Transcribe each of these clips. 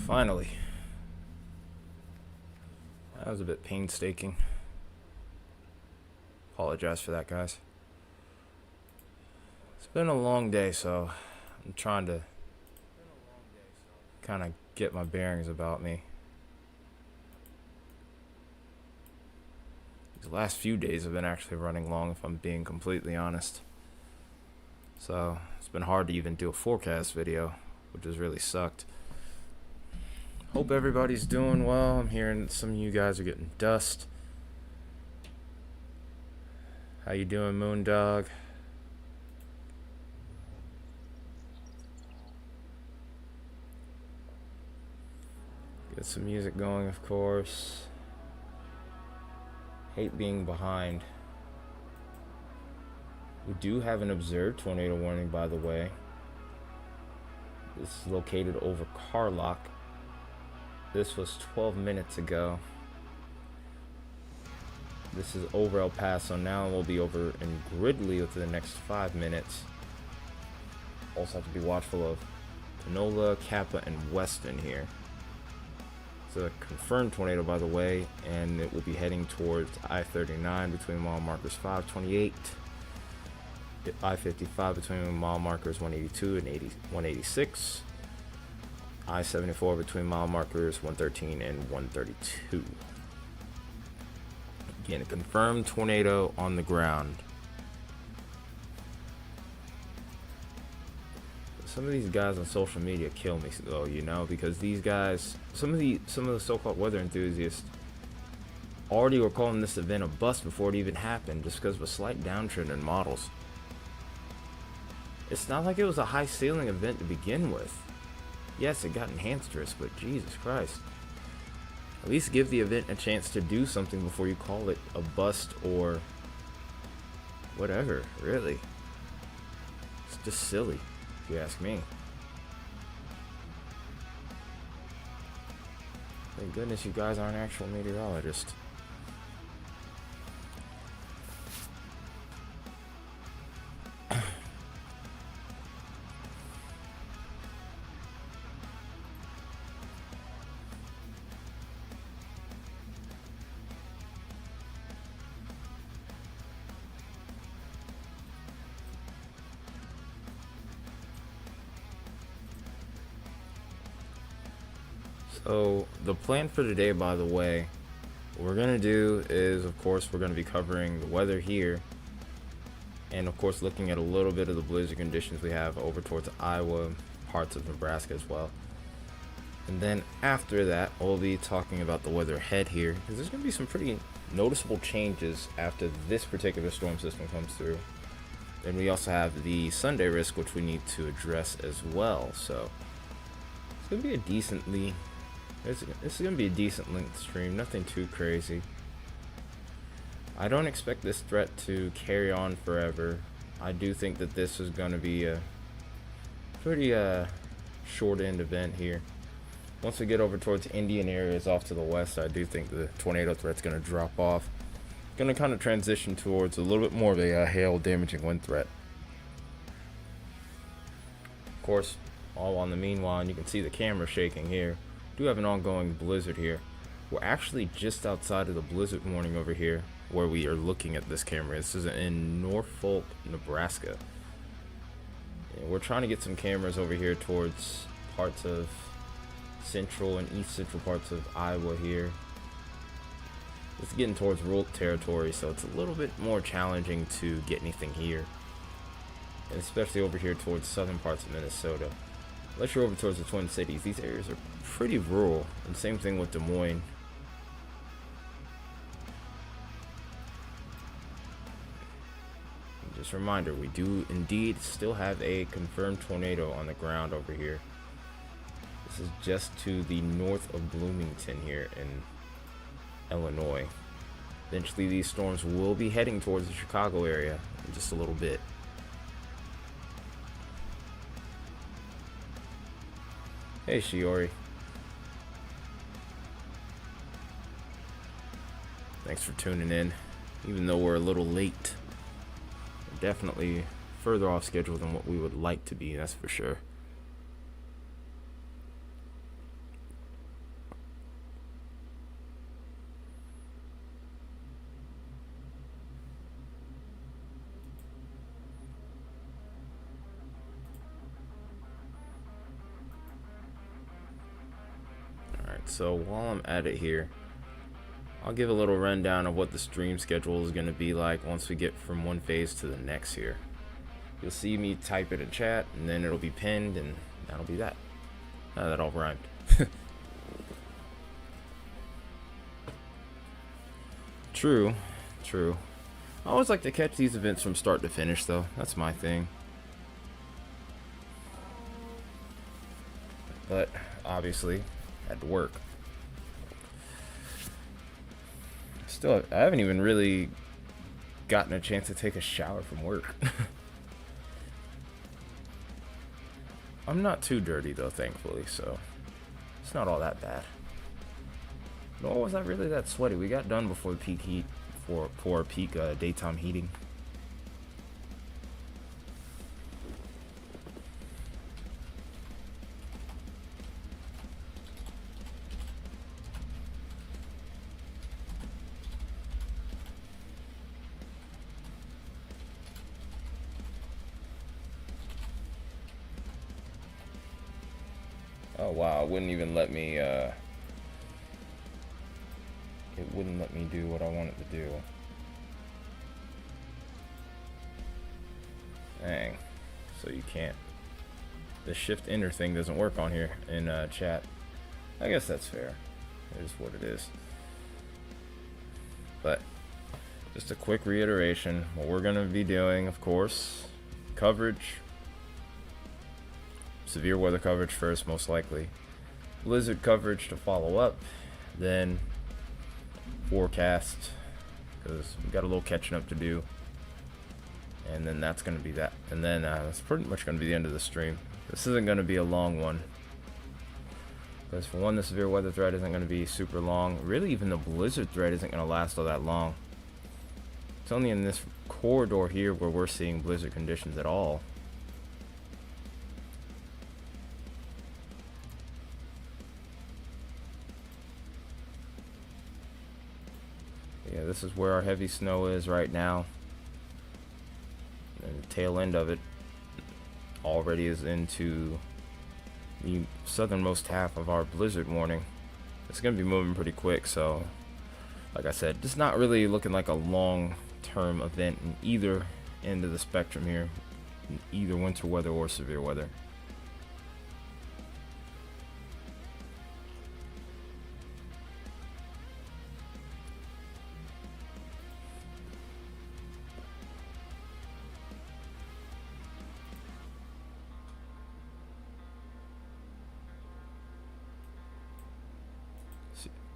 Finally. That was a bit painstaking. Apologize for that, guys. It's been a long day, so I'm trying to kind of get my bearings about me. These last few days have been actually running long, if I'm being completely honest. So it's been hard to even do a forecast video, which has really sucked. Hope everybody's doing well. I'm hearing some of you guys are getting dust. How you doing, Moondog? Get some music going, of course. Hate being behind. We do have an observed tornado warning, by the way. This is located over Carlock. This was 12 minutes ago. This is over El Paso now, and we'll be over in Gridley within the next 5 minutes. Also have to be watchful of Panola, Kappa, and Weston here. It's a confirmed tornado, by the way, and it will be heading towards I-39 between mile markers 528, I-55 between mile markers 182 and 186, I-74 between mile markers 113 and 132. Again, a confirmed tornado on the ground. Some of these guys on social media kill me though, you know, because these guys, some of the so-called weather enthusiasts already were calling this event a bust before it even happened, just because of a slight downtrend in models. It's not like it was a high ceiling event to begin with. Yes, it got enhanced risk, but Jesus Christ. At least give the event a chance to do something before you call it a bust or whatever, really. It's just silly, if you ask me. Thank goodness you guys aren't actual meteorologists. So the plan for today, by the way, what we're gonna do is, of course, we're gonna be covering the weather here, and of course looking at a little bit of the blizzard conditions we have over towards Iowa, parts of Nebraska as well. And then after that, we'll be talking about the weather ahead here, because there's gonna be some pretty noticeable changes after this particular storm system comes through. Then we also have the Sunday risk, which we need to address as well. So it's gonna be a decently This is going to be a decent length stream, nothing too crazy. I don't expect this threat to carry on forever. I do think that this is going to be a pretty short end event here. Once we get over towards Indian areas off to the west, I do think the tornado threat's going to drop off. Going to kind of transition towards a little bit more of a hail damaging wind threat. Of course, all on the meanwhile, and you can see the camera shaking here. Do have an ongoing blizzard here. We're actually just outside of the blizzard warning over here where we are looking at this camera. This is in Norfolk, Nebraska. And we're trying to get some cameras over here towards parts of central and east central parts of Iowa here. It's getting towards rural territory, so it's a little bit more challenging to get anything here. And especially over here towards southern parts of Minnesota. Unless you're over towards the Twin Cities, these areas are pretty rural, and same thing with Des Moines. And just a reminder, we do indeed still have a confirmed tornado on the ground over here. This is just to the north of Bloomington here in Illinois. Eventually these storms will be heading towards the Chicago area in just a little bit. Hey Shiori. Thanks for tuning in. Even though we're a little late, we're definitely further off schedule than what we would like to be, that's for sure. So while I'm at it here, I'll give a little rundown of what the stream schedule is going to be like once we get from one phase to the next here. You'll see me type it in chat, and then it'll be pinned, and that'll be that. That all rhymed. True. I always like to catch these events from start to finish, though. That's my thing. But obviously, had to work. Still, I haven't even really gotten a chance to take a shower from work. I'm not too dirty though, thankfully, so it's not all that bad. Nor was I really that sweaty. We got done before peak heat, for peak daytime heating. Oh wow, it wouldn't even let me, it wouldn't let me do what I wanted to do. Dang. So you can't. The shift enter thing doesn't work on here in chat. I guess that's fair. It is what it is. But just a quick reiteration, what we're going to be doing, of course, coverage. Severe weather coverage first, most likely. Blizzard coverage to follow up. Then forecast, because we got a little catching up to do. And then that's going to be that. And then that's pretty much going to be the end of the stream. This isn't going to be a long one. Because for one, the severe weather threat isn't going to be super long. Really, even the blizzard threat isn't going to last all that long. It's only in this corridor here where we're seeing blizzard conditions at all. Yeah, this is where our heavy snow is right now. And the tail end of it already is into the southernmost half of our blizzard warning. It's going to be moving pretty quick, so like I said, just not really looking like a long-term event in either end of the spectrum here, in either winter weather or severe weather.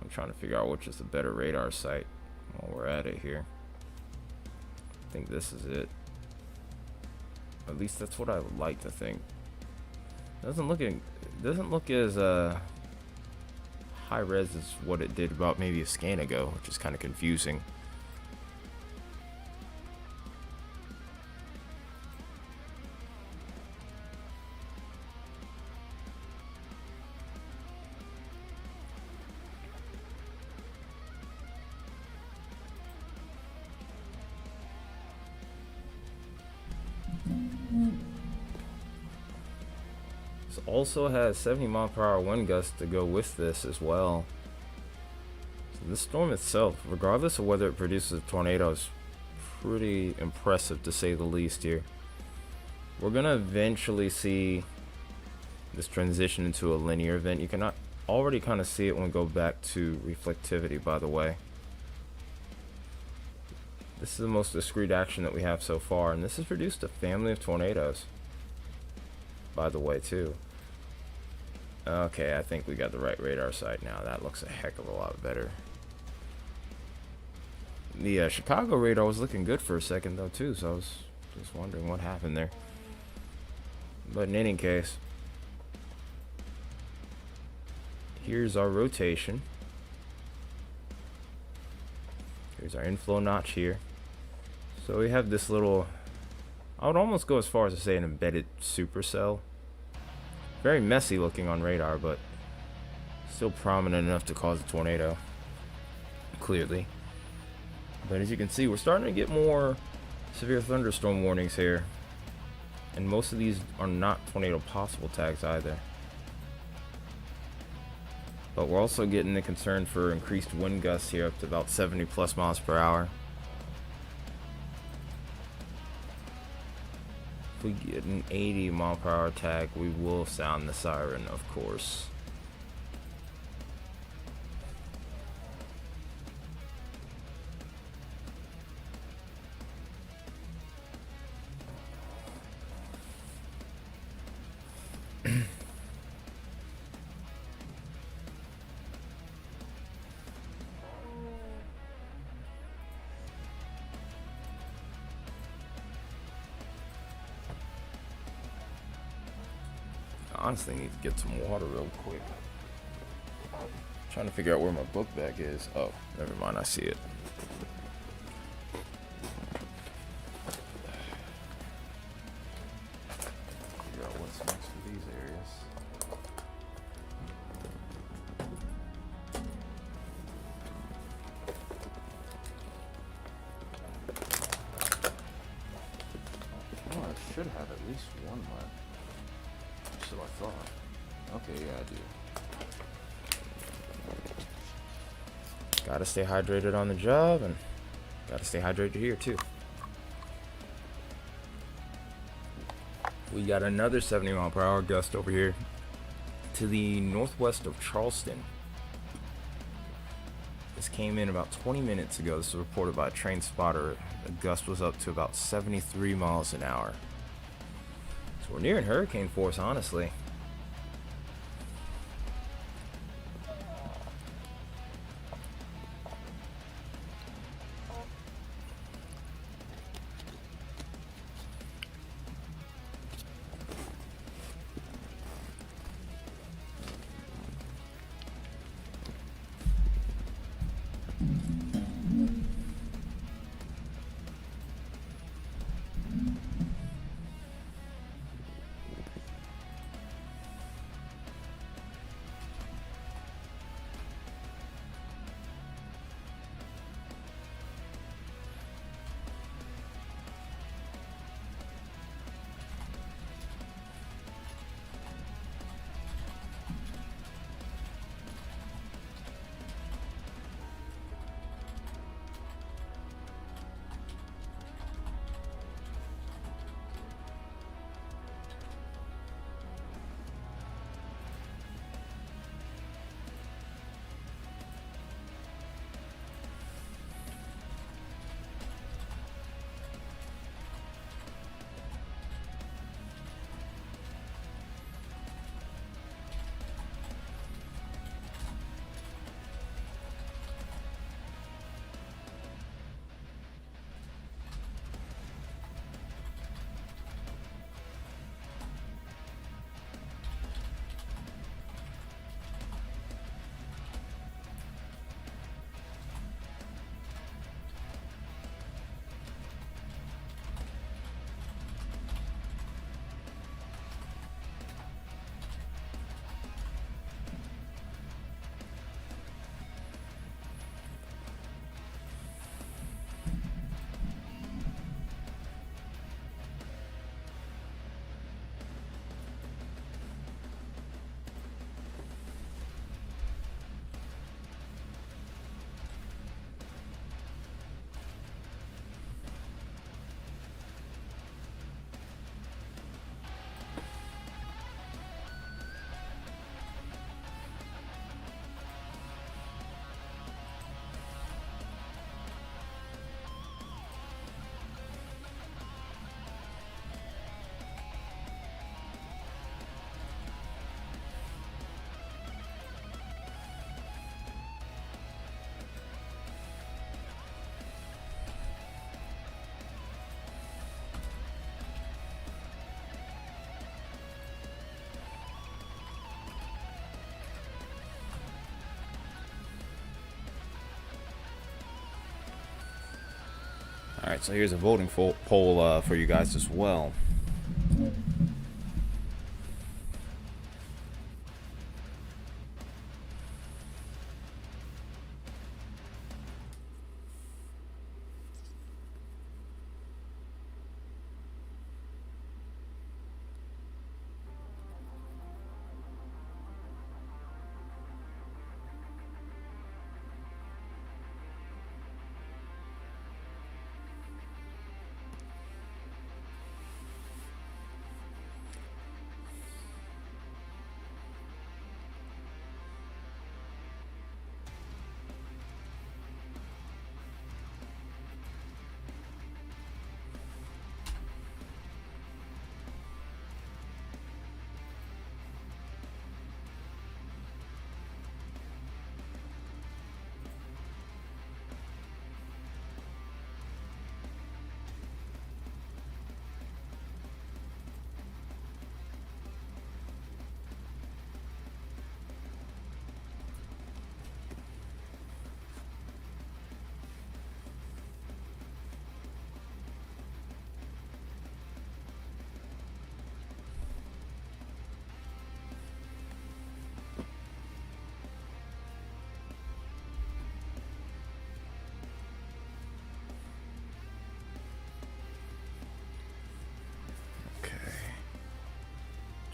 I'm trying to figure out which is the better radar site while we're at it here. I think this is it. At least that's what I would like to think. Doesn't look as high res as what it did about maybe a scan ago, which is kind of confusing. Also has 70-mile-per-hour wind gusts to go with this as well. So this storm itself, regardless of whether it produces a tornado, is pretty impressive to say the least here. We're gonna eventually see this transition into a linear event. You can already kind of see it when we go back to reflectivity, by the way. This is the most discrete action that we have so far, and this has produced a family of tornadoes, by the way, too. Okay, I think we got the right radar site now. That looks a heck of a lot better. The Chicago radar was looking good for a second, though, too, so I was just wondering what happened there. But in any case, here's our rotation. Here's our inflow notch here. So we have this little, I would almost go as far as to say an embedded supercell. Very messy looking on radar, but still prominent enough to cause a tornado, clearly. But as you can see, we're starting to get more severe thunderstorm warnings here. And most of these are not tornado possible tags either. But we're also getting the concern for increased wind gusts here up to about 70 plus miles per hour. If we get an 80 mile per hour tag, we will sound the siren, of course. Honestly, need to get some water real quick. Trying to figure out where my book bag is. Oh, never mind, I see it. Figure out what's next for these areas. Oh, I should have at least one left. So I thought. Okay, yeah, I do. Gotta stay hydrated on the job, and gotta stay hydrated here too. We got another 70 mile per hour gust over here to the northwest of Charleston. This came in about 20 minutes ago. This was reported by a train spotter. The gust was up to about 73 miles an hour. So we're nearing hurricane force, honestly. Alright, so here's a voting poll for you guys as well.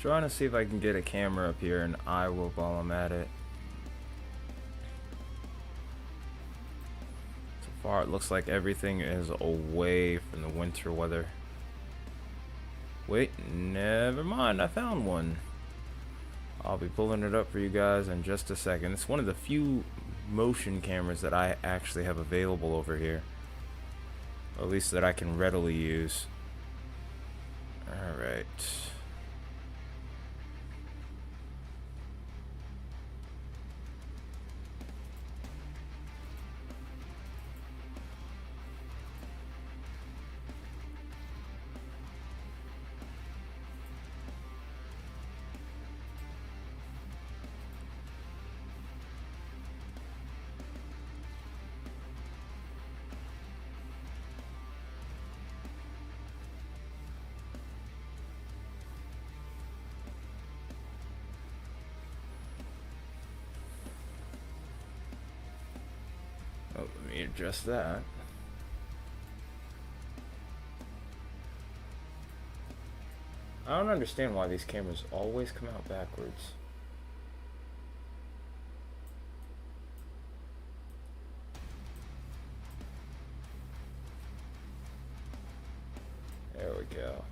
Trying to see if I can get a camera up here and I will while I'm at it. So far it looks like everything is away from the winter weather. Wait, never mind, I found one. I'll be pulling it up for you guys in just a second. It's one of the few motion cameras that I actually have available over here. Or at least that I can readily use. Alright. Oh, let me adjust that. I don't understand why these cameras always come out backwards. There we go.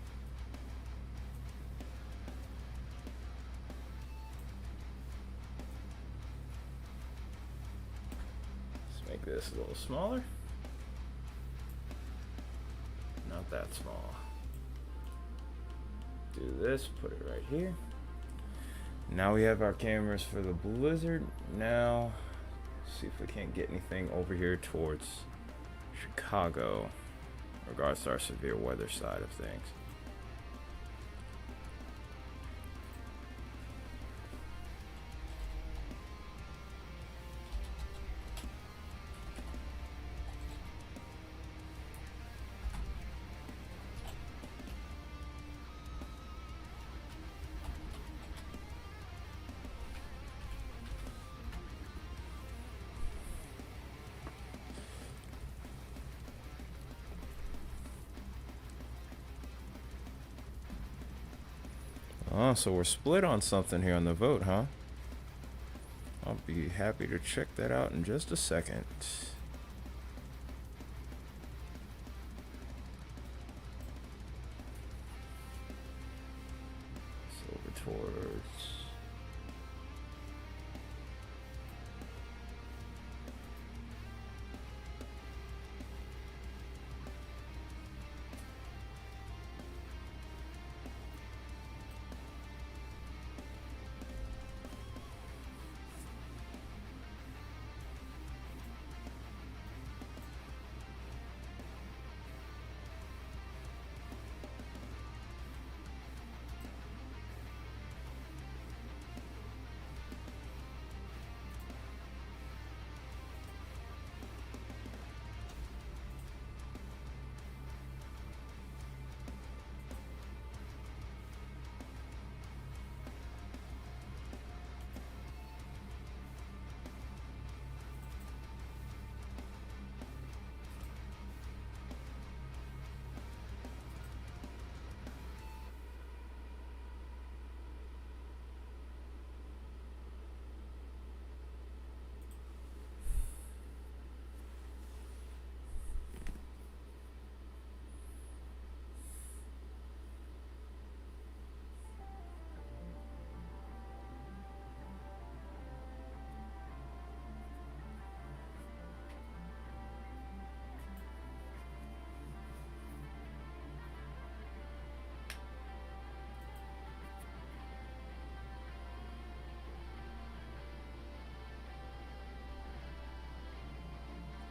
Let's make this a little smaller. Not that small. Do this, put it right here. Now we have our cameras for the blizzard. Now, see if we can't get anything over here towards Chicago, in regards to our severe weather side of things. Oh, so we're split on something here on the vote, huh? I'll be happy to check that out in just a second. So over towards...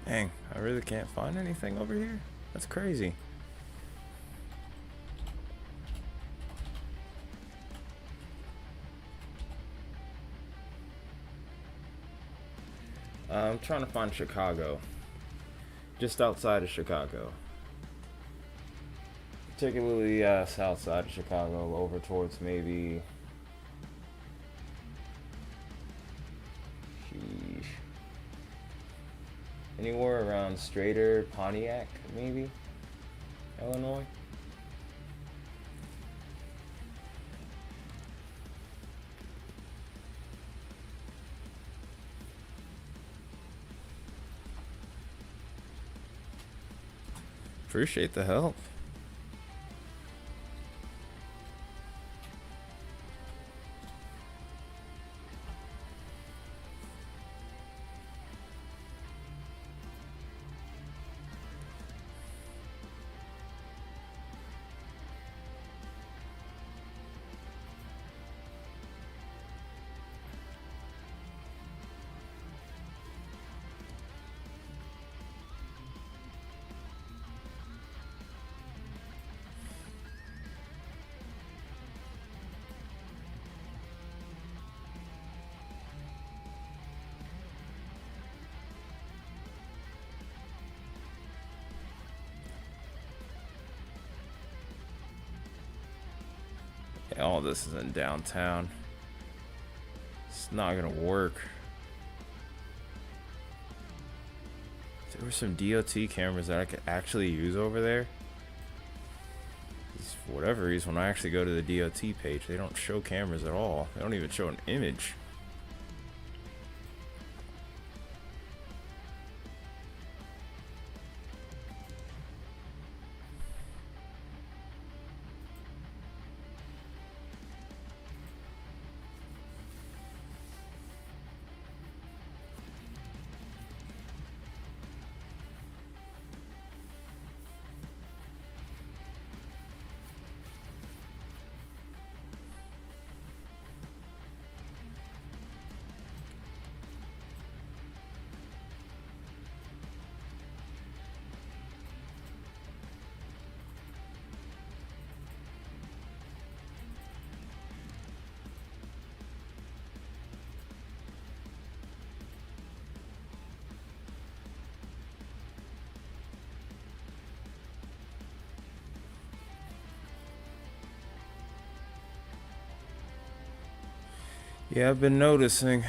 Dang, I really can't find anything over here? That's crazy. I'm trying to find Chicago. Just outside of Chicago. Particularly south side of Chicago, over towards maybe... Sheesh. Anywhere around Strader, Pontiac, maybe? Illinois? Appreciate the help. Yeah, all this is in downtown. It's not gonna work. There were some DOT cameras that I could actually use over there. For whatever reason, when I actually go to the DOT page, they don't show cameras at all. They don't even show an image. Yeah, I've been noticing.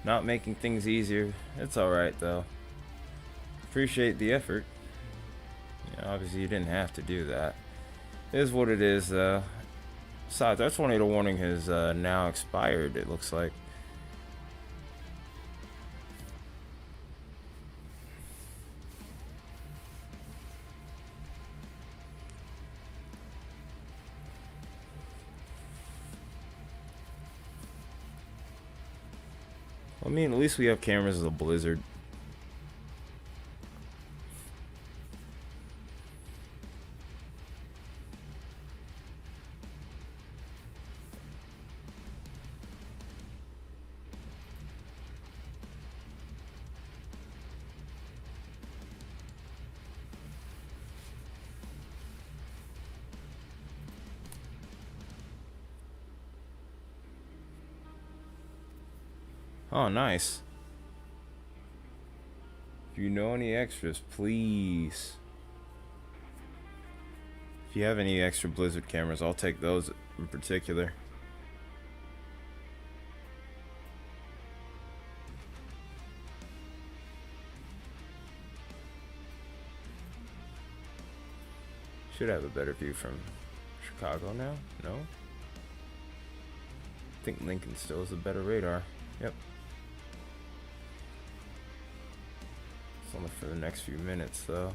Not making things easier. It's alright though. Appreciate the effort. Yeah, obviously you didn't have to do that. It is what it is though. Besides, our tornado warning has now expired, it looks like. I mean, at least we have cameras of the blizzard. Oh, nice. If you know any extras, please. If you have any extra blizzard cameras, I'll take those in particular. Should have a better view from Chicago now. No? I think Lincoln still has a better radar. Yep. It's only for the next few minutes though.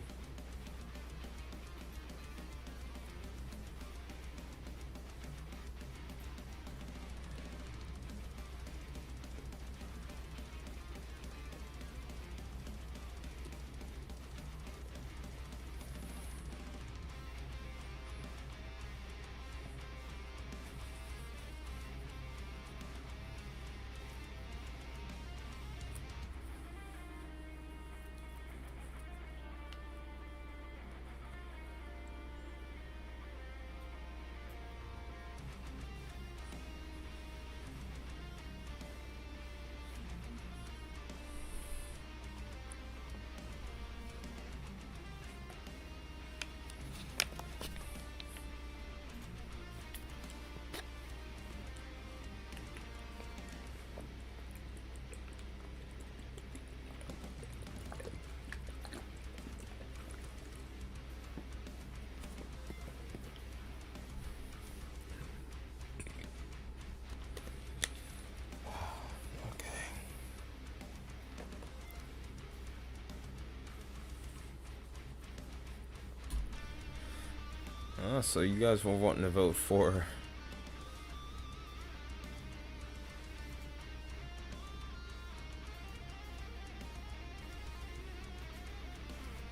So you guys were wanting to vote for.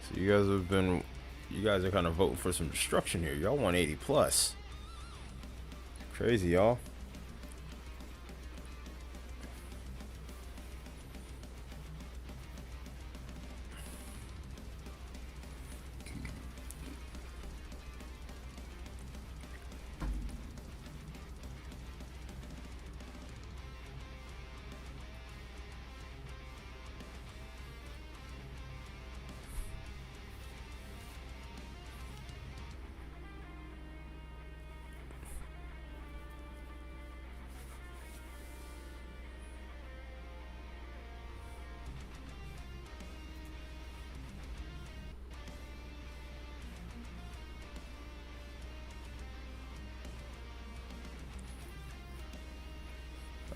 So you guys have been. You guys are kind of voting for some destruction here. Y'all want 80 plus. Crazy, y'all.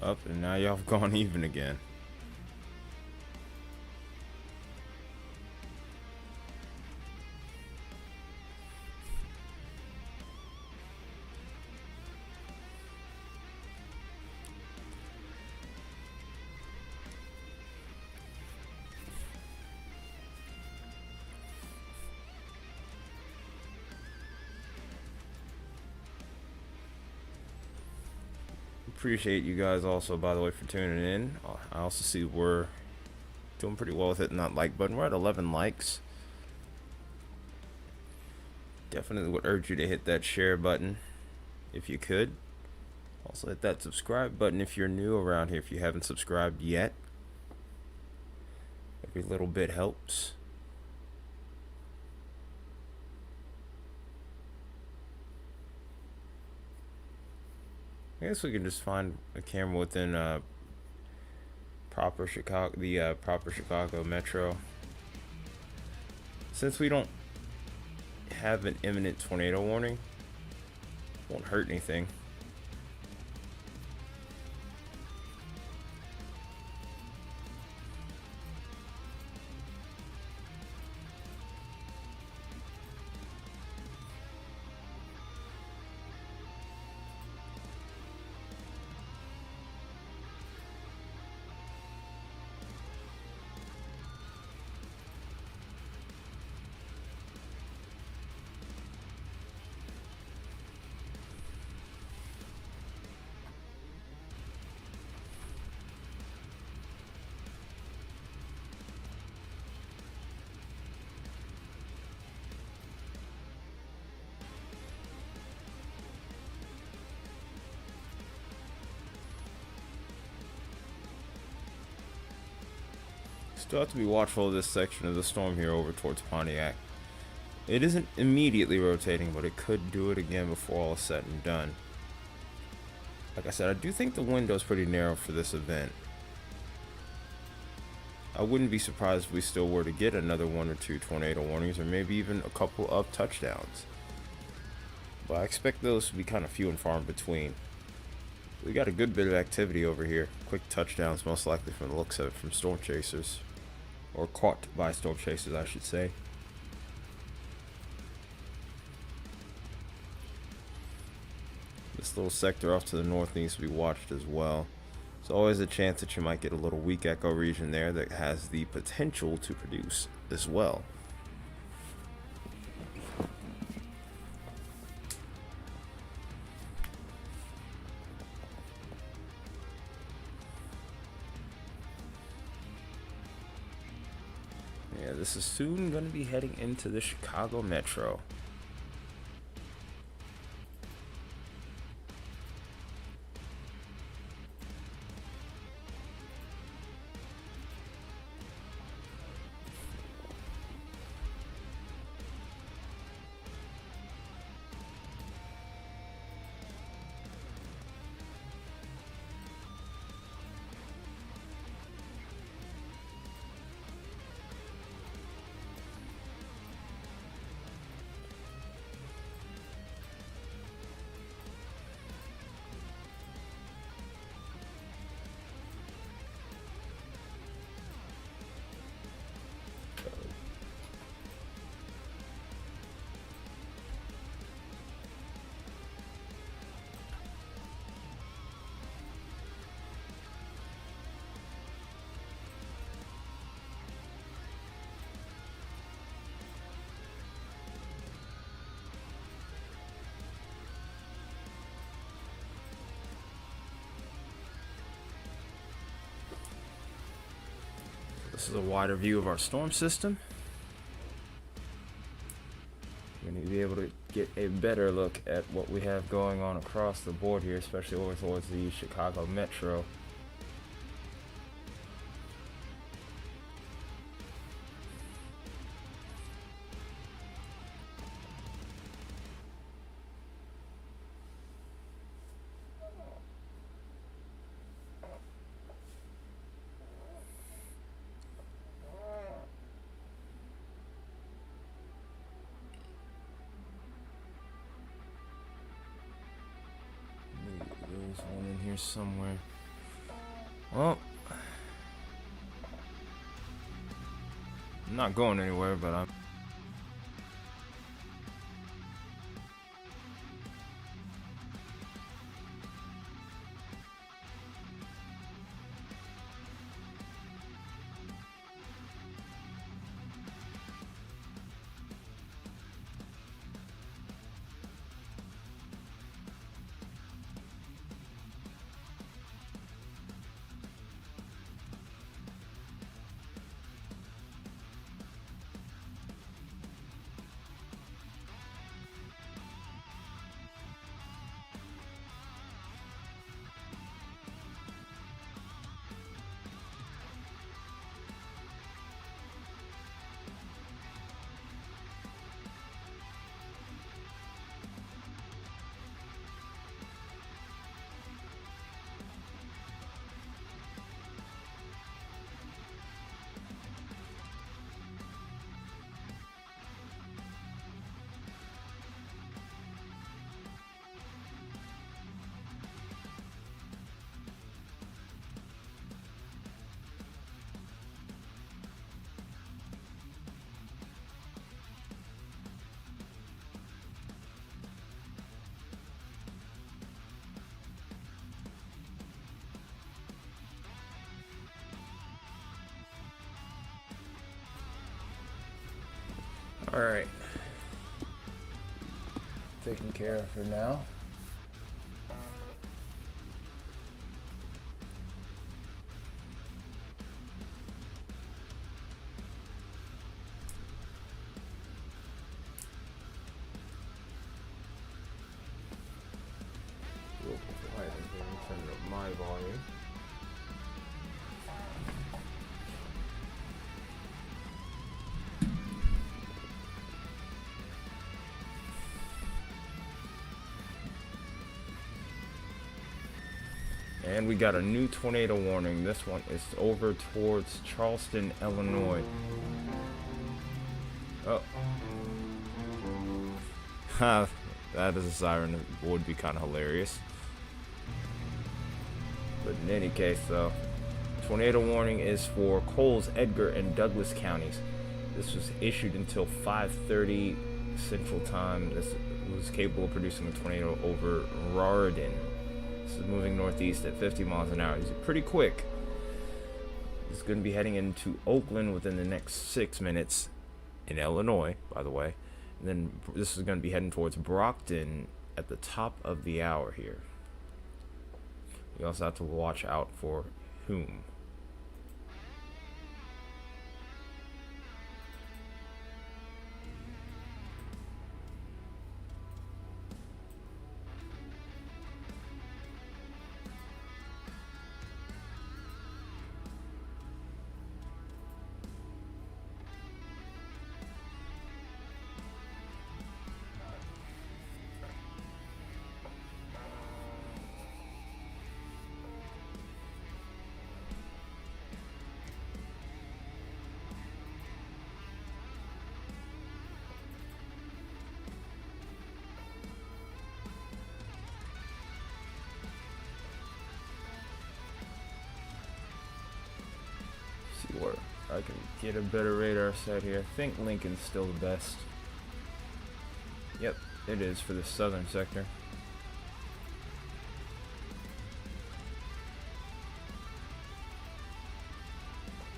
Up, and now y'all have gone even again. Appreciate you guys also, by the way, for tuning in. I also see we're doing pretty well with hitting that like button. We're at 11 likes. Definitely would urge you to hit that share button if you could. Also hit that subscribe button if you're new around here, if you haven't subscribed yet. Every little bit helps. I guess we can just find a camera within proper Chicago metro. Since we don't have an imminent tornado warning, won't hurt anything. Still have to be watchful of this section of the storm here over towards Pontiac. It isn't immediately rotating, but it could do it again before all is said and done. Like I said, I do think the window is pretty narrow for this event. I wouldn't be surprised if we still were to get another 1 or 2 tornado warnings, or maybe even a couple of touchdowns. But I expect those to be kind of few and far in between. We got a good bit of activity over here. Quick touchdowns, most likely from the looks of it, from storm chasers. Or caught by storm chasers, I should say. This little sector off to the north needs to be watched as well. There's always a chance that you might get a little weak echo region there that has the potential to produce as well. Yeah, this is soon going to be heading into the Chicago metro. This is a wider view of our storm system. We're going to be able to get a better look at what we have going on across the board here, especially over towards the Chicago Metro. There's one in here somewhere. Well, I'm not going anywhere, but I'm... Alright. Taken care of for now. Real quiet in here. Turn up my volume. And we got a new tornado warning. This one is over towards Charleston, Illinois. Oh. Ha, that is a siren. It would be kind of hilarious. But in any case, though, tornado warning is for Coles, Edgar, and Douglas counties. This was issued until 5:30 Central Time. This was capable of producing a tornado over Raritan. This is moving northeast at 50 miles an hour. It's pretty quick. It's going to be heading into Oakland within the next 6 minutes in Illinois, by the way. And then this is going to be heading towards Brockton at the top of the hour here. You also have to watch out for Hume. Where I can get a better radar set here. I think Lincoln's still the best. Yep, it is for the southern sector.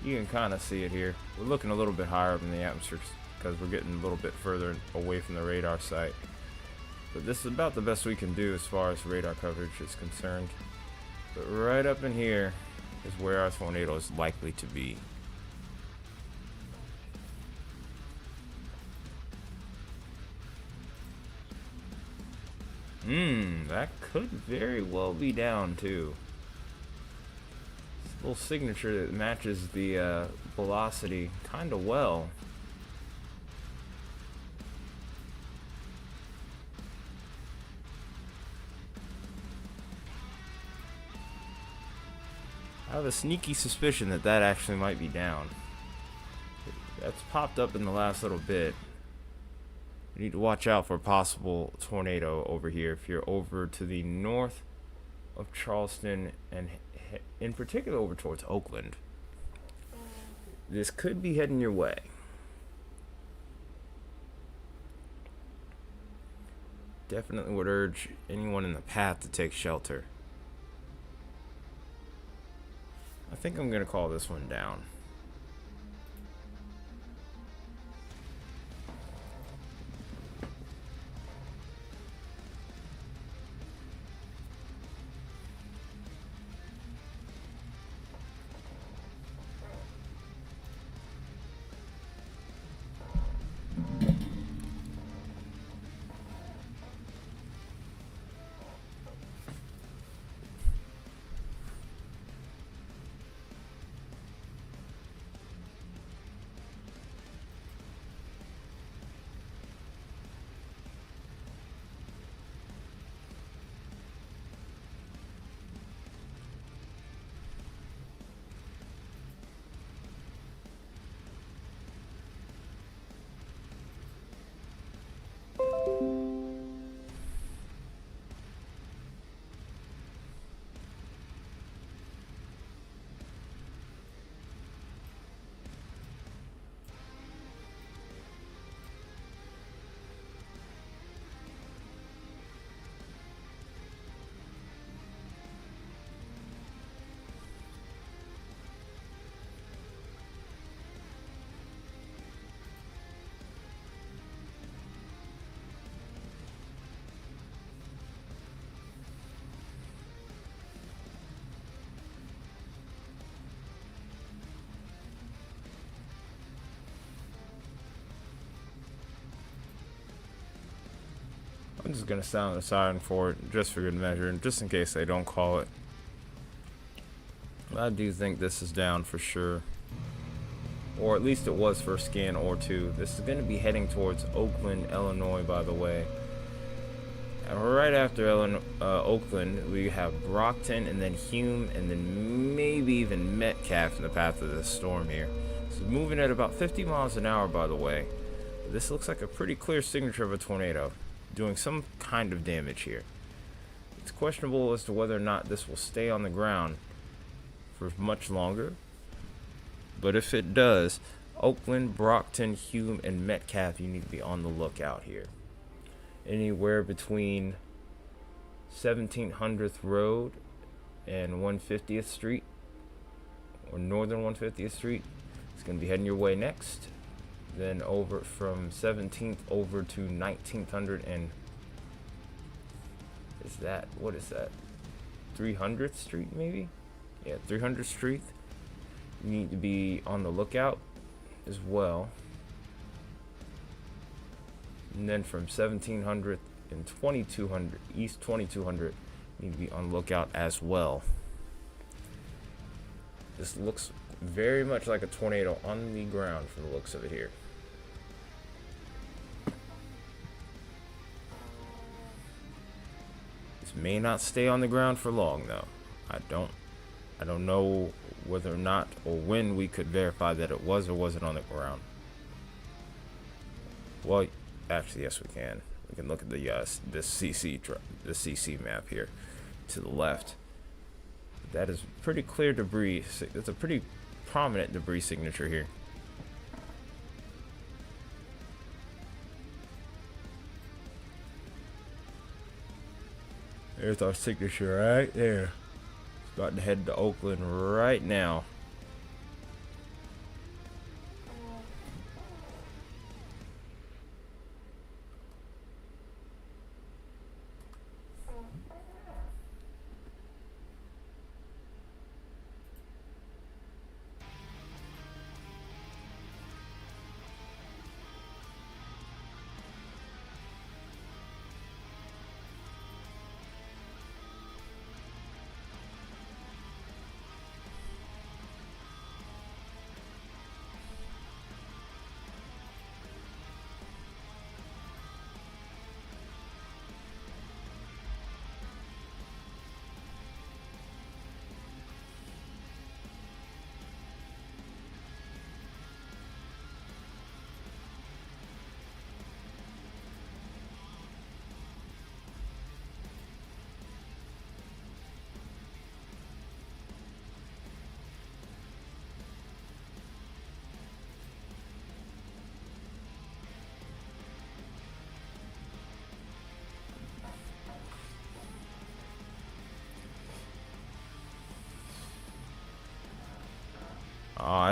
You can kind of see it here. We're looking a little bit higher up in the atmosphere because we're getting a little bit further away from the radar site. But this is about the best we can do as far as radar coverage is concerned. But right up in here is where our tornado is likely to be. That could very well be down too. It's a little signature that matches the velocity kind of well. I have a sneaky suspicion that that actually might be down. That's popped up in the last little bit. You need to watch out for a possible tornado over here if you're over to the north of Charleston and in particular over towards Oakland. This could be heading your way. Definitely would urge anyone in the path to take shelter. I think I'm going to call this one down. I'm just gonna sound a siren for it, just for good measure, and just in case they don't call it. I do think this is down for sure, or at least it was for scan or two. This is gonna be heading towards Oakland, Illinois, by the way. And right after Oakland, we have Brockton, and then Hume, and then maybe even Metcalf in the path of this storm here. So moving at about 50 miles an hour, by the way. This looks like a pretty clear signature of a tornado, doing some kind of damage here. It's questionable as to whether or not this will stay on the ground for much longer, but if it does, Oakland, Brockton, Hume, and Metcalf, you need to be on the lookout here. Anywhere between 1700th Road and 150th Street, or northern 150th Street, it's going to be heading your way next. Then over from 17th over to 1900 and what is that 300th Street maybe? Yeah, 300th Street. You need to be on the lookout as well. And then from 1700 and 2200 East 2200, you need to be on the lookout as well. This looks very much like a tornado on the ground from the looks of it here. This may not stay on the ground for long though. I don't know whether or not or when we could verify that it was or wasn't on the ground. Well, actually yes we can. We can look at the CC map here to the left. That is pretty clear debris. It's a pretty prominent debris signature here. There's our signature right there. It's about to head to Oakland right now.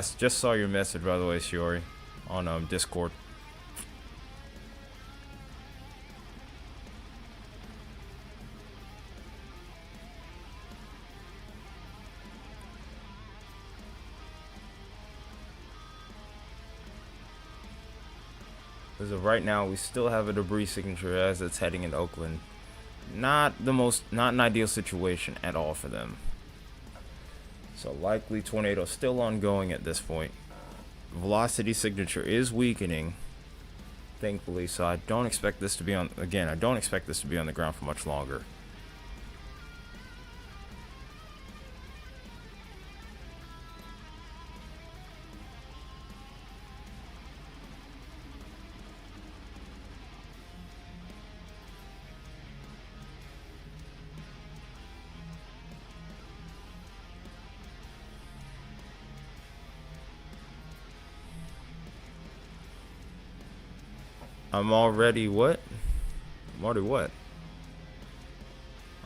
just saw your message, by the way, Shiori, on Discord. As of right now, we still have a debris signature as it's heading into Oakland. Not an ideal situation at all for them. So likely tornado still ongoing at this point. Velocity signature is weakening, thankfully, so I don't expect this to be on, again, I don't expect this to be on the ground for much longer. I'm already what? I'm already what?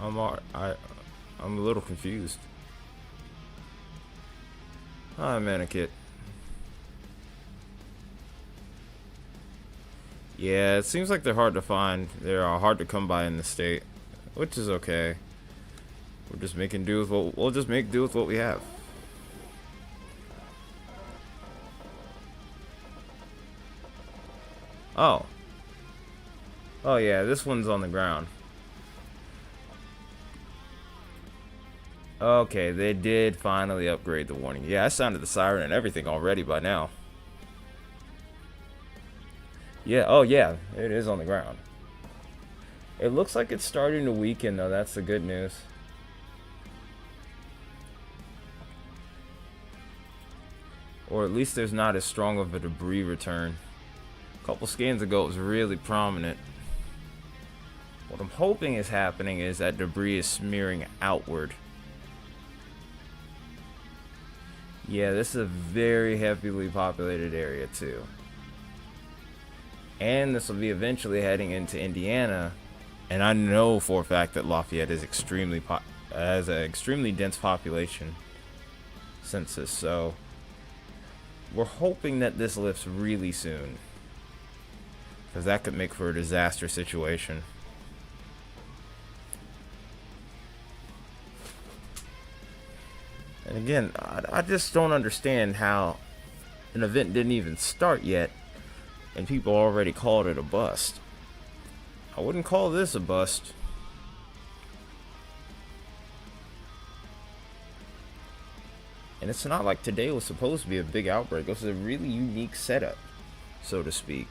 I'm a little confused. Hi, Manakit. Yeah, it seems like they're hard to find. They're hard to come by in the state, which is okay. We're just making do with what we'll just make do with what we have. Oh. Oh yeah, this one's on the ground. Okay, they did finally upgrade the warning. Yeah, I sounded the siren and everything already by now. Yeah, oh yeah, it is on the ground. It looks like it's starting to weaken though, that's the good news. Or at least there's not as strong of a debris return. A couple scans ago it was really prominent. What I'm hoping is happening is that debris is smearing outward. Yeah, this is a very heavily populated area too. And this will be eventually heading into Indiana. And I know for a fact that Lafayette is has an extremely dense population census. So we're hoping that this lifts really soon, because that could make for a disaster situation. And again, I just don't understand how an event didn't even start yet and people already called it a bust. I wouldn't call this a bust. And it's not like today was supposed to be a big outbreak. This is a really unique setup, so to speak.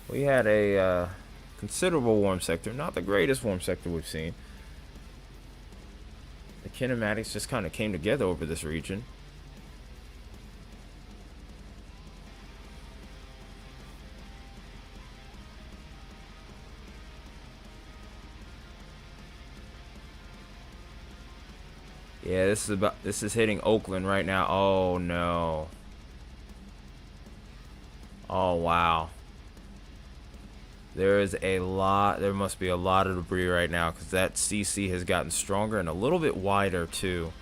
We had a considerable warm sector, not the greatest warm sector we've seen. The kinematics just kind of came together over this region. Yeah, this is hitting Oakland right now. Oh no. Oh wow. There must be a lot of debris right now, because that CC has gotten stronger and a little bit wider too.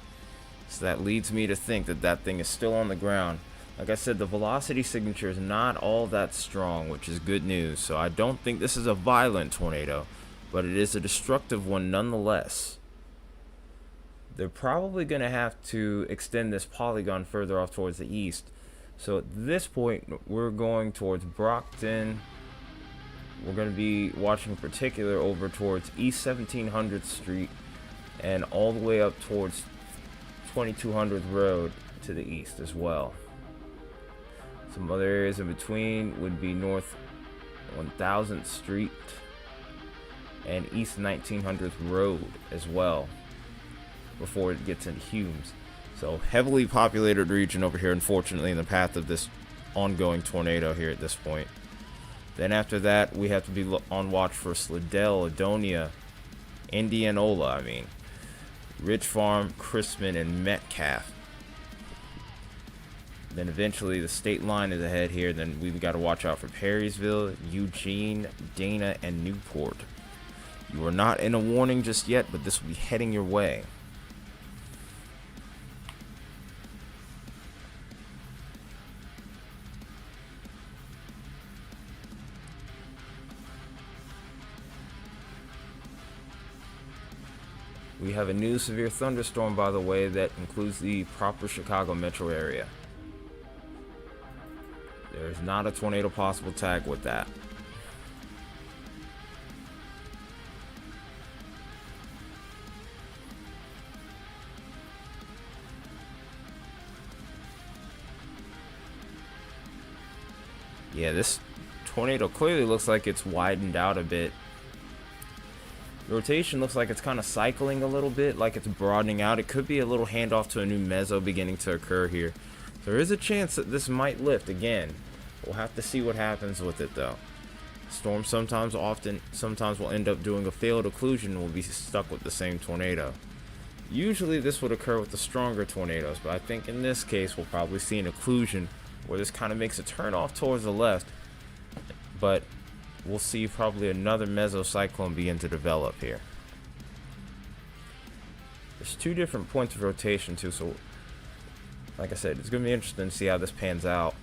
So that leads me to think that that thing is still on the ground. Like I said, the velocity signature is not all that strong, which is good news. So I don't think this is a violent tornado, but it is a destructive one nonetheless. They're probably going to have to extend this polygon further off towards the east. So at this point, we're going towards Brockton. We're going to be watching in particular over towards East 1700th Street and all the way up towards 2200th Road to the east as well. Some other areas in between would be North 1000th Street and East 1900th Road as well, before it gets into Humes. So heavily populated region over here, unfortunately, in the path of this ongoing tornado here at this point. Then after that, we have to be on watch for Slidell, Adonia, Indianola, Ridge Farm, Crispin, and Metcalf. Then eventually the state line is ahead here. Then we've got to watch out for Perrysville, Eugene, Dana, and Newport. You are not in a warning just yet, but this will be heading your way. We have a new severe thunderstorm, by the way, that includes the proper Chicago metro area. There's not a tornado possible tag with that. Yeah, this tornado clearly looks like it's widened out a bit. The rotation looks like it's kind of cycling a little bit, like it's broadening out. It could be a little handoff to a new mezzo beginning to occur here. There is a chance that this might lift again. We'll have to see what happens with it though. Storms sometimes will end up doing a failed occlusion and we'll be stuck with the same tornado. Usually this would occur with the stronger tornadoes, but I think in this case we'll probably see an occlusion where this kind of makes a turn off towards the left, but we'll see probably another mesocyclone begin to develop here. There's two different points of rotation too, so like I said, it's going to be interesting to see how this pans out.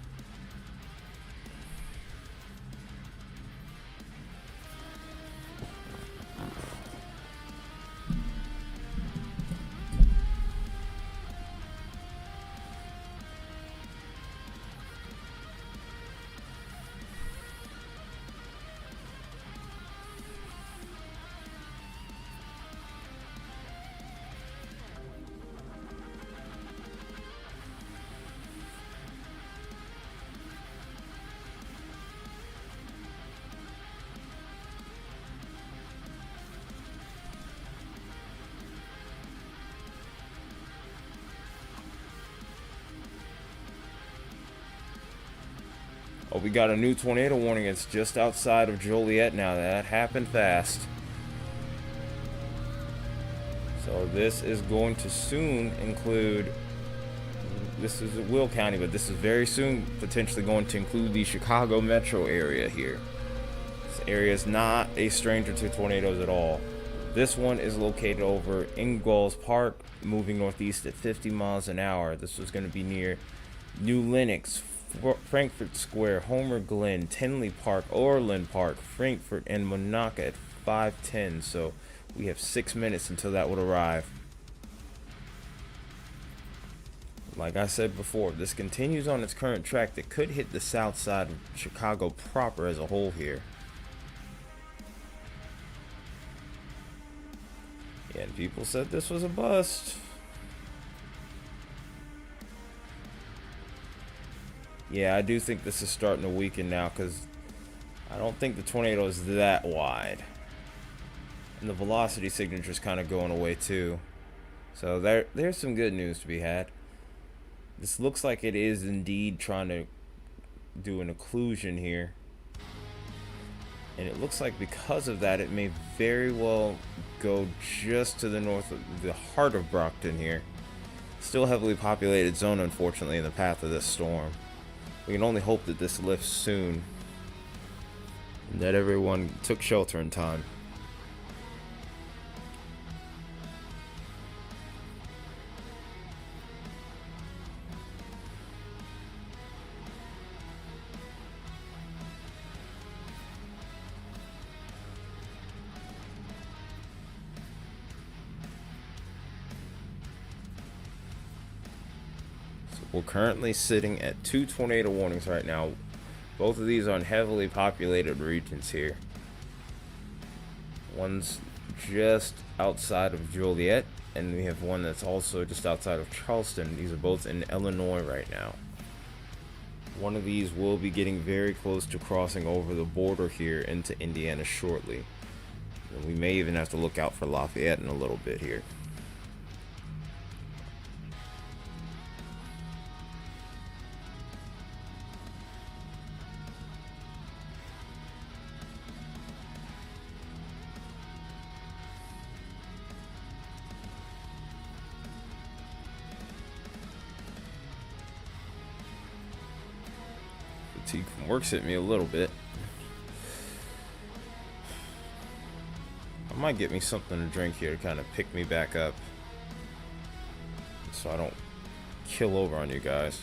Oh, we got a new tornado warning. It's just outside of Joliet now. That happened fast. So this is going to soon include, this is Will County, but this is very soon potentially going to include the Chicago metro area here. This area is not a stranger to tornadoes at all. This one is located over Ingalls Park, moving northeast at 50 miles an hour. This was going to be near New Lenox, Frankfurt Square, Homer Glen, Tinley Park, Orland Park, Frankfurt, and Monaca at 5:10. So we have 6 minutes until that would arrive. Like I said before, if this continues on its current track, that could hit the south side of Chicago proper as a whole here. Yeah, and people said this was a bust. Yeah, I do think this is starting to weaken now because I don't think the tornado is that wide. And the velocity signature is kind of going away too. So there's some good news to be had. This looks like it is indeed trying to do an occlusion here. And it looks like because of that, it may very well go just to the north of the heart of Brockton here. Still heavily populated zone, unfortunately, in the path of this storm. We can only hope that this lifts soon and that everyone took shelter in time. We're currently sitting at 2 tornado warnings right now. Both of these are in heavily populated regions here. One's just outside of Joliet, and we have one that's also just outside of Charleston. These are both in Illinois right now. One of these will be getting very close to crossing over the border here into Indiana shortly. And we may even have to look out for Lafayette in a little bit here. Fatigue from work's hit me a little bit. I might get me something to drink here to kind of pick me back up, so I don't kill over on you guys.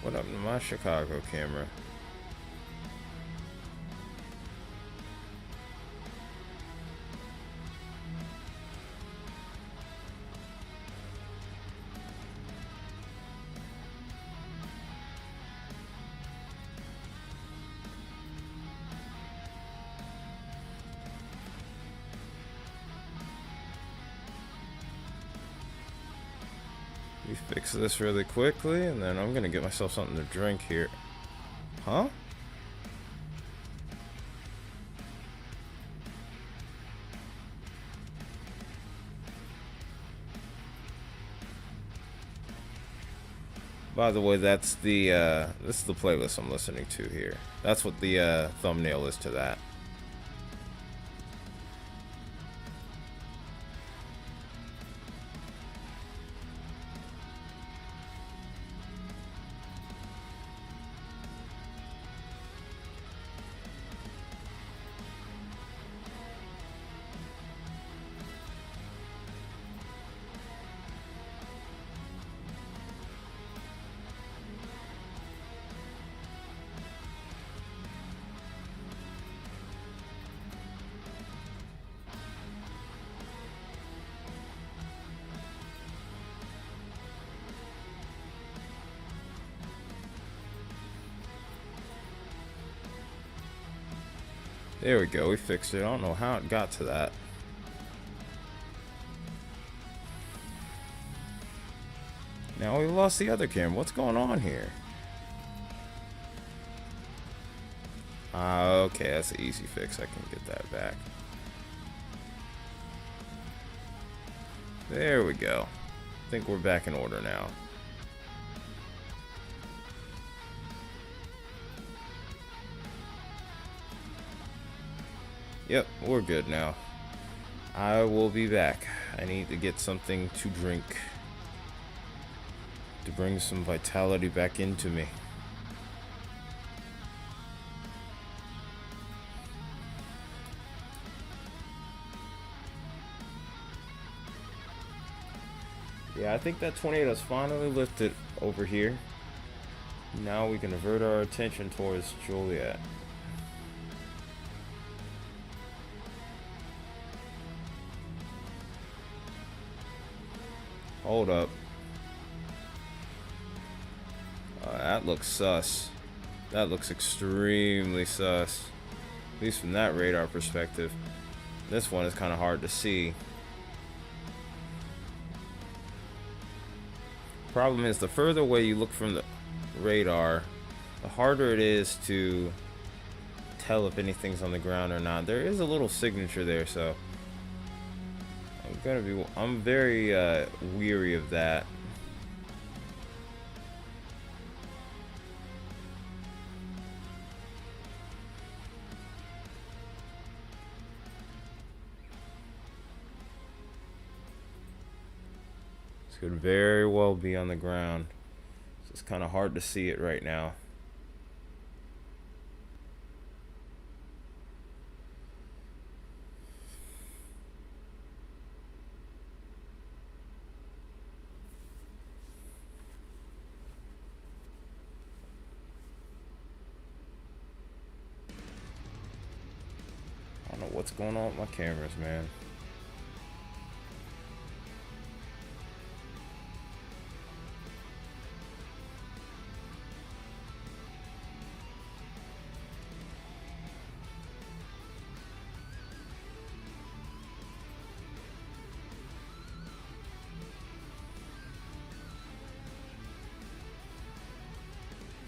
What happened to my Chicago camera? We fix this really quickly, and then I'm gonna get myself something to drink here. Huh? By the way, that's the this is the playlist I'm listening to here. That's what the thumbnail is to that. There we go, we fixed it. I don't know how it got to that. Now we lost the other camera. What's going on here? Okay, that's an easy fix. I can get that back. There we go. I think we're back in order now. Yep, we're good now. I will be back. I need to get something to drink to bring some vitality back into me. Yeah, I think that tornado has finally lifted over here. Now we can avert our attention towards Juliet. Hold up. That looks sus. That looks extremely sus. At least from that radar perspective. This one is kind of hard to see. Problem is, the further away you look from the radar, the harder it is to tell if anything's on the ground or not. There is a little signature there, so I'm very weary of that. This could very well be on the ground. So it's kind of hard to see it right now. I don't know what's going on with my cameras, man.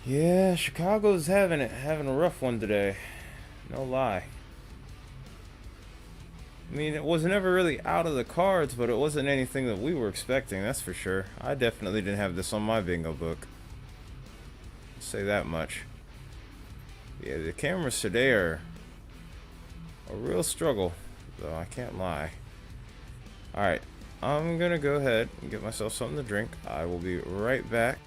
Yeah, Chicago's having a rough one today. No lie. I mean, it was never really out of the cards, but it wasn't anything that we were expecting, that's for sure. I definitely didn't have this on my bingo book. I'll say that much. Yeah, the cameras today are a real struggle, though, I can't lie. Alright, I'm gonna go ahead and get myself something to drink. I will be right back.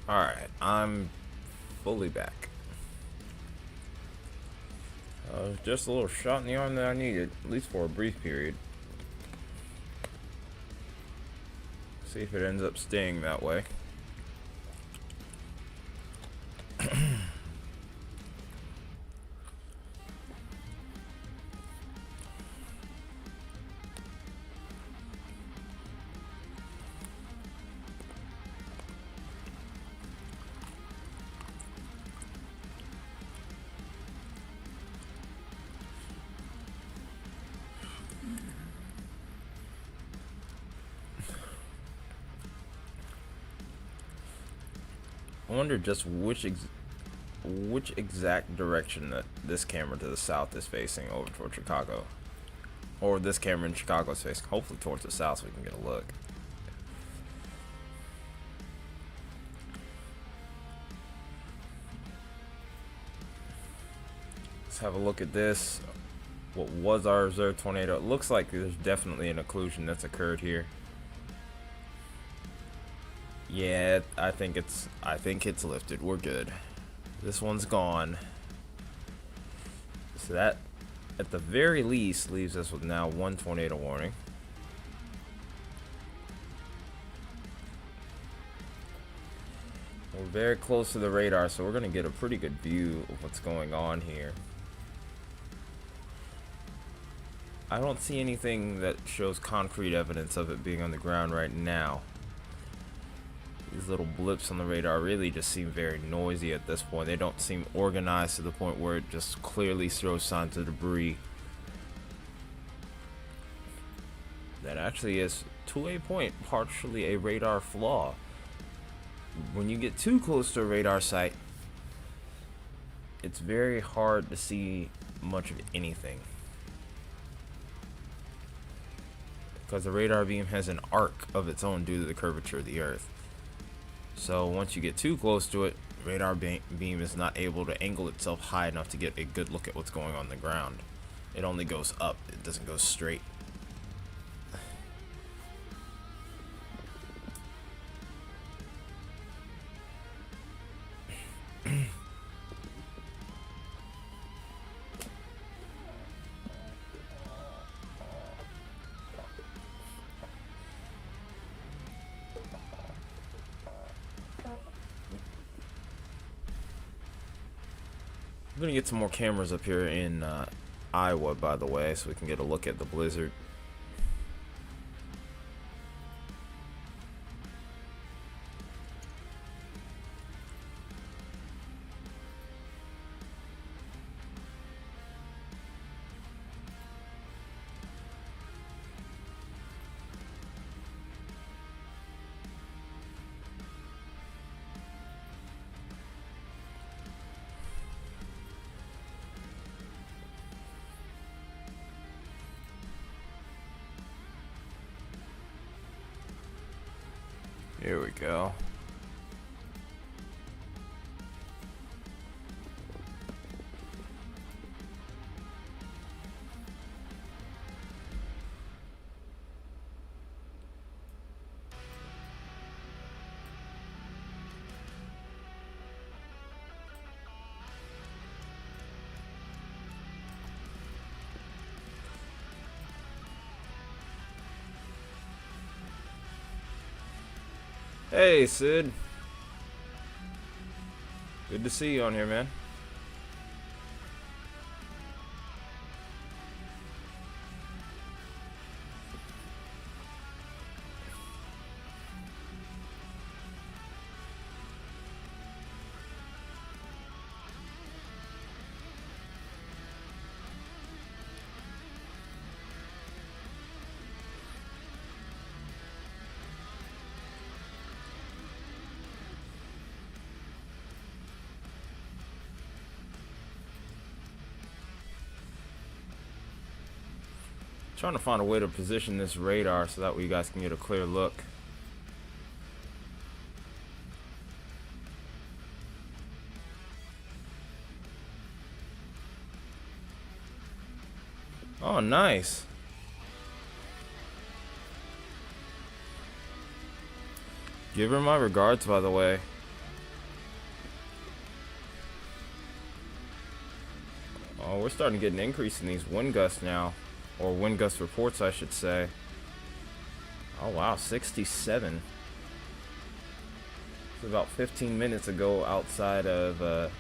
Alright, I'm fully back. Just a little shot in the arm that I needed, at least for a brief period. See if it ends up staying that way. I wonder just which exact direction that this camera to the south is facing over towards Chicago. Or this camera in Chicago is facing, hopefully towards the south so we can get a look. Let's have a look at this. What was our reserve tornado? It looks like there's definitely an occlusion that's occurred here. Yeah, I think it's lifted. We're good. This one's gone. So that, at the very least, leaves us with now one tornado warning. We're very close to the radar, so we're going to get a pretty good view of what's going on here. I don't see anything that shows concrete evidence of it being on the ground right now. These little blips on the radar really just seem very noisy at this point. They don't seem organized to the point where it just clearly throws signs of debris. That actually is, to a point, partially a radar flaw. When you get too close to a radar site, it's very hard to see much of anything. Because the radar beam has an arc of its own due to the curvature of the Earth. So once you get too close to it, radar beam is not able to angle itself high enough to get a good look at what's going on the ground. It only goes up, it doesn't go straight. I'm gonna get some more cameras up here in Iowa, by the way, so we can get a look at the blizzard. Here we go. Hey, Sid. Good to see you on here, man. Trying to find a way to position this radar so that way you guys can get a clear look. Oh, nice. Give her my regards, by the way. Oh, we're starting to get an increase in these wind gusts now, or wind gust reports, I should say. Oh wow, 67. It's about 15 minutes ago outside of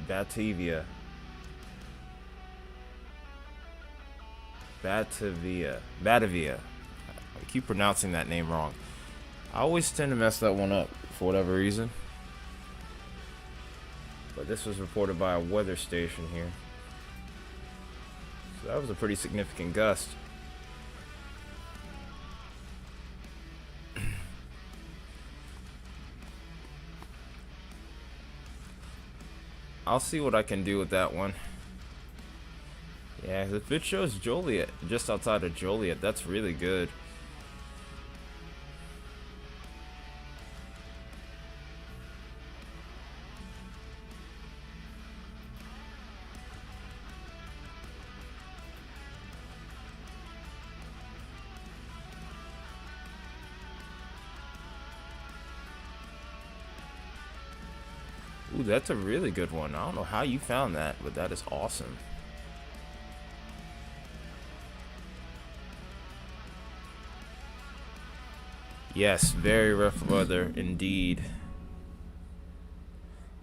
Batavia. Batavia. I keep pronouncing that name wrong. I always tend to mess that one up for whatever reason. But this was reported by a weather station here. So that was a pretty significant gust. I'll see what I can do with that one. Yeah, if it shows Joliet, just outside of Joliet, that's really good. Ooh, that's a really good one. I don't know how you found that, but that is awesome. Yes, very rough weather indeed.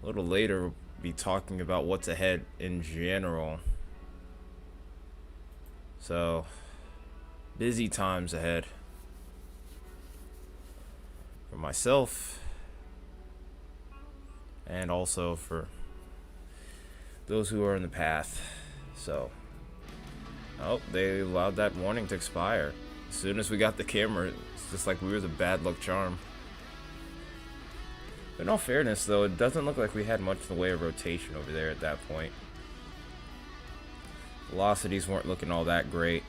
A little later, we'll be talking about what's ahead in general. So, busy times ahead for myself, and also for those who are in the path. So, oh, they allowed that warning to expire. As soon as we got the camera, it's just like we were the bad luck charm. In all fairness, though, it doesn't look like we had much in the way of rotation over there at that point. Velocities weren't looking all that great,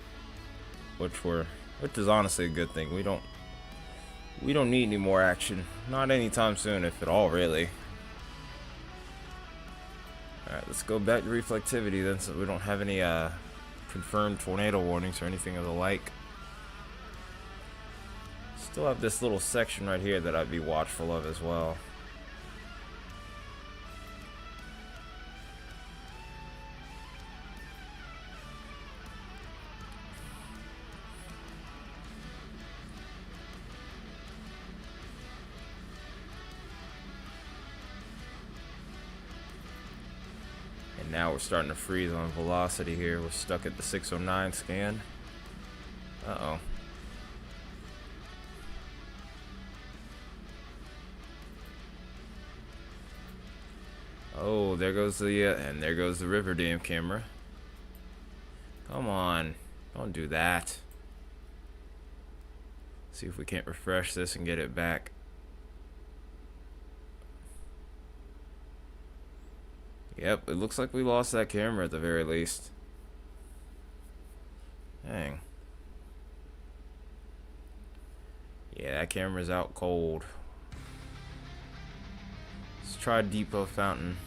which is honestly a good thing. We don't need any more action, not anytime soon, if at all, really. All right, let's go back to reflectivity then, so we don't have any confirmed tornado warnings or anything of the like. Still have this little section right here that I'd be watchful of as well. And now we're starting to freeze on velocity here. We're stuck at the 609 scan. Uh-oh. Oh, there goes and there goes the river dam camera. Come on, don't do that. See if we can't refresh this and get it back. Yep, it looks like we lost that camera at the very least. Dang. Yeah, that camera's out cold. Let's try Depot Fountain.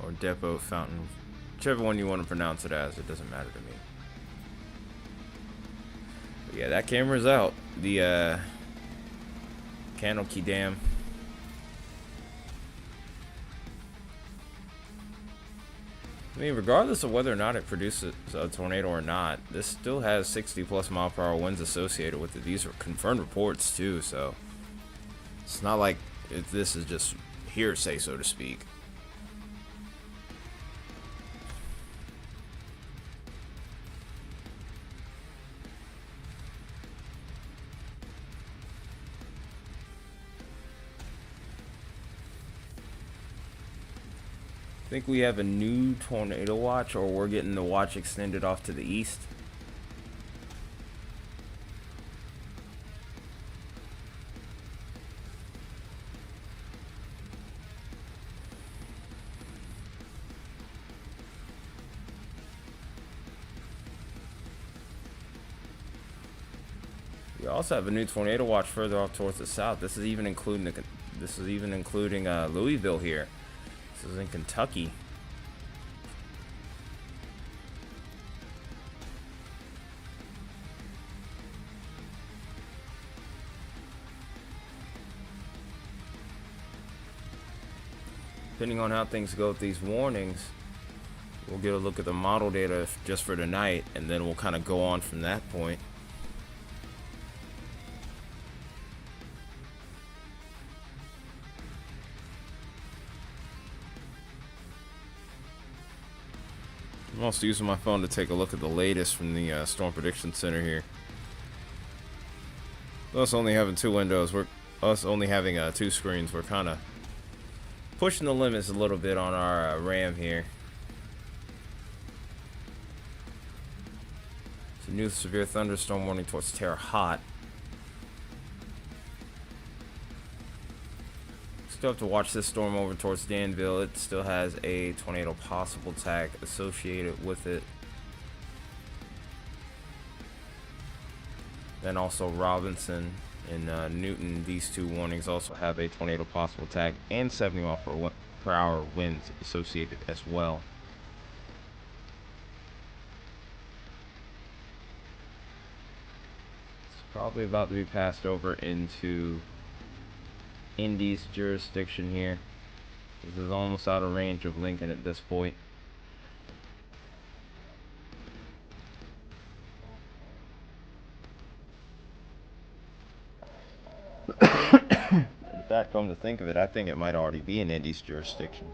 Or Depot Fountain. Whichever one you want to pronounce it as, it doesn't matter to me. But yeah, that camera's out. The Canoky Dam. I mean, regardless of whether or not it produces a tornado or not, this still has 60+ mile per hour winds associated with it. These are confirmed reports too, so it's not like this is just hearsay, so to speak. I think we have a new tornado watch, or we're getting the watch extended off to the east. We also have a new tornado watch further off towards the south. This is even including Louisville here. This is in Kentucky. Depending on how things go with these warnings, we'll get a look at the model data just for tonight, and then we'll kind of go on from that point. I'm also using my phone to take a look at the latest from the Storm Prediction Center here. Us only having two windows, us only having two screens, we're kind of pushing the limits a little bit on our RAM here. It's a new severe thunderstorm warning towards Terre Haute. Still have to watch this storm over towards Danville. It still has a tornado possible tag associated with it. Then also Robinson and Newton, these two warnings also have a tornado possible tag and 70 miles per hour winds associated as well. It's probably about to be passed over into Indy's jurisdiction here. This is almost out of range of Lincoln at this point. In fact, come to think of it, I think it might already be in Indy's jurisdiction.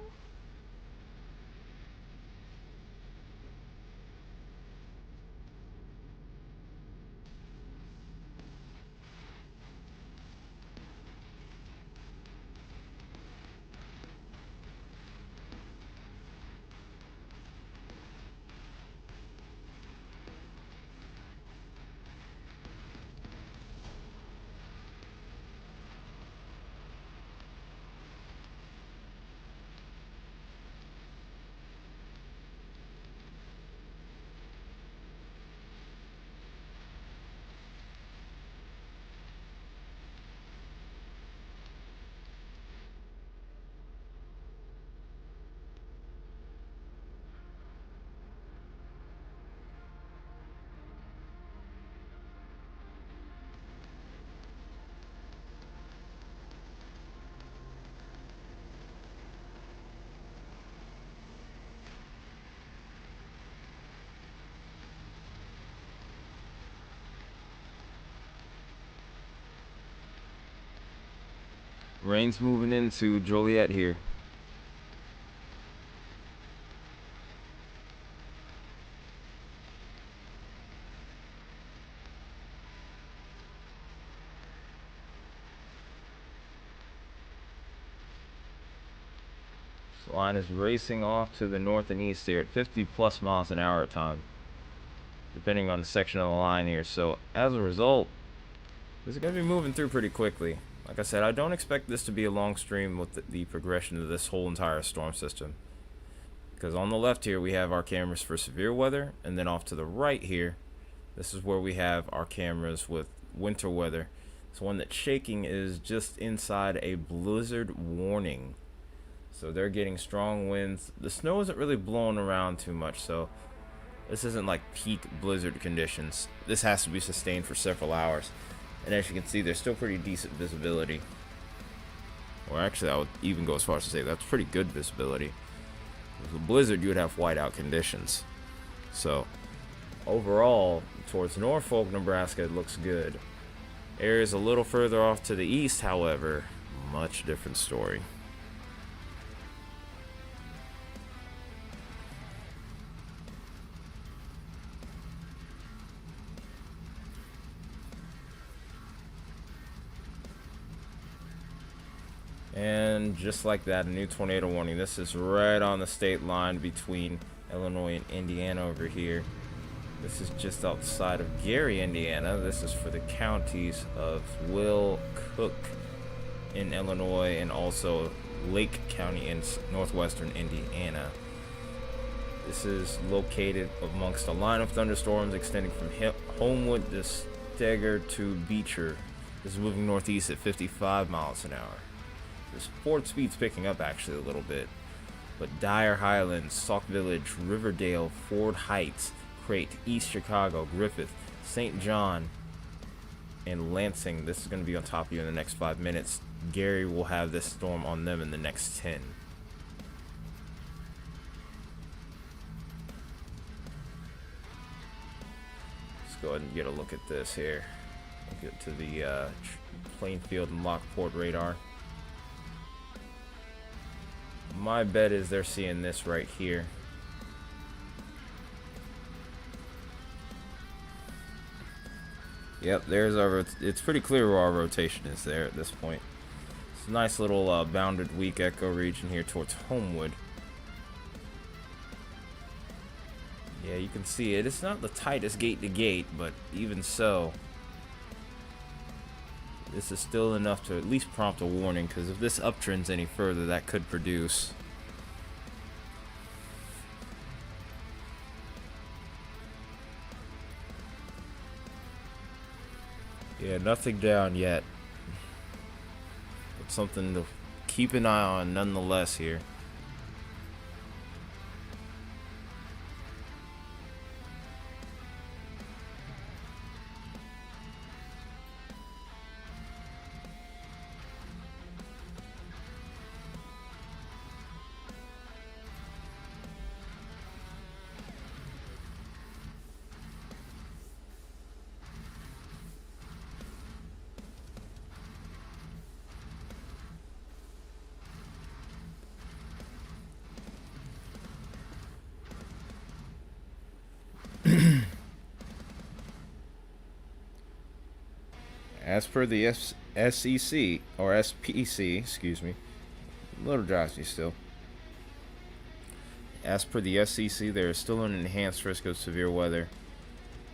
Rain's moving into Joliet here. This line is racing off to the north and east here at 50 plus miles an hour at time, depending on the section of the line here. So as a result, this is going to be moving through pretty quickly. Like I said, I don't expect this to be a long stream with the progression of this whole entire storm system. Because on the left here, we have our cameras for severe weather. And then off to the right here, this is where we have our cameras with winter weather. This one that's shaking is just inside a blizzard warning. So they're getting strong winds. The snow isn't really blowing around too much, so this isn't like peak blizzard conditions. This has to be sustained for several hours. And as you can see, there's still pretty decent visibility. Or actually, I would even go as far as to say that's pretty good visibility. With a blizzard, you would have whiteout conditions. So, overall, towards Norfolk, Nebraska, it looks good. Areas a little further off to the east, however, much different story. And just like that, a new tornado warning. This is right on the state line between Illinois and Indiana over here. This is just outside of Gary, Indiana. This is for the counties of Will, Cook in Illinois, and also Lake County in northwestern Indiana. This is located amongst a line of thunderstorms extending from Homewood to Steger to Beecher. This is moving northeast at 55 miles an hour. This forward speed's picking up actually a little bit. But Dyer Highlands, Sauk Village, Riverdale, Ford Heights, Crate, East Chicago, Griffith, St. John, and Lansing. This is going to be on top of you in the next 5 minutes. Gary will have this storm on them in the next 10. go ahead and get a look at this here. We'll get to the plain field and Lockport radar. My bet is they're seeing this right here. Yep, there's our. It's pretty clear where our rotation is there at this point. It's a nice little bounded weak echo region here towards Homewood. Yeah, you can see it. It's not the tightest gate to gate, but even so, this is still enough to at least prompt a warning, because if this uptrends any further, that could produce. Yeah, nothing down yet. But something to keep an eye on nonetheless here. As per the SEC, or SPC, excuse me, a little drowsy still. As per the SEC, there is still an enhanced risk of severe weather.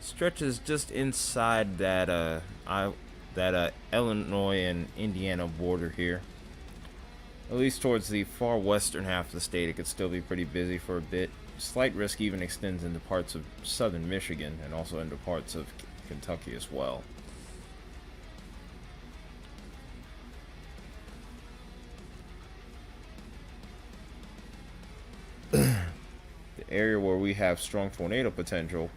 Stretches just inside that Illinois and Indiana border here. At least towards the far western half of the state, it could still be pretty busy for a bit. Slight risk even extends into parts of southern Michigan and also into parts of Kentucky as well. The area where we have strong tornado potential,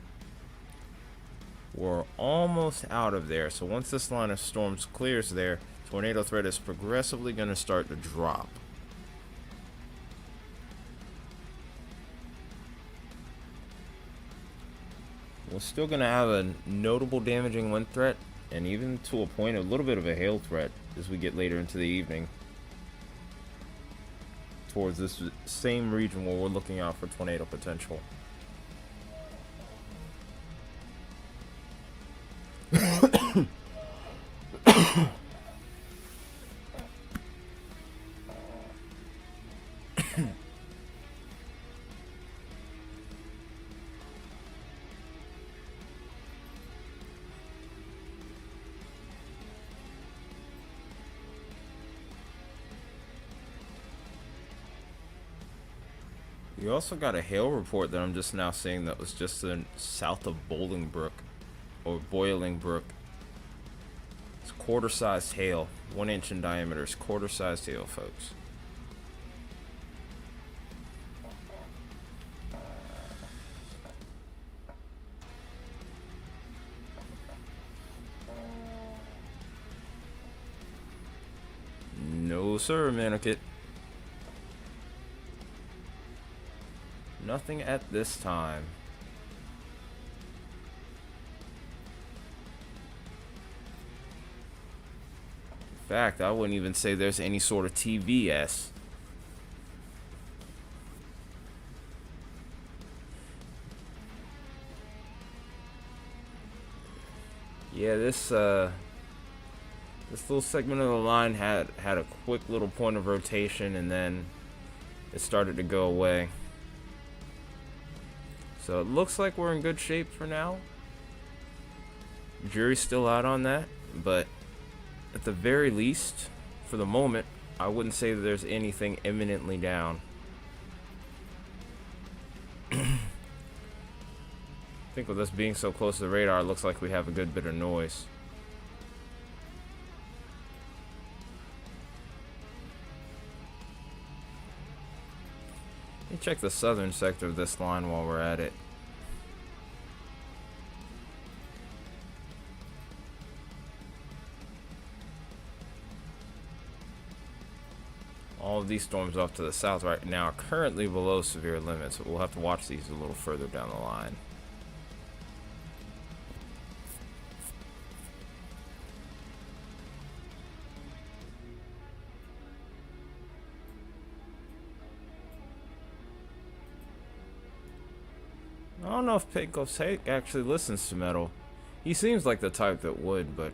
we're almost out of there. So once this line of storms clears there, tornado threat is progressively going to start to drop. We're still going to have a notable damaging wind threat, and even to a point a little bit of a hail threat as we get later into the evening towards this same region where we're looking out for tornado potential. We also got a hail report that I'm just now seeing that was just south of Bolingbrook, or Bolingbrook. It's quarter-sized hail, 1 inch in diameter. It's quarter-sized hail, folks. No, sir, Manukit. Nothing at this time. In fact, I wouldn't even say there's any sort of TVS. Yeah, this little segment of the line had a quick little point of rotation, and then it started to go away. So it looks like we're in good shape for now. Jury's still out on that, but at the very least, for the moment, I wouldn't say that there's anything imminently down. I think with us being so close to the radar, it looks like we have a good bit of noise. Let me check the southern sector of this line while we're at it. All of these storms off to the south right now are currently below severe limits, but we'll have to watch these a little further down the line. I don't know if Pecos Hake actually listens to metal. He seems like the type that would, but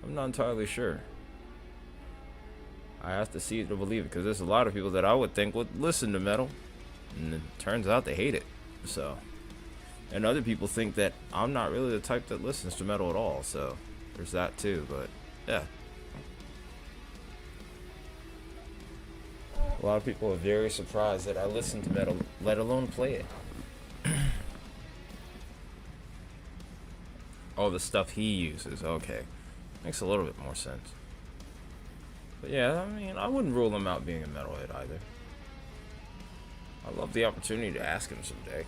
I'm not entirely sure. I have to see it to believe it, because there's a lot of people that I would think would listen to metal, and it turns out they hate it. So, and other people think that I'm not really the type that listens to metal at all. So, there's that too. But yeah, a lot of people are very surprised that I listen to metal, let alone play it. Oh, the stuff he uses. Okay, makes a little bit more sense. But yeah, I mean, I wouldn't rule him out being a metalhead either. I'd love the opportunity to ask him someday.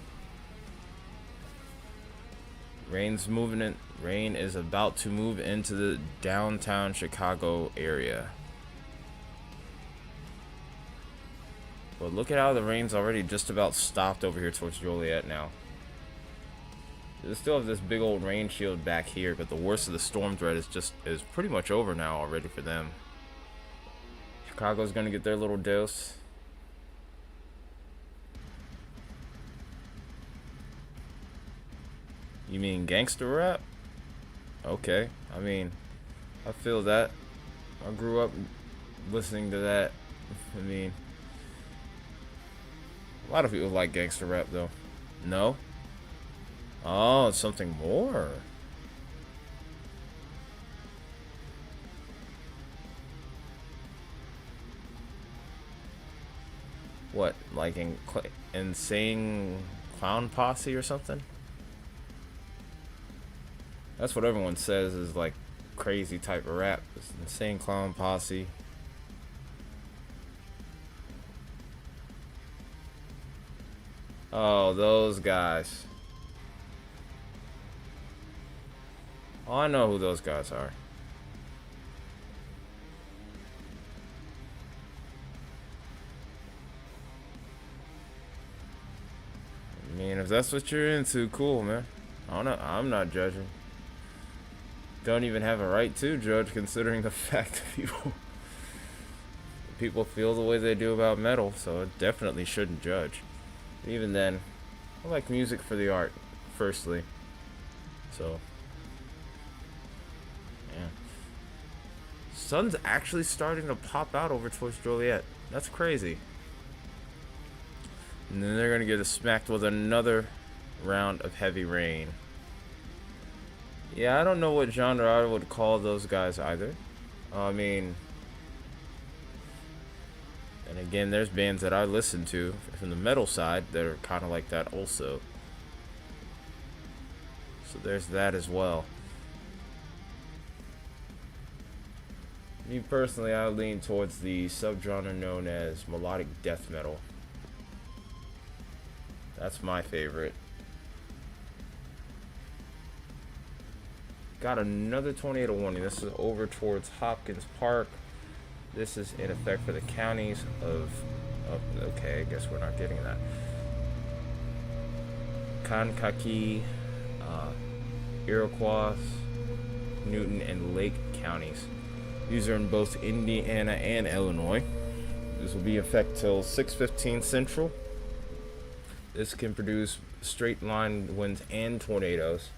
Rain's moving in. Rain is about to move into the downtown Chicago area. But look at how the rain's already just about stopped over here towards Joliet now. They still have this big old rain shield back here, but the worst of the storm threat is pretty much over now already for them. Chicago's gonna get their little dose. You mean gangster rap? Okay, I mean, I feel that. I grew up listening to that. I mean, a lot of people like gangster rap though. No? Oh, it's something more. What, like Insane Clown Posse or something? That's what everyone says is like crazy type of rap. It's Insane Clown Posse. Oh, those guys. Oh, I know who those guys are. I mean, if that's what you're into, cool, man. I'm not judging. Don't even have a right to judge, considering the fact that people feel the way they do about metal, so I definitely shouldn't judge. But even then, I like music for the art, firstly. So, yeah. Sun's actually starting to pop out over towards Joliet. That's crazy. And then they're gonna get smacked with another round of heavy rain. Yeah, I don't know what genre I would call those guys either. I mean, and again, there's bands that I listen to from the metal side that are kind of like that also. So there's that as well. Me personally, I lean towards the subgenre known as melodic death metal. That's my favorite. Got another tornado warning. This is over towards Hopkins Park. This is in effect for the counties of okay, I guess we're not getting that. Kankakee, Iroquois, Newton, and Lake counties. These are in both Indiana and Illinois. This will be in effect till 6:15 Central. This can produce straight line winds and tornadoes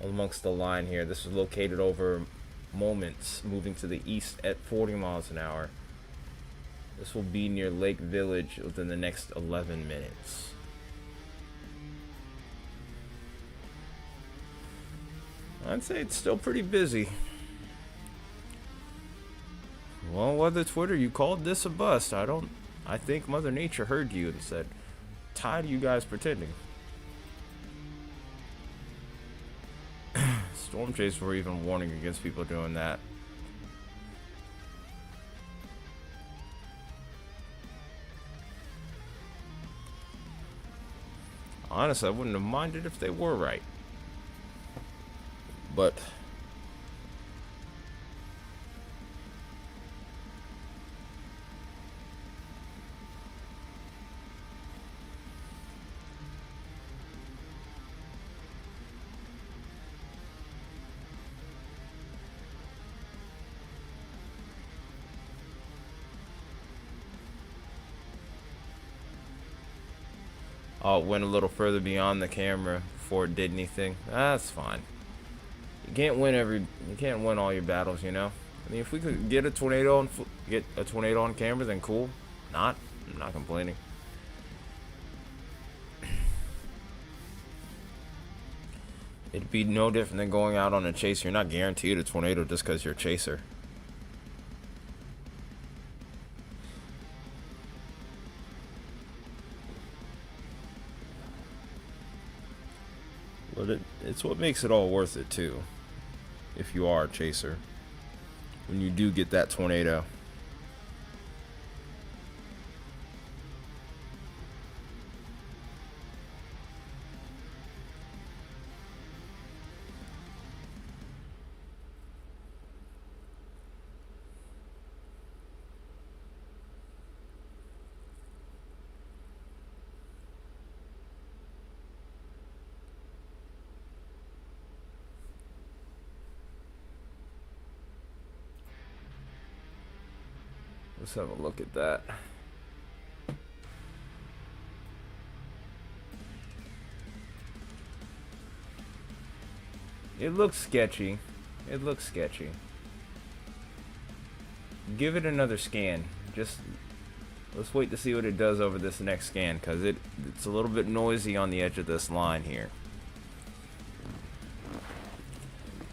amongst the line here. This is located over Moments, moving to the east at 40 miles an hour. This will be near Lake Village within the next 11 minutes. I'd say it's still pretty busy. Well, Weather Twitter, you called this a bust. I think Mother Nature heard you and said, tired of you guys pretending. Storm Chase were even warning against people doing that. Honestly, I wouldn't have minded if they were right. But Oh, it went a little further beyond the camera before it did anything. That's fine. You can't win all your battles, you know. I mean, if we could get a tornado on camera, then cool. I'm not complaining. It'd be no different than going out on a chase. You're not guaranteed a tornado just because you're a chaser. But it's what makes it all worth it too. If you are a chaser, when you do get that tornado. Let's have a look at that. It looks sketchy. It looks sketchy. Give it another scan. Just let's wait to see what it does over this next scan, because it's a little bit noisy on the edge of this line here.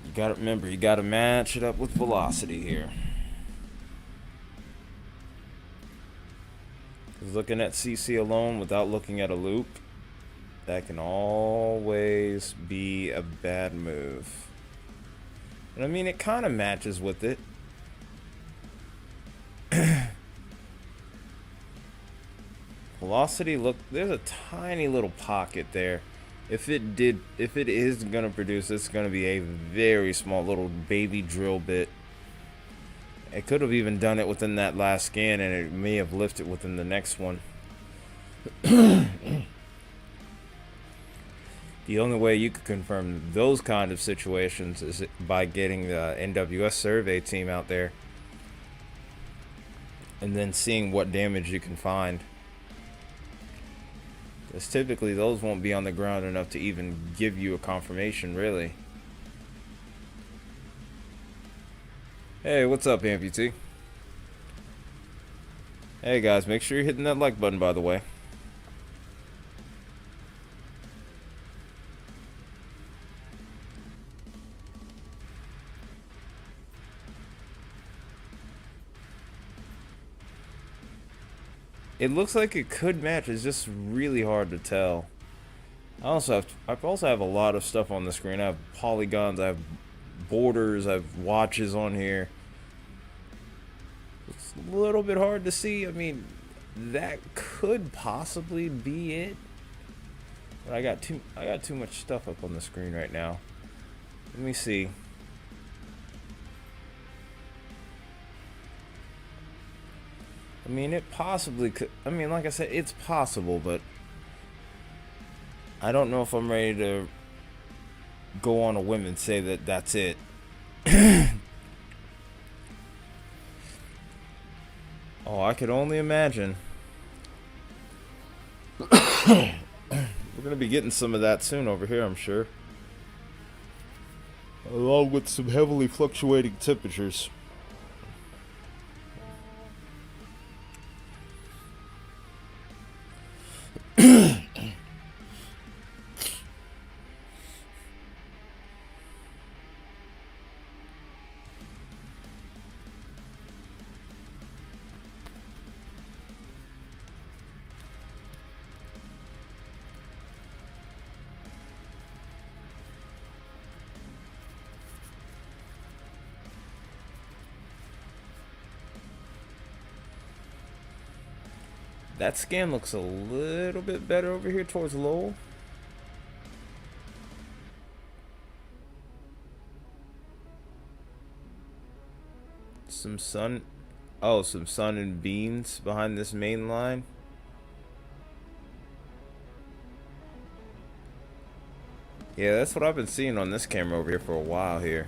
You gotta remember, you gotta match it up with velocity here. Looking at CC alone without looking at a loop, that can always be a bad move. And I mean, it kind of matches with it. Velocity, look, there's a tiny little pocket there. If it is going to produce, it's going to be a very small little baby drill bit. It could have even done it within that last scan, and it may have lifted within the next one. The only way you could confirm those kind of situations is by getting the NWS survey team out there and then seeing what damage you can find. Because typically those won't be on the ground enough to even give you a confirmation, really. Hey, what's up, Amputee? Hey guys, make sure you're hitting that like button, by the way. It looks like it could match. It's just really hard to tell. I also have a lot of stuff on the screen. I have polygons, I have borders, I have watches on here. It's a little bit hard to see. I mean, that could possibly be it. But I got too much stuff up on the screen right now. Let me see. I mean, it possibly could. I mean, like I said, it's possible, but I don't know if I'm ready to go on a whim and say that that's it. Oh, I could only imagine. We're gonna be getting some of that soon over here, I'm sure. Along with some heavily fluctuating temperatures. That scan looks a little bit better over here towards Lowell. Some sun. Oh, some sun and beans behind this main line. Yeah, that's what I've been seeing on this camera over here for a while here.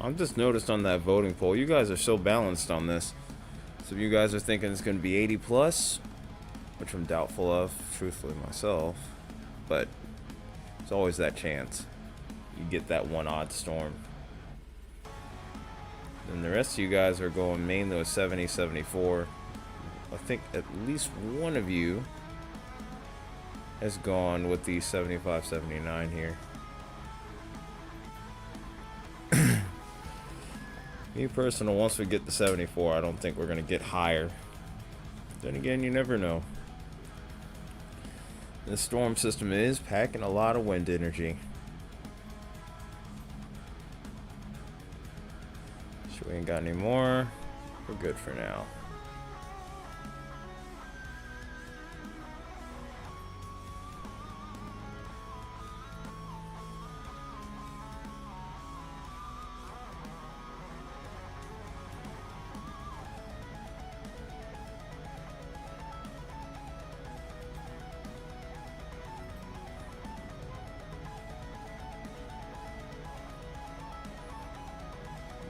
I've just noticed on that voting poll, you guys are so balanced on this. Some of you guys are thinking it's going to be 80 plus, which I'm doubtful of, truthfully myself. But there's always that chance. You get that one odd storm. And the rest of you guys are going mainly with 70, 74. I think at least one of you has gone with the 75, 79 here. Me personal, once we get to 74, I don't think we're going to get higher. Then again, you never know. This storm system is packing a lot of wind energy. Sure, we ain't got any more. We're good for now.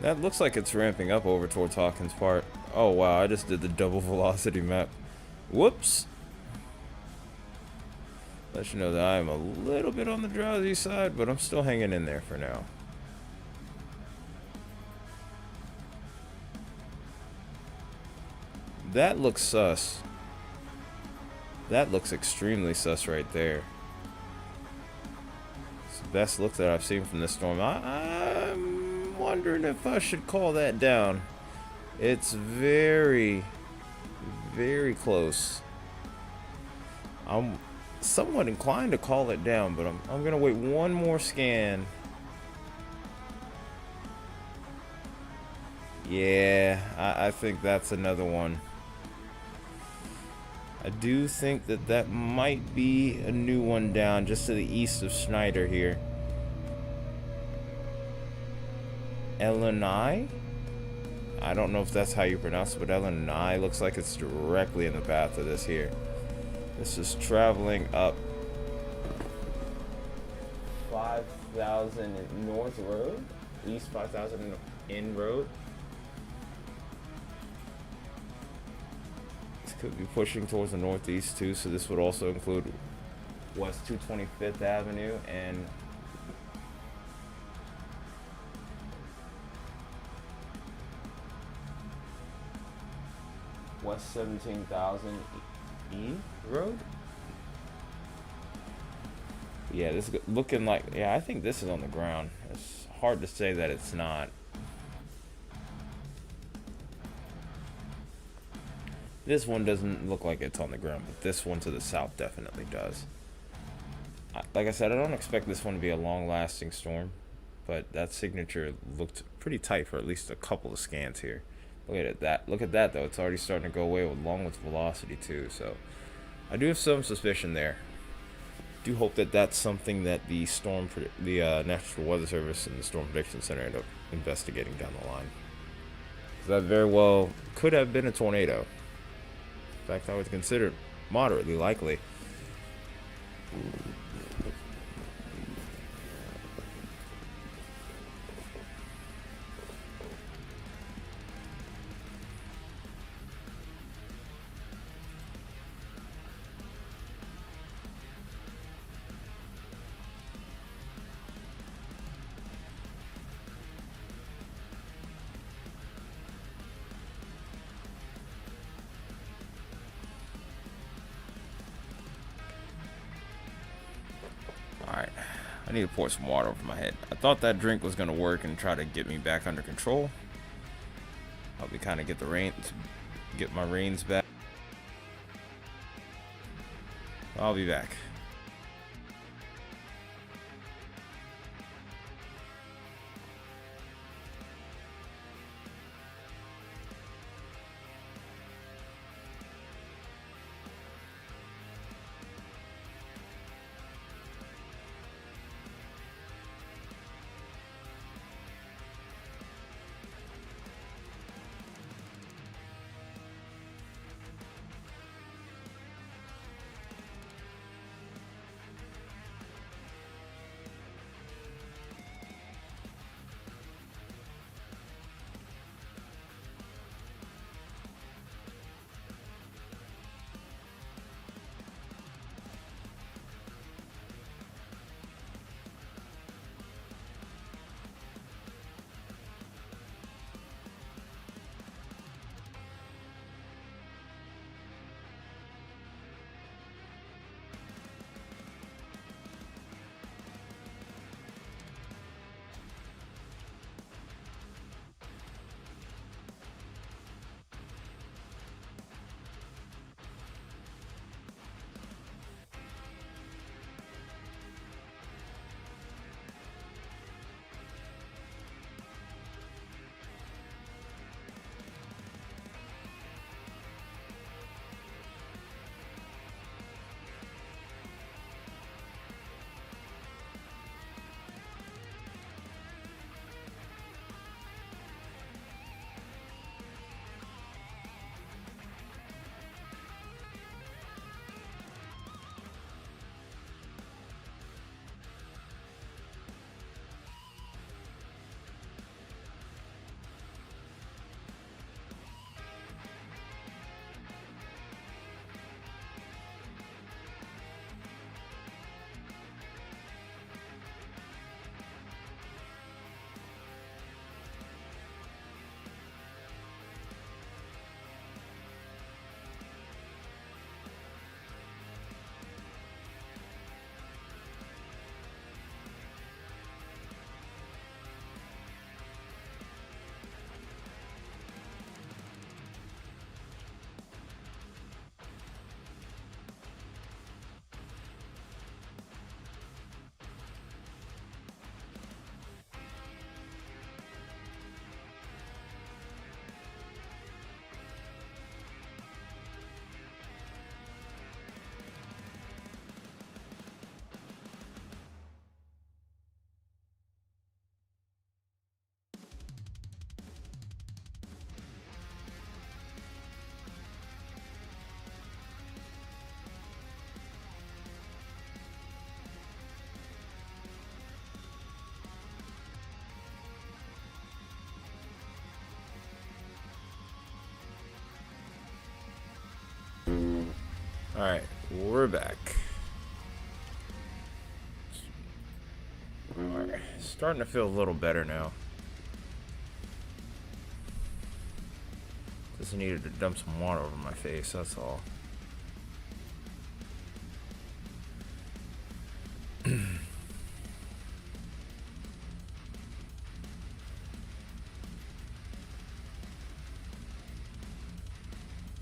That looks like it's ramping up over towards Hawkins Park. Oh wow, I just did the double velocity map. Whoops. Let you know that I am a little bit on the drowsy side, but I'm still hanging in there for now. That looks sus. That looks extremely sus right there. It's the best look that I've seen from this storm. I'm wondering if I should call that down. It's very, very close. I'm somewhat inclined to call it down, but I'm gonna wait one more scan. Yeah, I think that's another one. I do think that that might be a new one down just to the east of Schneider here. Illinois? I don't know if that's how you pronounce it, but Illinois looks like it's directly in the path of this here. This is traveling up 5,000 North Road, East 5,000 in Road. This could be pushing towards the northeast too, so this would also include West 225th Avenue and West 17,000 E Road. Yeah, this is looking like, yeah, I think this is on the ground. It's hard to say that it's not. This one doesn't look like it's on the ground, but this one to the south definitely does. Like I said, I don't expect this one to be a long-lasting storm, but that signature looked pretty tight for at least a couple of scans here. Look at that. Look at that, though. It's already starting to go away along with velocity, too. So I do have some suspicion there. Do hope that that's something that the National Weather Service and the Storm Prediction Center end up investigating down the line. That very well could have been a tornado. In fact, I would consider it moderately likely. Alright, I need to pour some water over my head. I thought that drink was going to work and try to get me back under control. Help me kind of get my reins back. I'll be back. Alright, we're back. Alright, starting to feel a little better now. Just needed to dump some water over my face, that's all.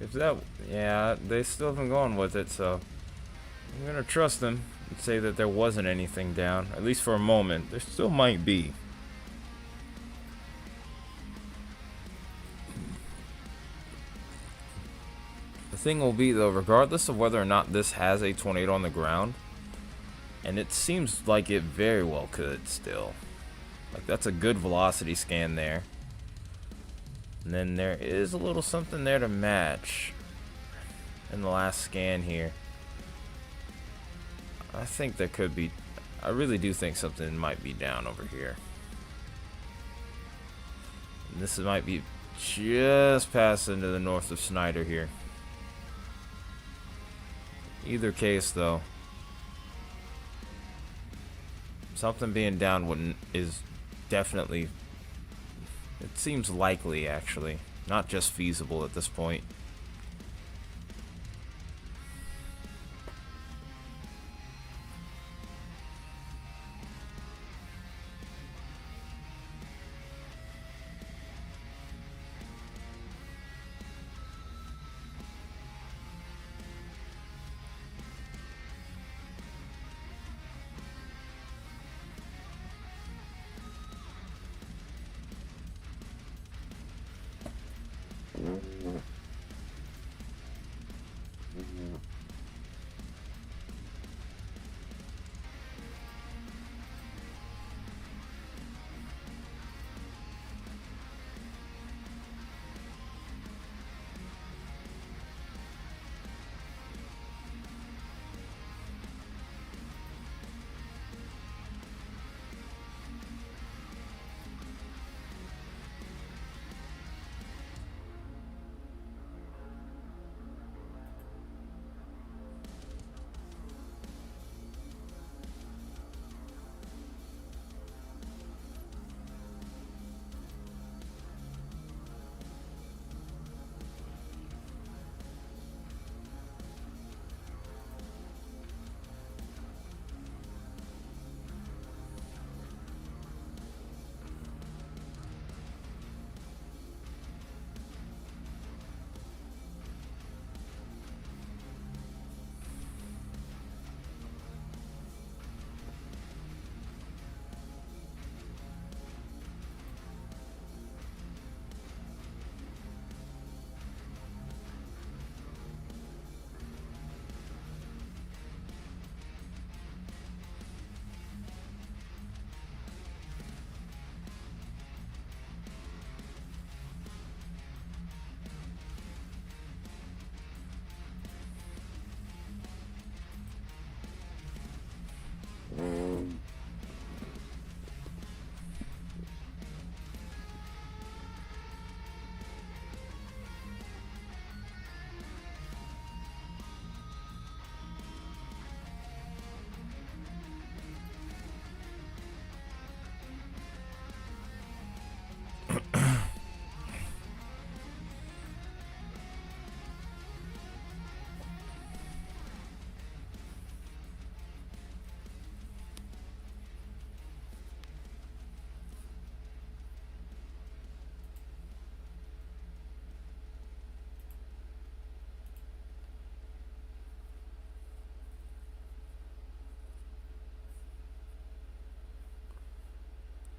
If that, yeah, they still haven't gone with it, so I'm gonna trust them and say that there wasn't anything down, at least for a moment. There still might be. The thing will be, though, regardless of whether or not this has a tornado on the ground, and it seems like it very well could still. Like, that's a good velocity scan there. And then there is a little something there to match in the last scan here. I think there could be, I really do think something might be down over here. And this might be just passing to the north of Snyder here. Either case, though, something being down wouldn't is definitely, it seems likely, actually, not just feasible at this point.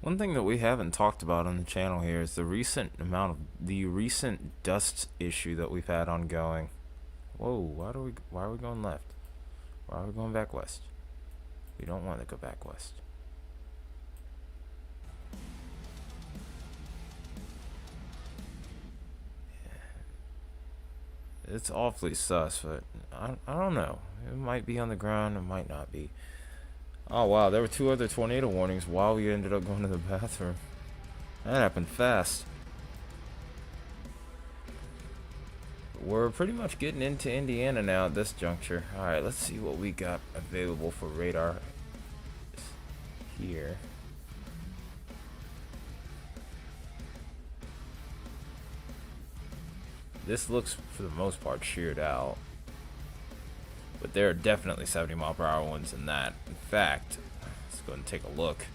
One thing that we haven't talked about on the channel here is the recent dust issue that we've had ongoing. Whoa, why are we going left? Why are we going back west? We don't want to go back west. It's awfully sus, but I don't know. It might be on the ground, it might not be. Oh wow, there were 2 other tornado warnings while we ended up going to the bathroom. That happened fast. we're pretty much getting into Indiana now at this juncture. Alright, let's see what we got available for radar here. This looks, for the most part, sheared out. But there are definitely 70-mile-per-hour ones in that. In fact, let's go and take a look.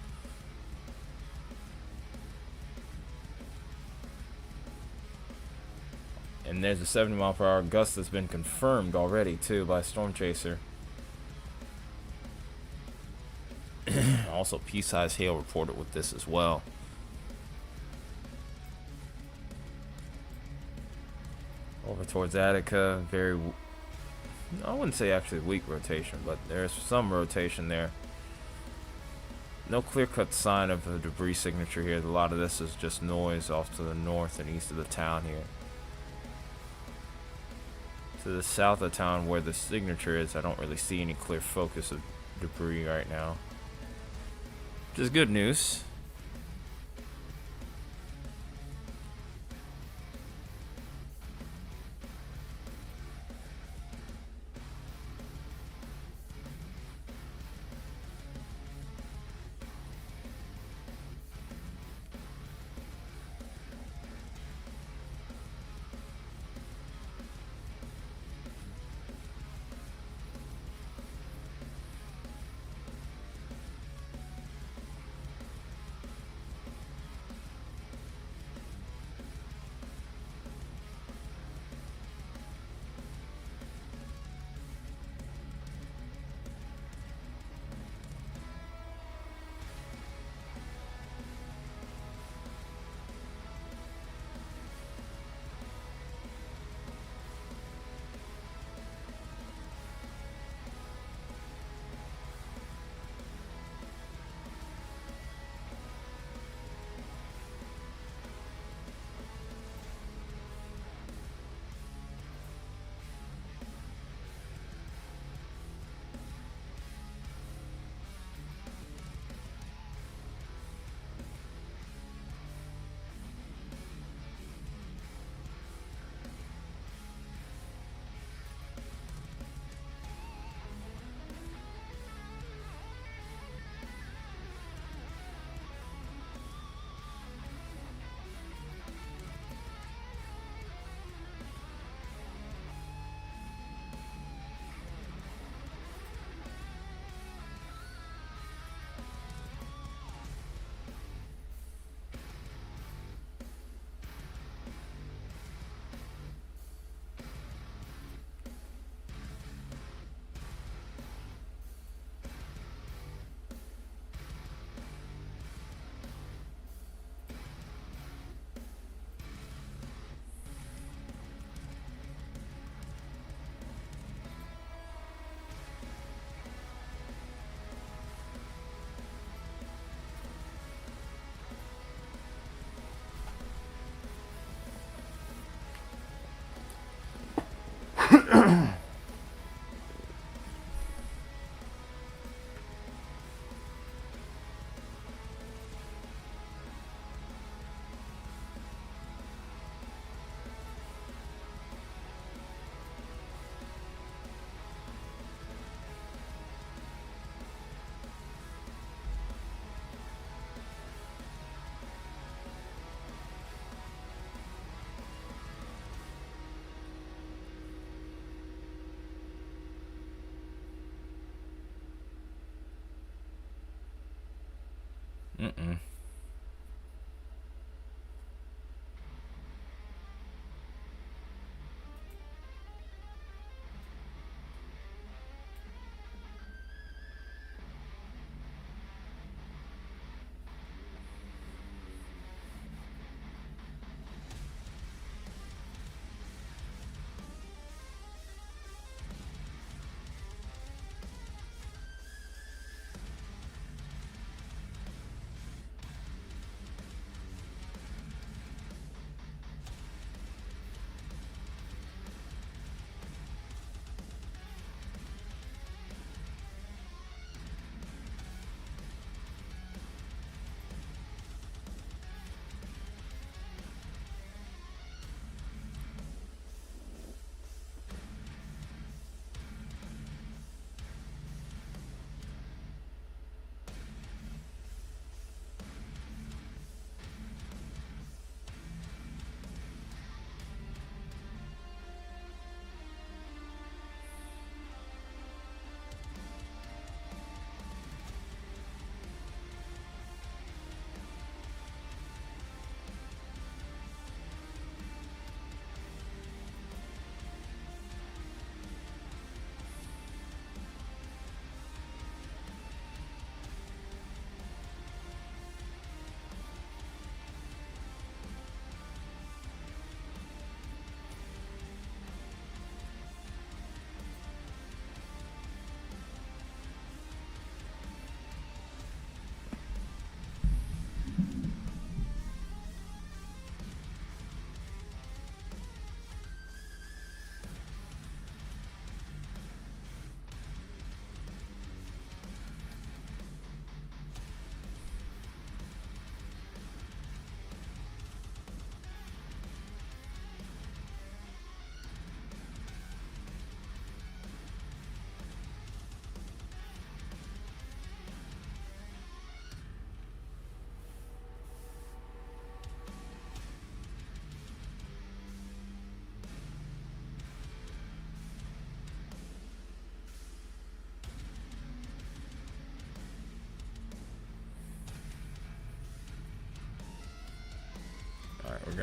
And there's a 70-mile-per-hour gust that's been confirmed already, too, by Storm Chaser. Also, pea-sized hail reported with this as well. Over towards Attica, I wouldn't say actually weak rotation, but there's some rotation there. No clear-cut sign of a debris signature here. A lot of this is just noise off to the north and east of the town here. To the south of town where the signature is, I don't really see any clear focus of debris right now. Which is good news.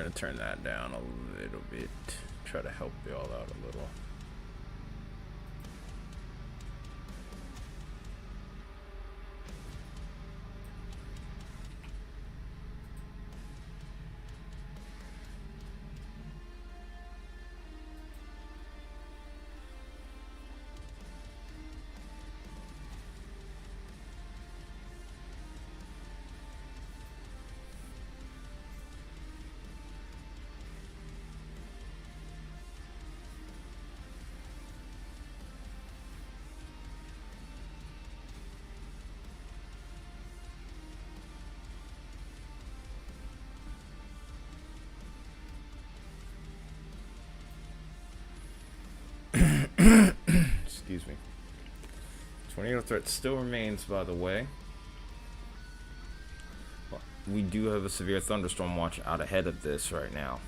gonna turn that down a little bit. Try to help y'all out a little. Excuse me. Tornado threat still remains, by the way. We do have a severe thunderstorm watch out ahead of this right now.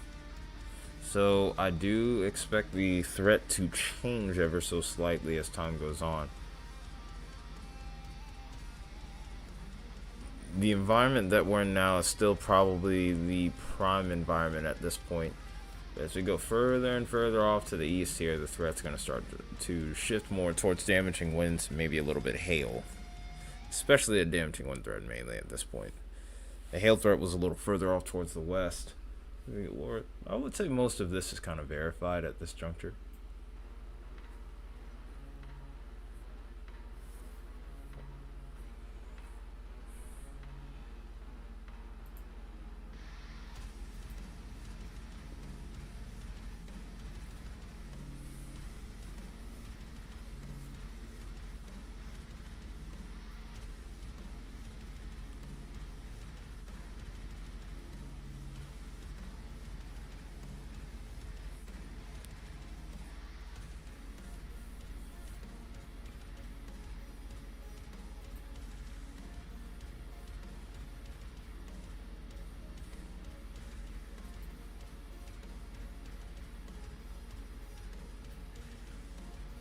So I do expect the threat to change ever so slightly as time goes on. The environment that we're in now is still probably the prime environment at this point. As we go further and further off to the east here, the threat's going to start to shift more towards damaging winds, maybe a little bit hail. Especially a damaging wind threat mainly at this point. The hail threat was a little further off towards the west. I would say most of this is kind of verified at this juncture.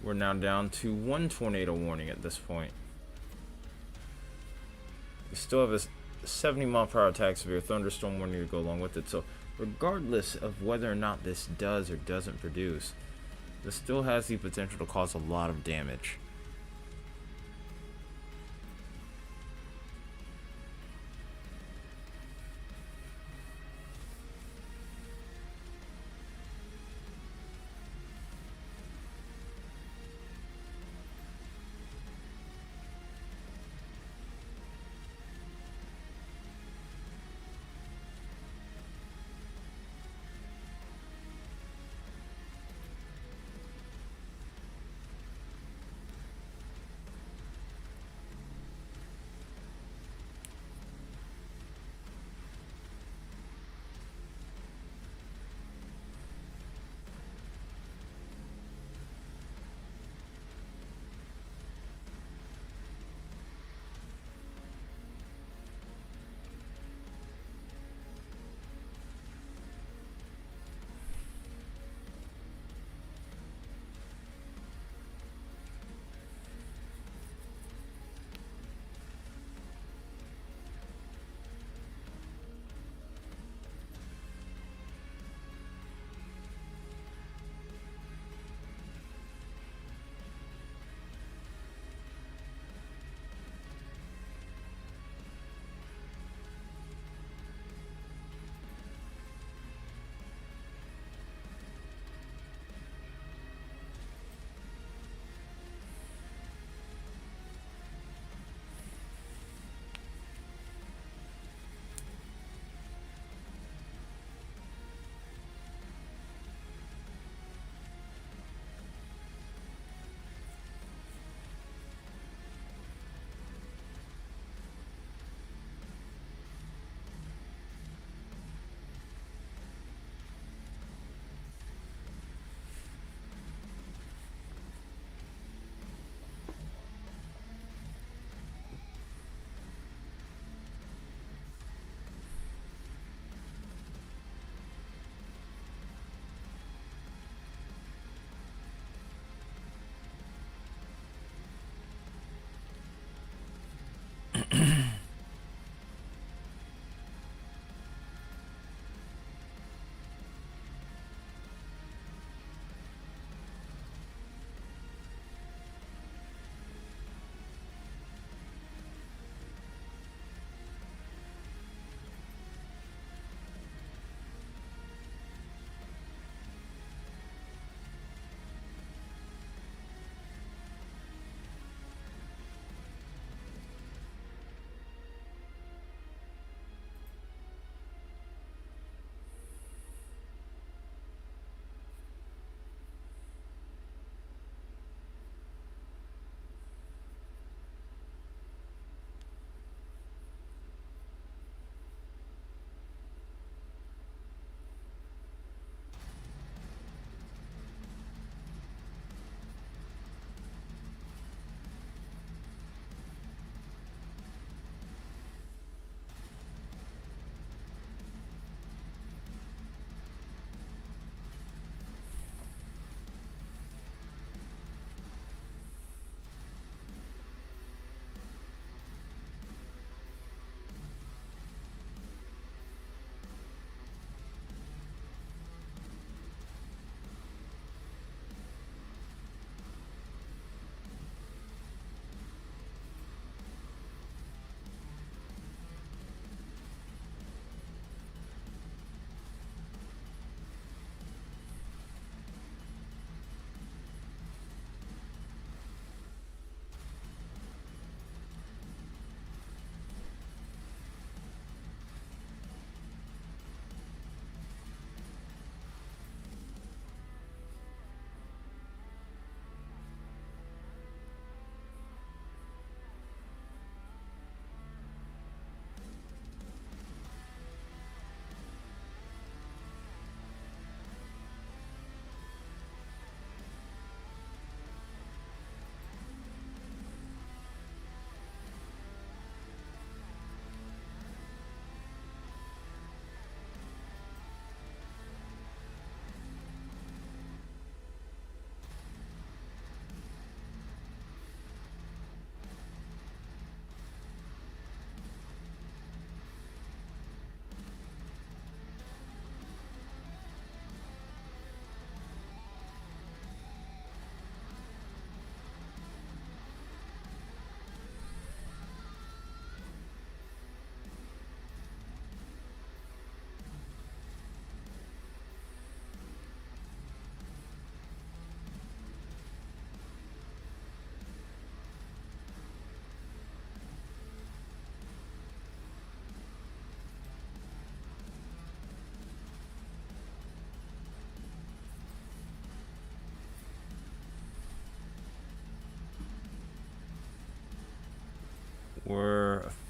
We're now down to 1 tornado warning at this point. We still have a 70-mile-per-hour attack severe thunderstorm warning to go along with it. So regardless of whether or not this does or doesn't produce, this still has the potential to cause a lot of damage.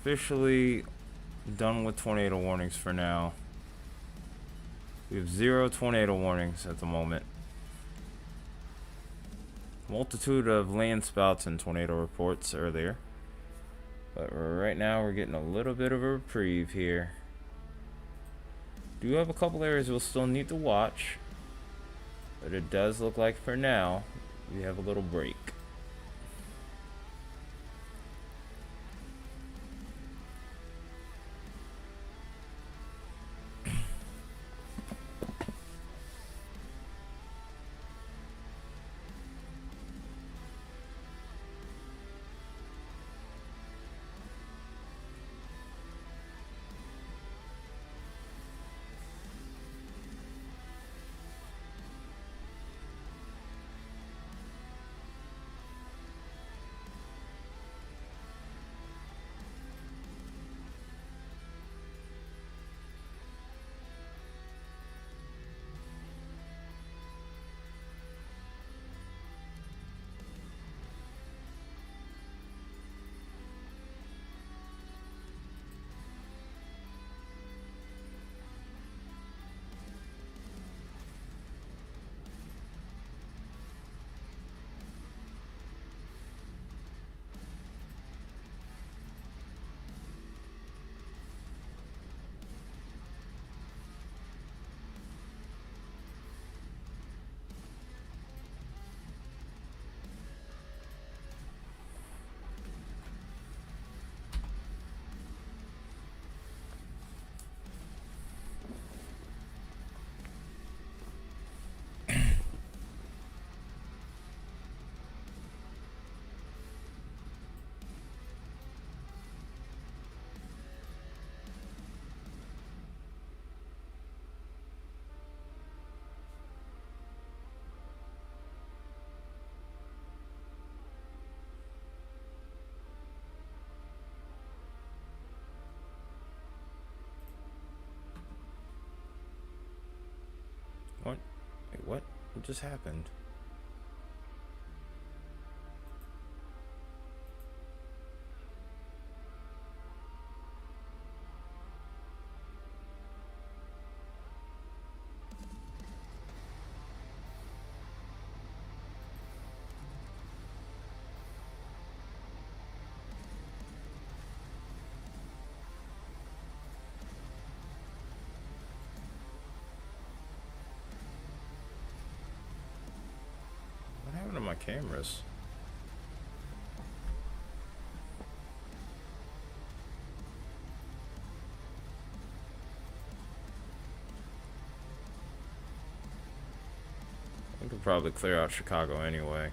officially done with tornado warnings for now. We have 0 tornado warnings at the moment. Multitude of land spouts and tornado reports earlier. But right now we're getting a little bit of a reprieve here. Do have a couple areas we'll still need to watch. But it does look like for now we have a little break. What? Wait, what? What just happened? What happened to my cameras? We could probably clear out Chicago anyway.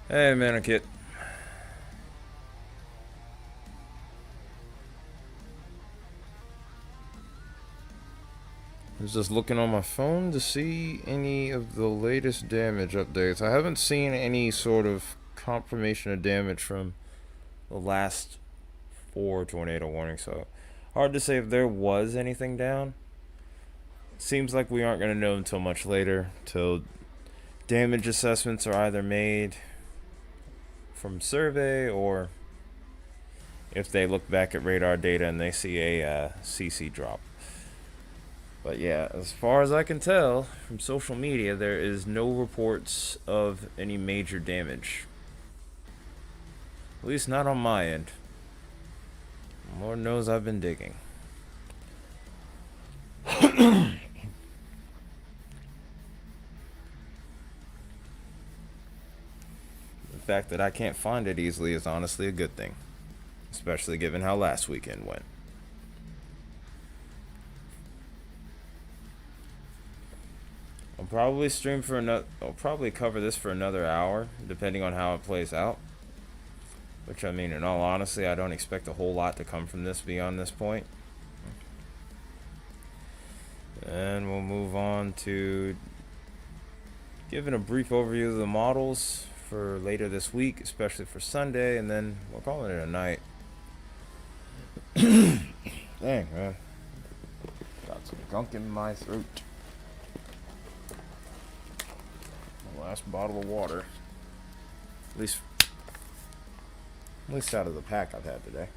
Hey, Manakit. I was just looking on my phone to see any of the latest damage updates. I haven't seen any sort of confirmation of damage from the last 4 tornado warnings, so hard to say if there was anything down. Seems like we aren't going to know until much later, till damage assessments are either made from survey or if they look back at radar data and they see a CC drop. But yeah, as far as I can tell from social media, there is no reports of any major damage. At least not on my end. Lord knows I've been digging. The fact that I can't find it easily is honestly a good thing, especially given how last weekend went. I'll probably stream for another. I'll probably cover this for another hour, depending on how it plays out. Which, I mean, in all honesty, I don't expect a whole lot to come from this beyond this point. And we'll move on to giving a brief overview of the models for later this week, especially for Sunday, and then we're calling it a night. Dang, man. Got some gunk in my throat. My last bottle of water. At least out of the pack I've had today.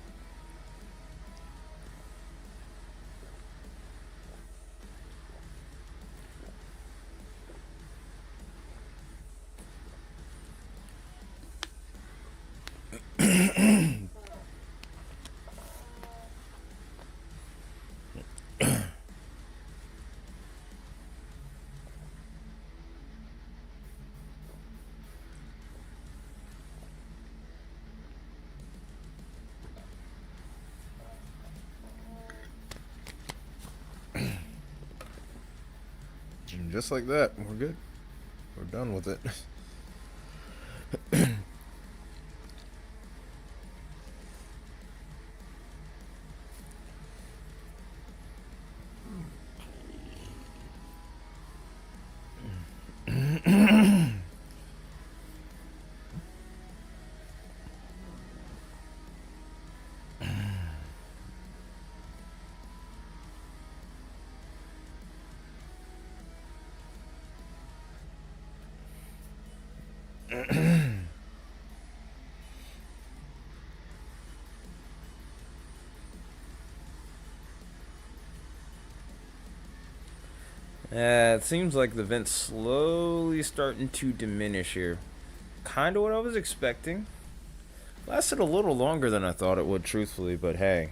And just like that, we're good. We're done with it. It seems like the vent's slowly starting to diminish here. Kind of what I was expecting. Lasted a little longer than I thought it would, truthfully, but hey.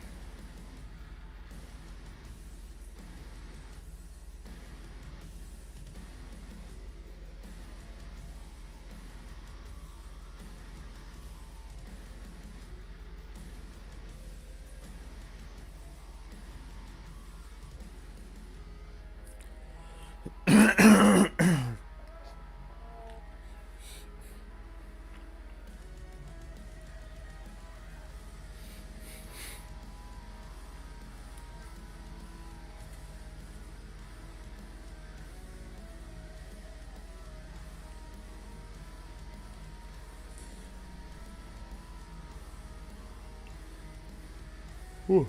Whew.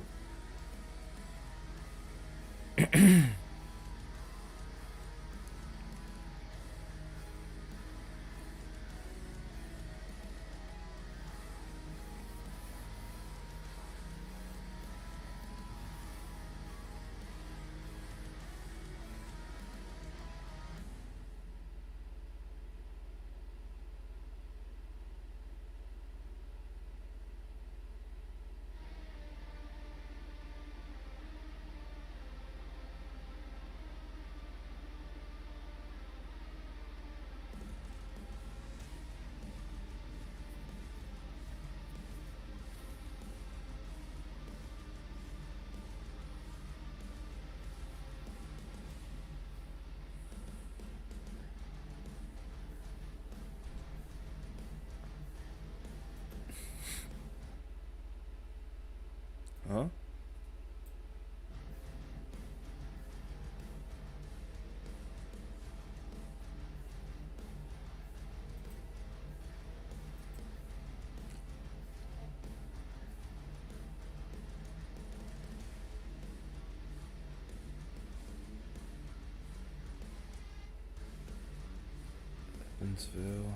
Evansville.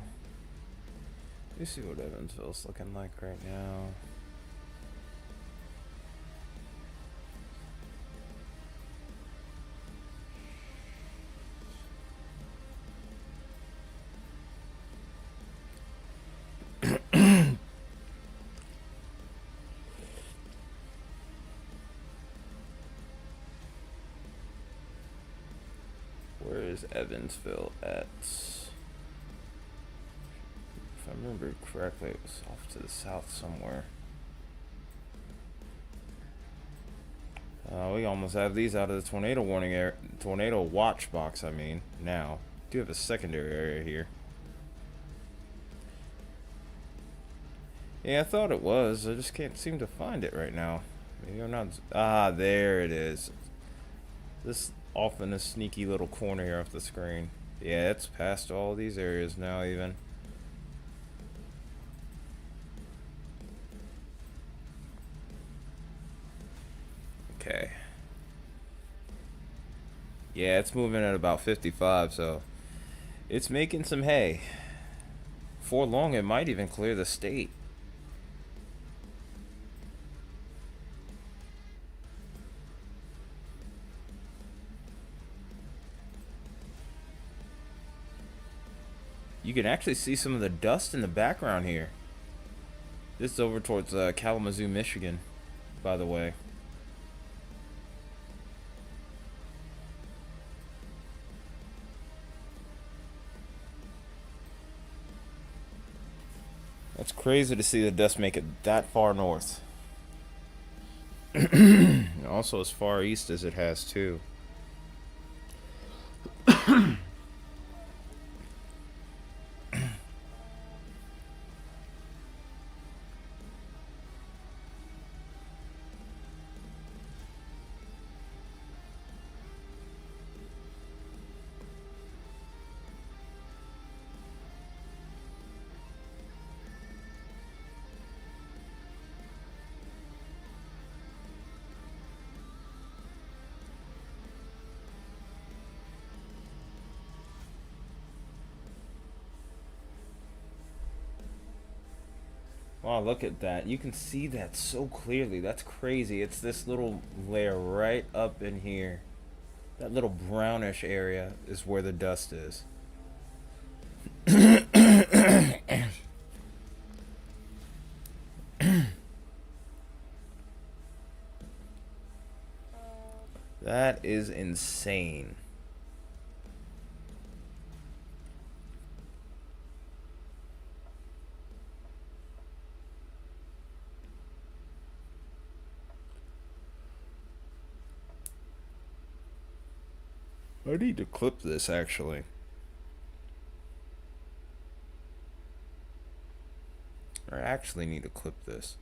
Let me see what Evansville's looking like right now. Where is Evansville at? If I remember correctly, it was off to the south somewhere. We almost have these out of the tornado warning area, tornado watch box. I mean, now do have a secondary area here. Yeah, I thought it was. I just can't seem to find it right now. Maybe I'm not. Ah, there it is. This off in a sneaky little corner here off the screen. Yeah, it's past all these areas now, even. Okay. Yeah, it's moving at about 55, so it's making some hay. For long, it might even clear the state. You can actually see some of the dust in the background here. This is over towards Kalamazoo, Michigan, by the way. It's crazy to see the dust make it that far north. And also as far east as it has, too. Wow, look at that. You can see that so clearly. That's crazy. It's this little layer right up in here. That little brownish area is where the dust is. That is insane. I need to clip this actually. I actually need to clip this.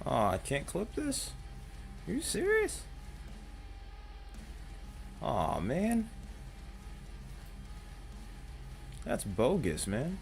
Oh, I can't clip this? Are you serious? Aw, man. That's bogus, man.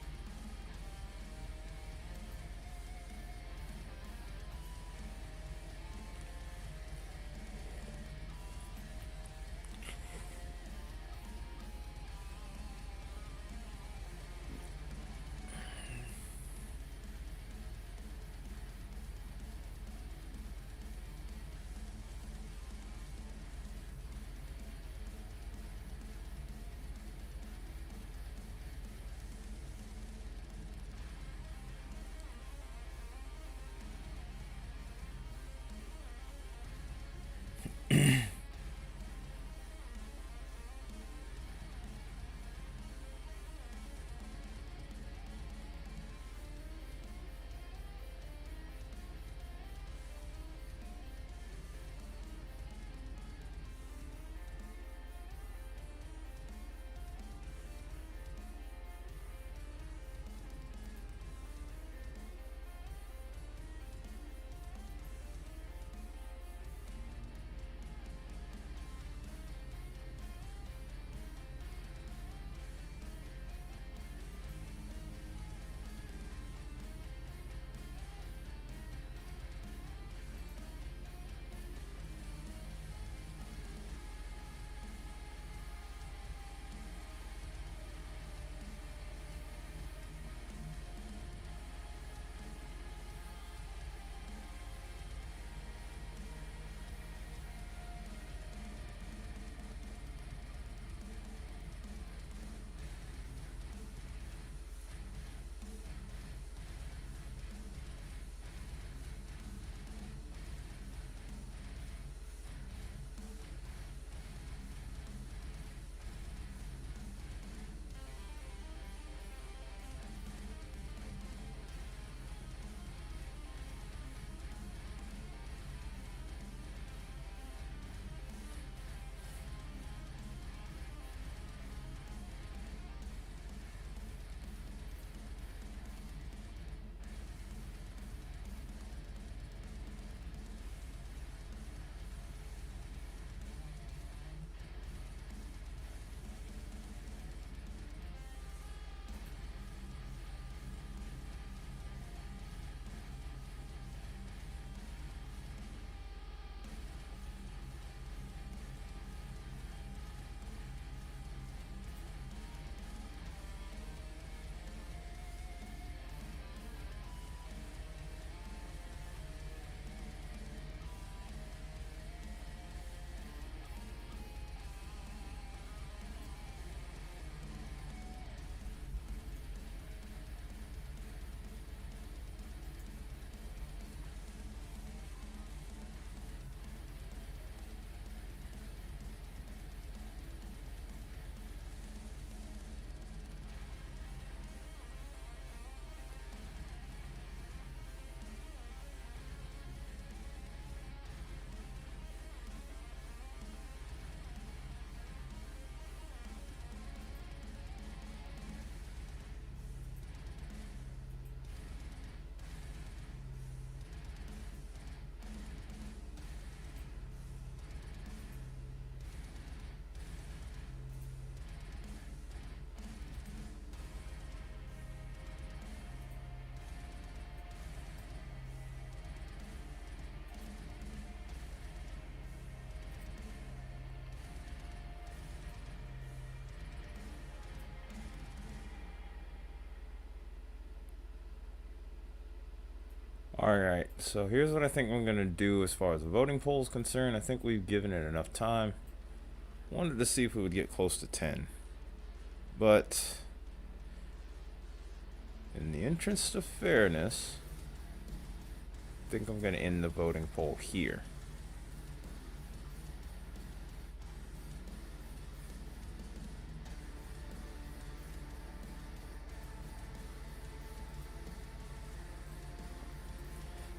Alright, so here's what I think I'm going to do as far as the voting poll is concerned. I think we've given it enough time. Wanted to see if we would get close to 10. But in the interest of fairness, I think I'm going to end the voting poll here.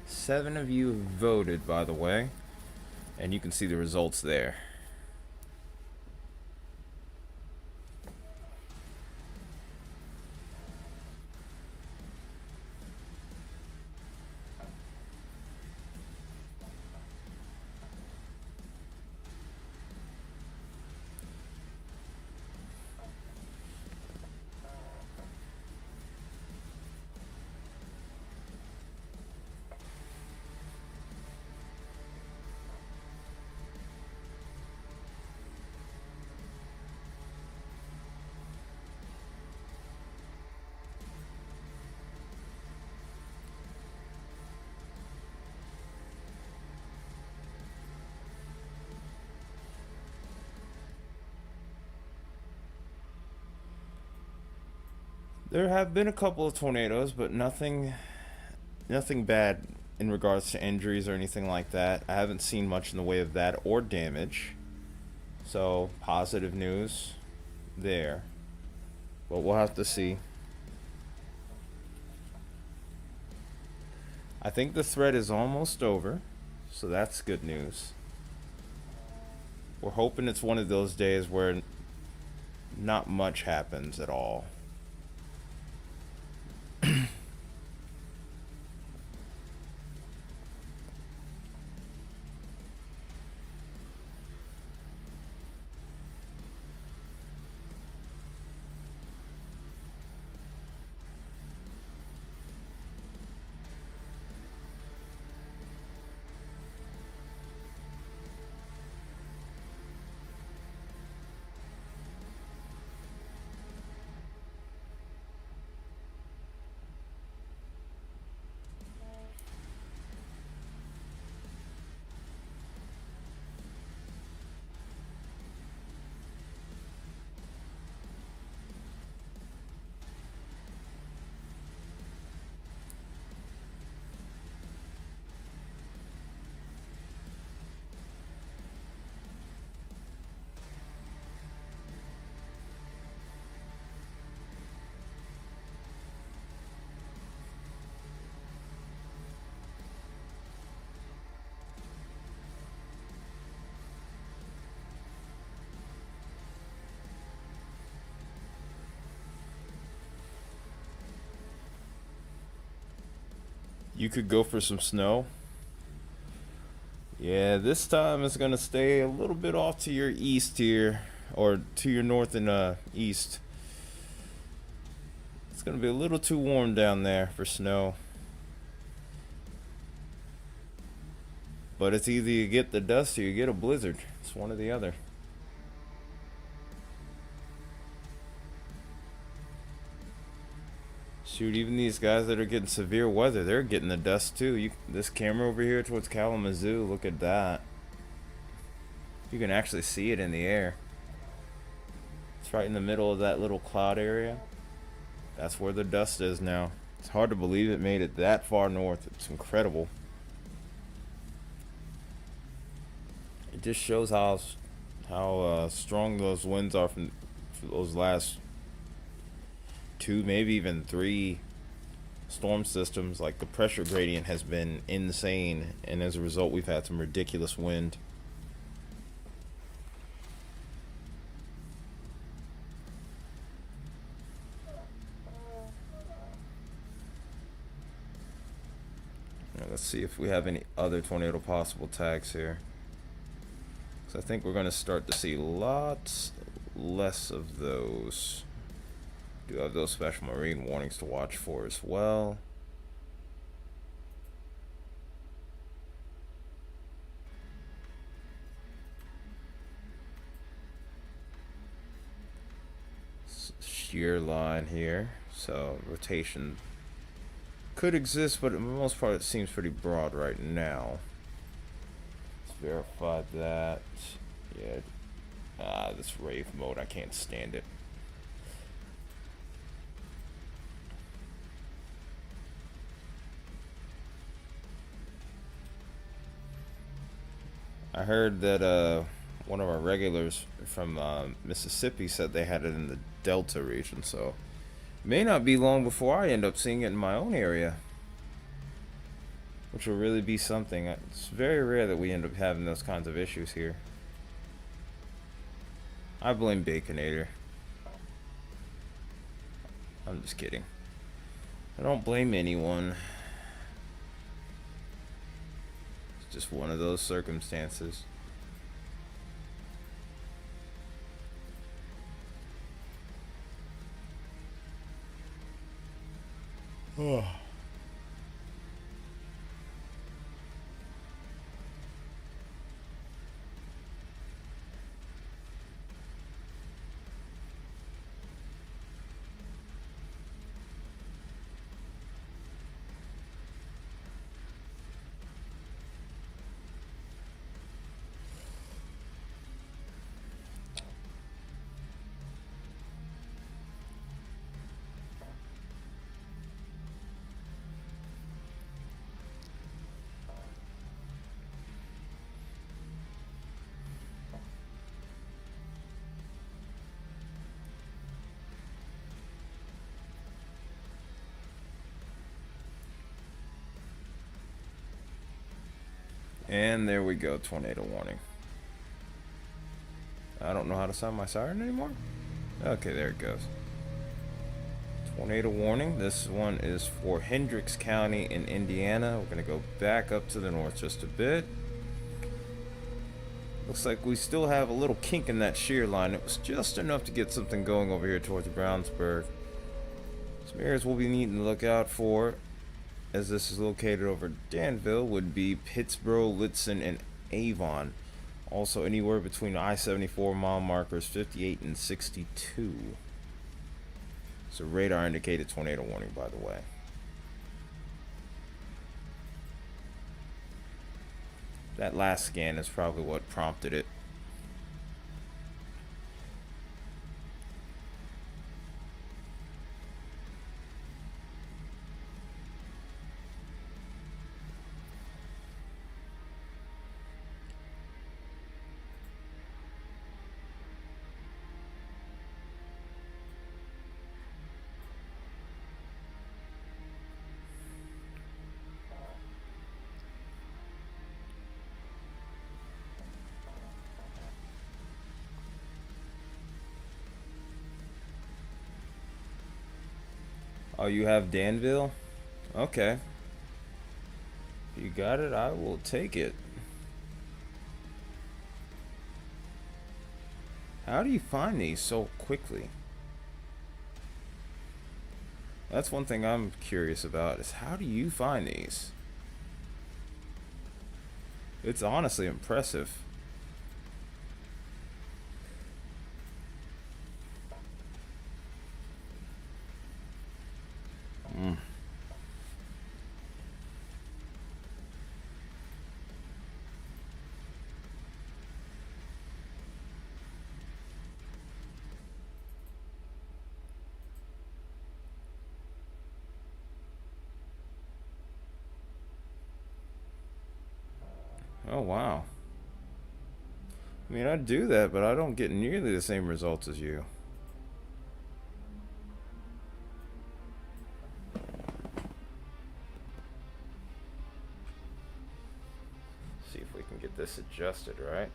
Seven of you voted, by the way, and you can see the results there. There have been a couple of tornadoes, but nothing bad in regards to injuries or anything like that. I haven't seen much in the way of that or damage. So, positive news there. But we'll have to see. I think the threat is almost over, so that's good news. We're hoping it's one of those days where not much happens at all. You could go for some snow. Yeah, this time it's gonna stay a little bit off to your east here, or to your north and east. It's gonna be a little too warm down there for snow. But it's either you get the dust or you get a blizzard. It's one or the other. Shoot, even these guys that are getting severe weather, they're getting the dust too. This camera over here towards Kalamazoo, look at that. You can actually see it in the air. It's right in the middle of that little cloud area. That's where the dust is now. It's hard to believe it made it that far north. It's incredible. It just shows how strong those winds are from those last two, maybe even three storm systems. Like, the pressure gradient has been insane, and as a result we've had some ridiculous wind. Now, let's see if we have any other tornado possible tags here. So I think we're going to start to see lots less of those. Do have those special marine warnings to watch for as well. Shear line here, so rotation Could exist, but for the most part it seems pretty broad right now. Let's verify that. Yeah. This rave mode, I can't stand it. I heard that one of our regulars from Mississippi said they had it in the Delta region, so may not be long before I end up seeing it in my own area, which will really be something. It's very rare that we end up having those kinds of issues here. I blame Baconator. I'm just kidding. I don't blame anyone. It's just one of those circumstances. Oh. And there we go, tornado warning. I don't know how to sound my siren anymore. Okay, there it goes. Tornado warning. This one is for Hendricks County in Indiana. We're going to go back up to the north just a bit. Looks like we still have a little kink in that shear line. It was just enough to get something going over here towards Brownsburg. Some areas we'll be needing to look out for, as this is located over Danville, would be Pittsboro, Litson, and Avon. Also anywhere between I-74 mile markers 58 and 62. So radar indicated tornado warning, by the way. That last scan is probably what prompted it. Oh, you have Danville? Okay. You got it, I will take it. How do you find these so quickly? That's one thing I'm curious about, is how do you find these? It's honestly impressive. Oh, wow. I mean, I do that, but I don't get nearly the same results as you. See if we can get this adjusted, right?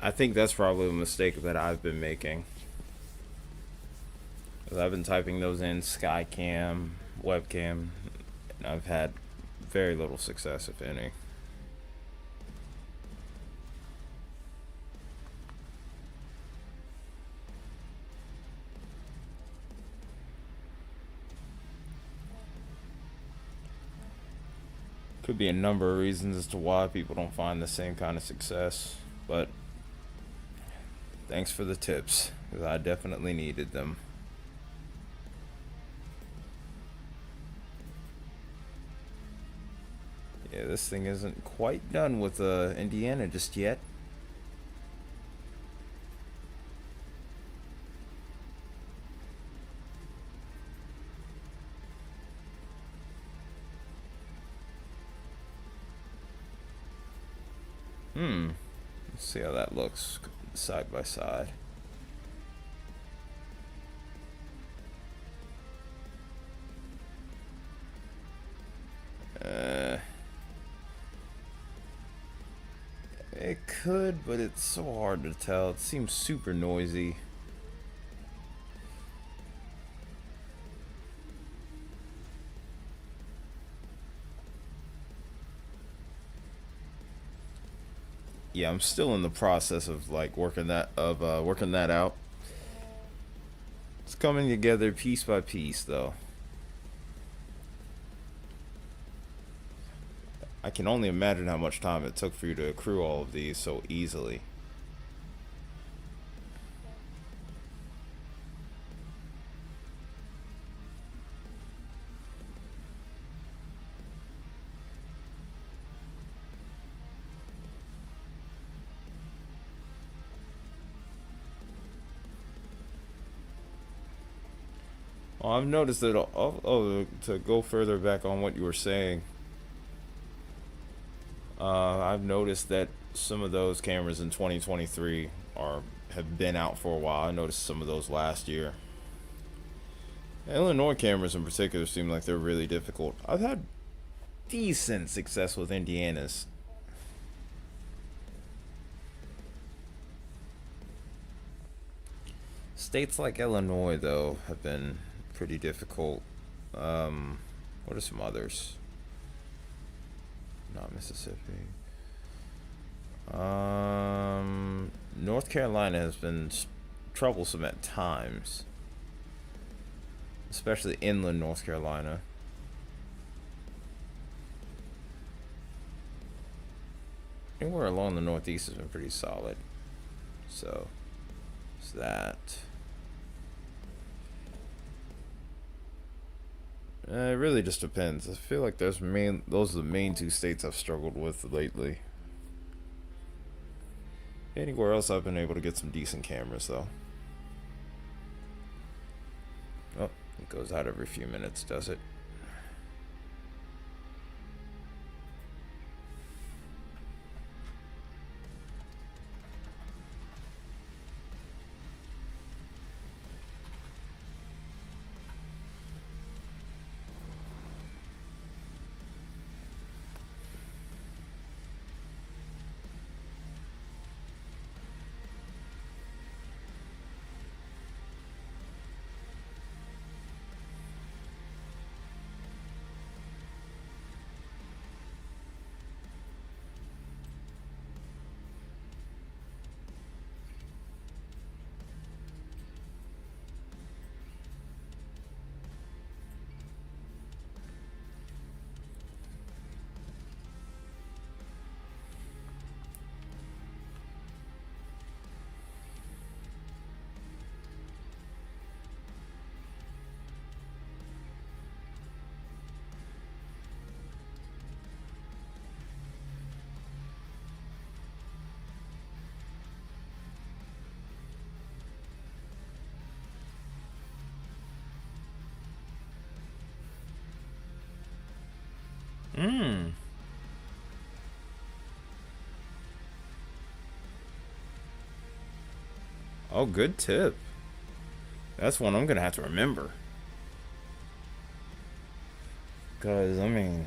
I think that's probably a mistake that I've been making. 'Cause I've been typing those in Skycam, webcam, and I've had very little success, if any. Could be a number of reasons as to why people don't find the same kind of success, but thanks for the tips, because I definitely needed them. Yeah, this thing isn't quite done with Indiana just yet. Let's see how that looks side by side. It could, but it's so hard to tell. It seems super noisy. Yeah, I'm still in the process of like working that out. It's coming together piece by piece, though. I can only imagine how much time it took for you to accrue all of these so easily. Well, I've noticed that. To go further back on what you were saying, I've noticed that some of those cameras in 2023 are have been out for a while. I noticed some of those last year. Illinois cameras in particular seem like they're really difficult. I've had decent success with Indiana's. States like Illinois, though, have been pretty difficult. What are some others? Not Mississippi. North Carolina has been troublesome at times, especially inland North Carolina. Anywhere along the Northeast has been pretty solid. So, it's that. It really just depends. I feel like those are the main two states I've struggled with lately. Anywhere else, I've been able to get some decent cameras, though. Oh, it goes out every few minutes, does it? Mmm. Oh, good tip. That's one I'm gonna have to remember. Cause I mean,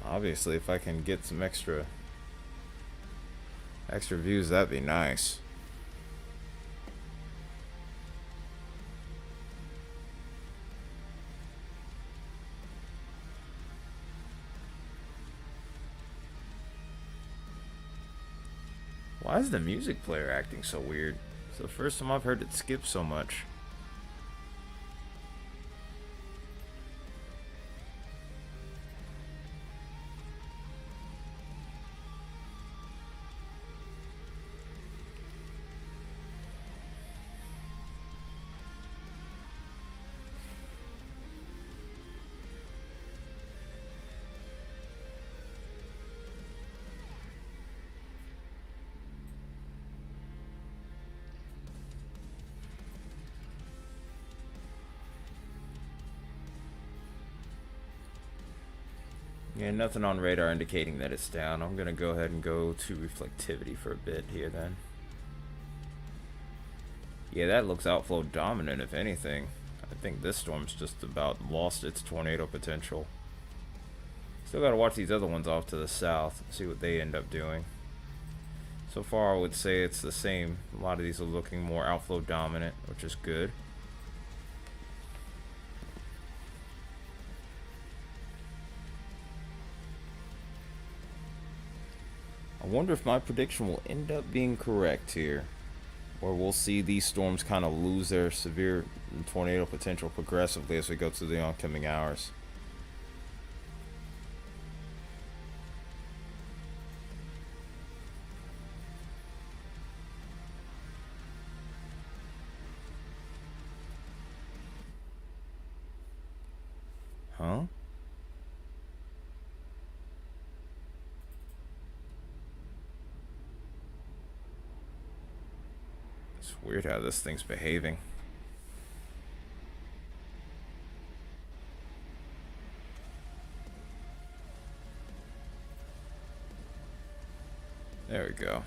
obviously, if I can get some extra views, that'd be nice. Why is the music player acting so weird? It's the first time I've heard it skip so much. Yeah, nothing on radar indicating that it's down. I'm gonna go ahead and go to reflectivity for a bit here then. Yeah, that looks outflow dominant if anything. I think this storm's just about lost its tornado potential. Still gotta watch these other ones off to the south, see what they end up doing. So far I would say it's the same. A lot of these are looking more outflow dominant, which is good. I wonder if my prediction will end up being correct here, or we'll see these storms kind of lose their severe tornado potential progressively as we go through the oncoming hours. Huh? It's weird how this thing's behaving. There we go.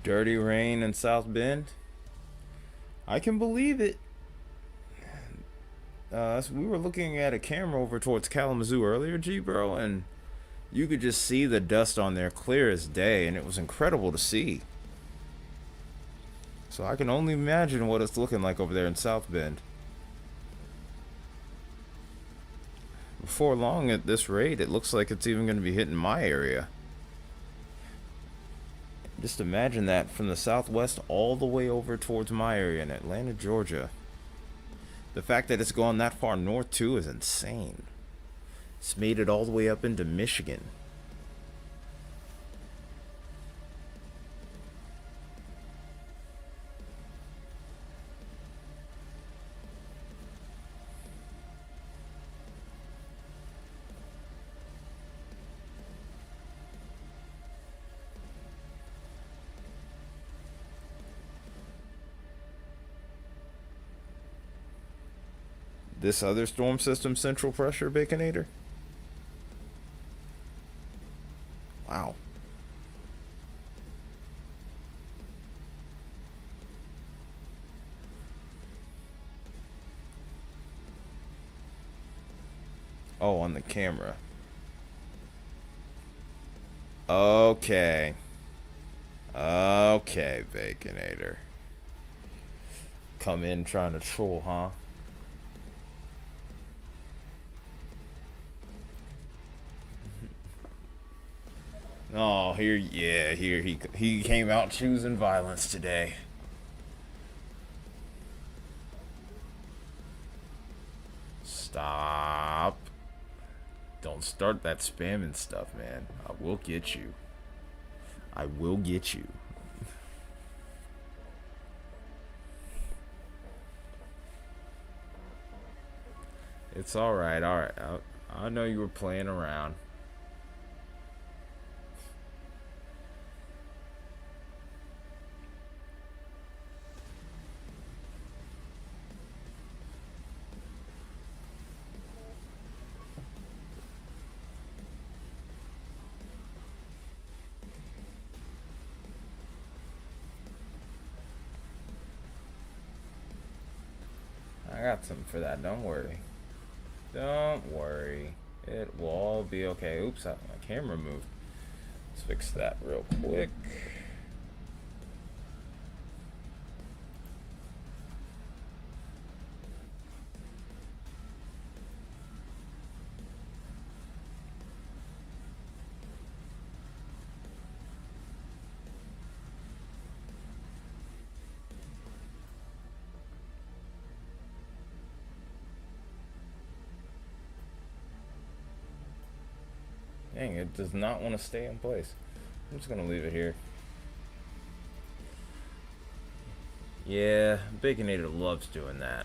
Dirty rain in South Bend. I can believe it. We were looking at a camera over towards Kalamazoo earlier, G-Bro, and you could just see the dust on there clear as day, and it was incredible to see. So I can only imagine what it's looking like over there in South Bend. Before long, at this rate, it looks like it's even going to be hitting my area. Just imagine that from the southwest all the way over towards my area in Atlanta, Georgia. The fact that it's gone that far north too is insane. It's made it all the way up into Michigan. This other storm system central pressure, Baconator? Wow. Oh, on the camera. Okay. Okay, Baconator. Come in trying to troll, huh? Oh, here he came out choosing violence today. Stop. Don't start that spamming stuff, man. I will get you. I will get you. It's all right. All right. I know you were playing around. I got something for that. Don't worry. Don't worry. It will all be okay. Oops, my camera moved. Let's fix that real quick. Dang, it does not want to stay in place. I'm just going to leave it here. Yeah, Baconator loves doing that.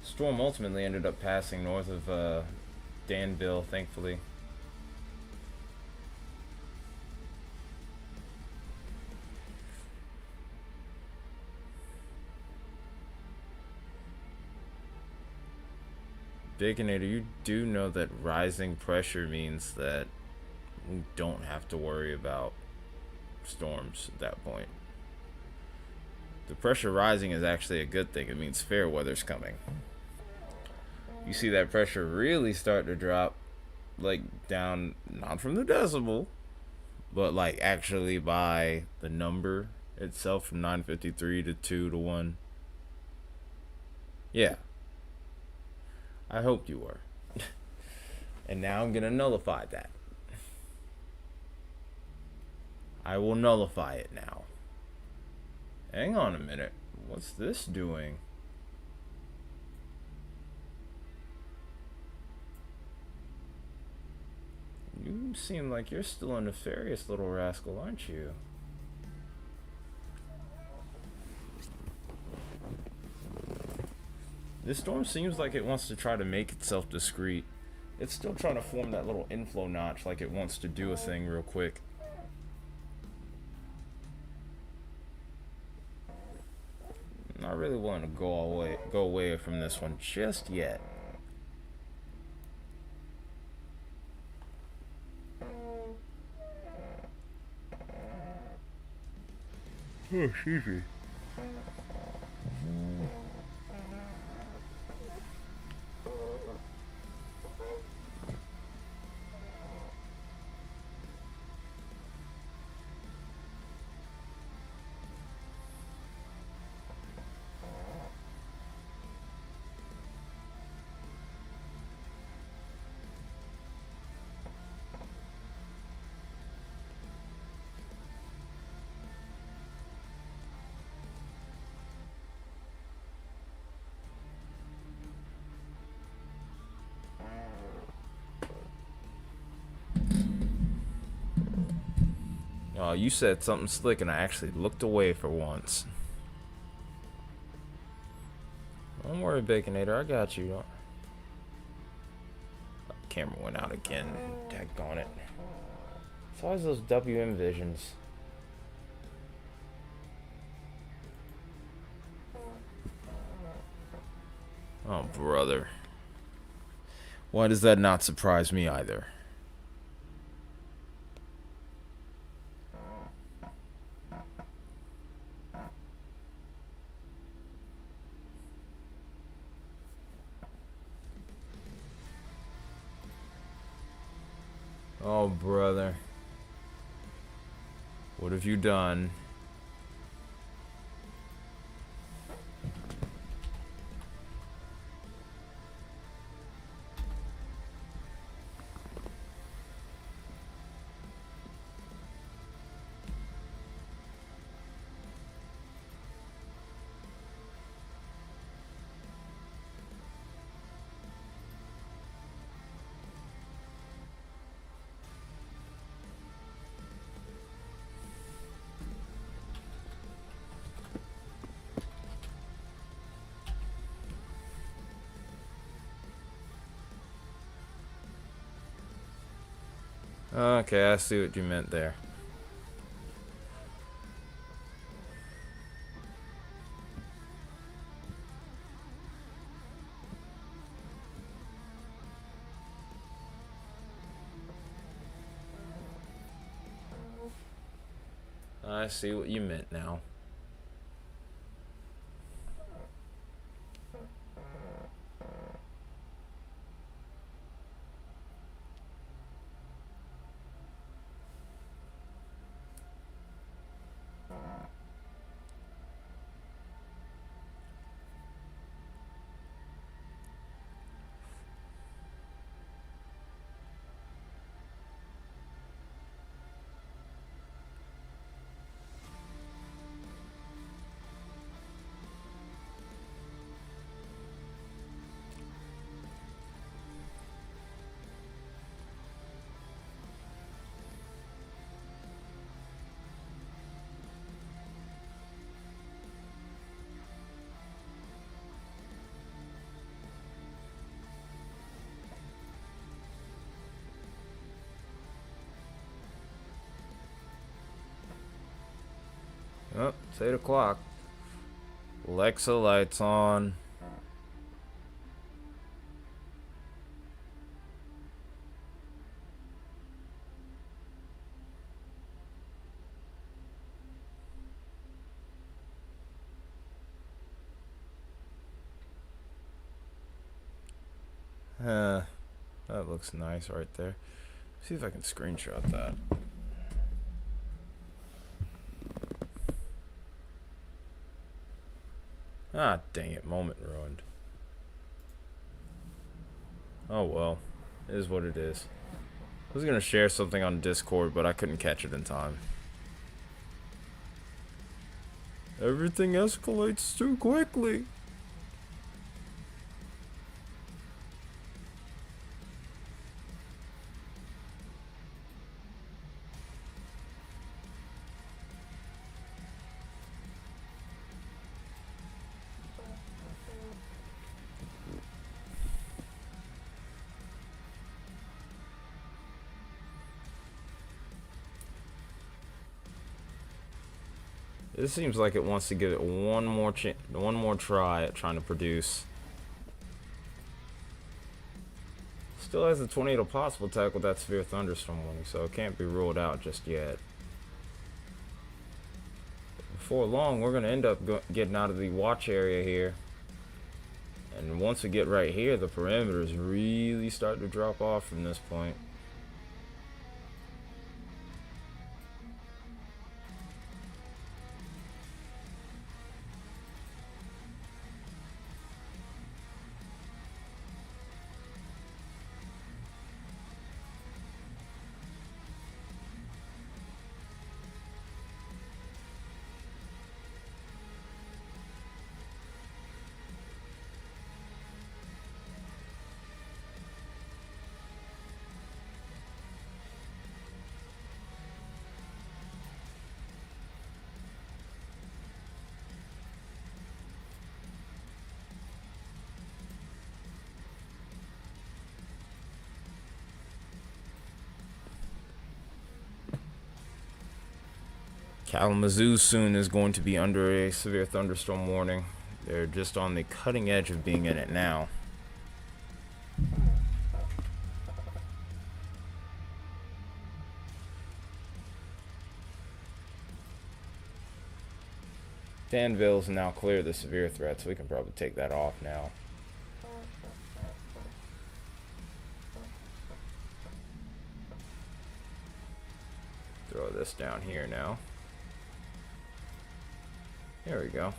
Storm ultimately ended up passing north of Danville, thankfully. Baconator, you do know that rising pressure means that we don't have to worry about storms at that point. The pressure rising is actually a good thing. It means fair weather's coming. You see that pressure really start to drop, like down, not from the decibel, but like actually by the number itself, from 953 to 2 to 1. Yeah, I hoped you were. And now I'm gonna nullify that. I will nullify it now. Hang on a minute. What's this doing? You seem like you're still a nefarious little rascal, aren't you? This storm seems like it wants to try to make itself discreet. It's still trying to form that little inflow notch like it wants to do a thing real quick. Not really willing to go away from this one just yet. Oh, excuse me. Oh, you said something slick and I actually looked away for once. Don't worry, Baconator, I got you. Camera went out again. Daggone it. It's always those WM visions. Oh, brother. Why does that not surprise me either? Oh, brother. What have you done? Okay, I see what you meant there. I see what you meant now. Oh, it's 8 o'clock. Alexa, lights on. That looks nice right there. See if I can screenshot that. Ah, dang it, moment ruined. Oh well, it is what it is. I was gonna share something on Discord, but I couldn't catch it in time. Everything escalates too quickly. This seems like it wants to give it one more try at trying to produce. Still has a tornado possible attack with that severe thunderstorm warning, so it can't be ruled out just yet. Before long, we're gonna end up getting out of the watch area here, and once we get right here, the parameters really start to drop off from this point. Kalamazoo soon is going to be under a severe thunderstorm warning. They're just on the cutting edge of being in it now. Danville's now clear of the severe threat, so we can probably take that off now. Throw this down here now. There we go.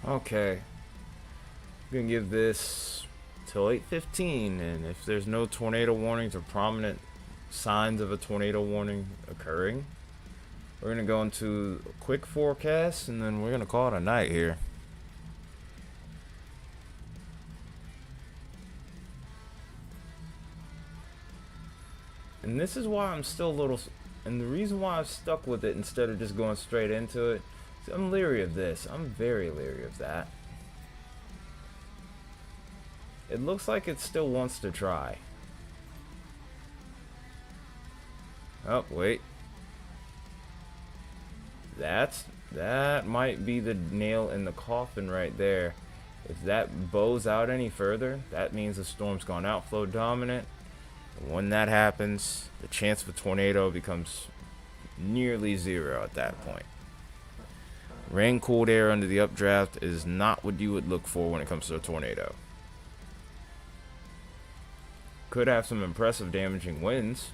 Okay, I'm gonna give this till 8:15, and if there's no tornado warnings or prominent signs of a tornado warning occurring, we're gonna go into a quick forecast, and then we're gonna call it a night here. And this is why I'm still a little, and the reason why I've stuck with it instead of just going straight into it, is I'm leery of this. I'm very leery of that. It looks like it still wants to try. Oh, wait. That might be the nail in the coffin right there. If that bows out any further, that means the storm's gone outflow dominant. And when that happens, the chance of a tornado becomes nearly zero at that point. Rain cooled air under the updraft is not what you would look for when it comes to a tornado. Could have some impressive damaging winds,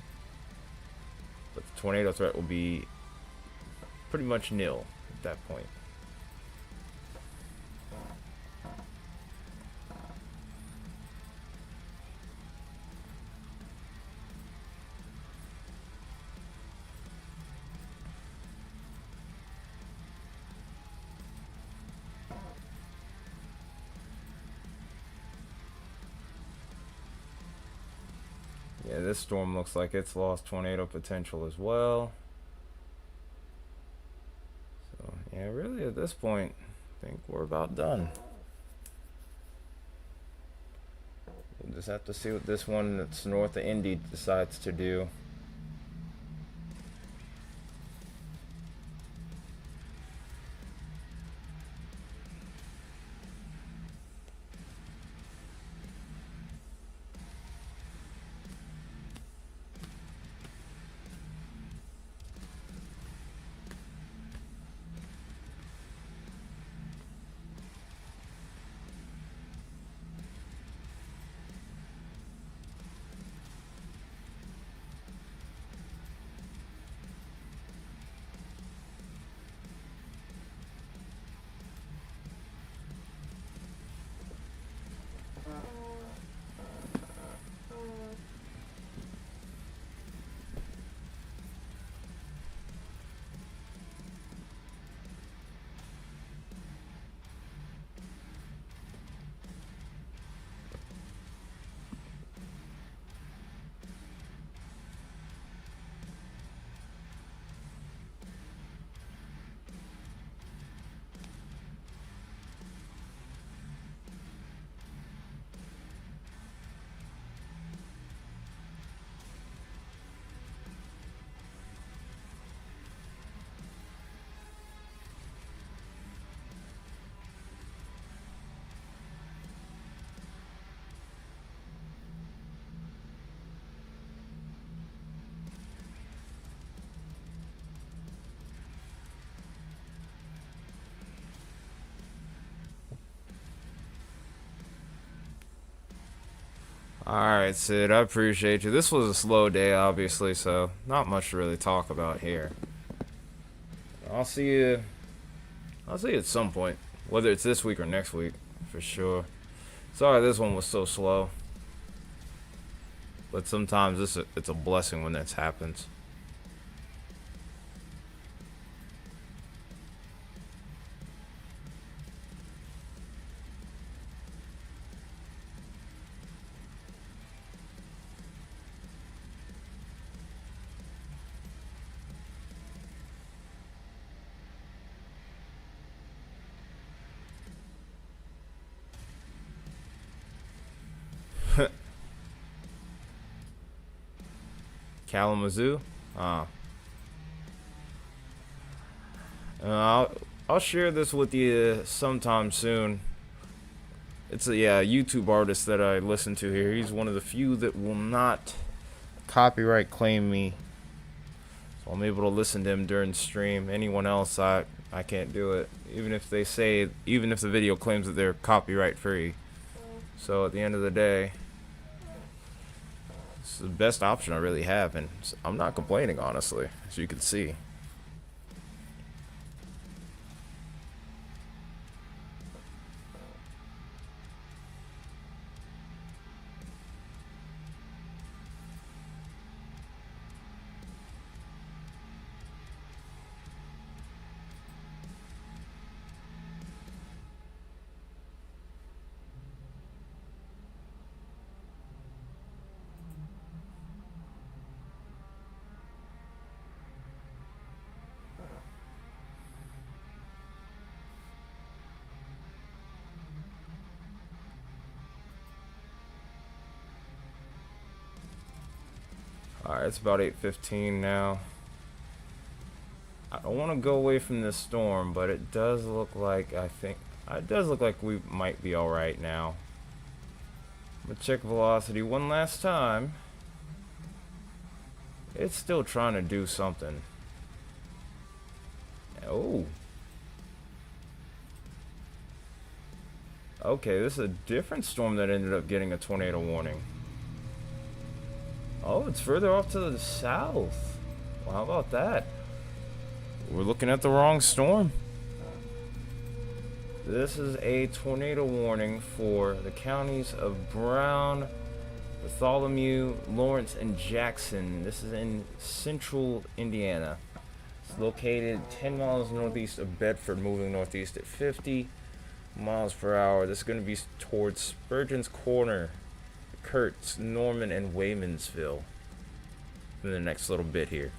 but the tornado threat will be pretty much nil at that point. Yeah, this storm looks like it's lost tornado potential as well. So, yeah, really at this point, I think we're about done. We'll just have to see what this one that's north of Indy decides to do. Alright, Sid, I appreciate you. This was a slow day, obviously, so not much to really talk about here. I'll see you at some point, whether it's this week or next week, for sure. Sorry this one was so slow, but sometimes it's a blessing when that happens. Kalamazoo? Uh, I'll share this with you sometime soon. It's a YouTube artist that I listen to here. He's one of the few that will not copyright claim me, so I'm able to listen to him during stream. Anyone else, I can't do it. Even if the video claims that they're copyright free. So at the end of the day, it's the best option I really have, and I'm not complaining, honestly, as you can see. Alright, it's about 8:15 now. I don't want to go away from this storm, but it does look like, it does look like we might be alright now. I'm gonna check velocity one last time. It's still trying to do something. Oh. Okay, this is a different storm that ended up getting a tornado warning. Oh, it's further off to the south. Well, how about that? We're looking at the wrong storm. This is a tornado warning for the counties of Brown, Bartholomew, Lawrence, and Jackson. This is in central Indiana. It's located 10 miles northeast of Bedford, moving northeast at 50 miles per hour. This is going to be towards Spurgeon's Corner, Kurtz, Norman, and Waymansville in the next little bit here.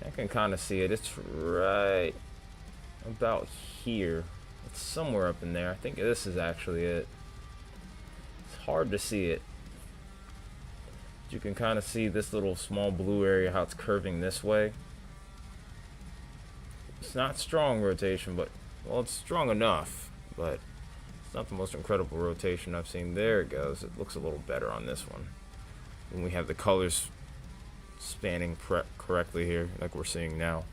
I can kind of see it. It's right about here. It's somewhere up in there. I think this is actually it. It's hard to see it. You can kind of see this little small blue area, how it's curving this way. It's not strong rotation, but, well, it's strong enough, but it's not the most incredible rotation I've seen. There it goes. It looks a little better on this one. When we have the colors spanning correctly here, like we're seeing now.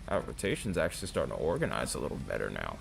Our rotation's actually starting to organize a little better now.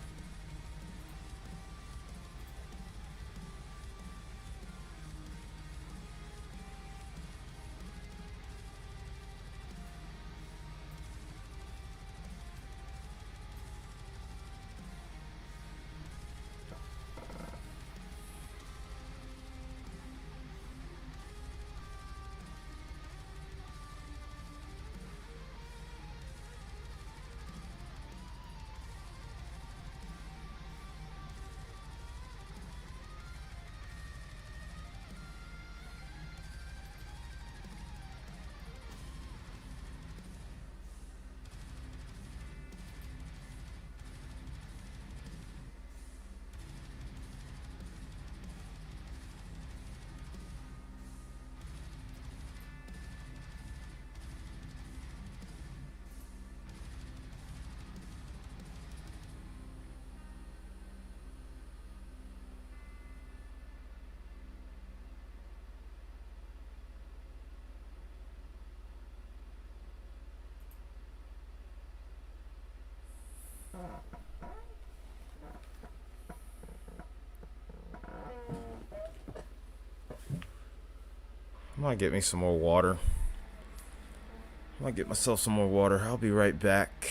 I might get me some more water. I might get myself some more water. I'll be right back.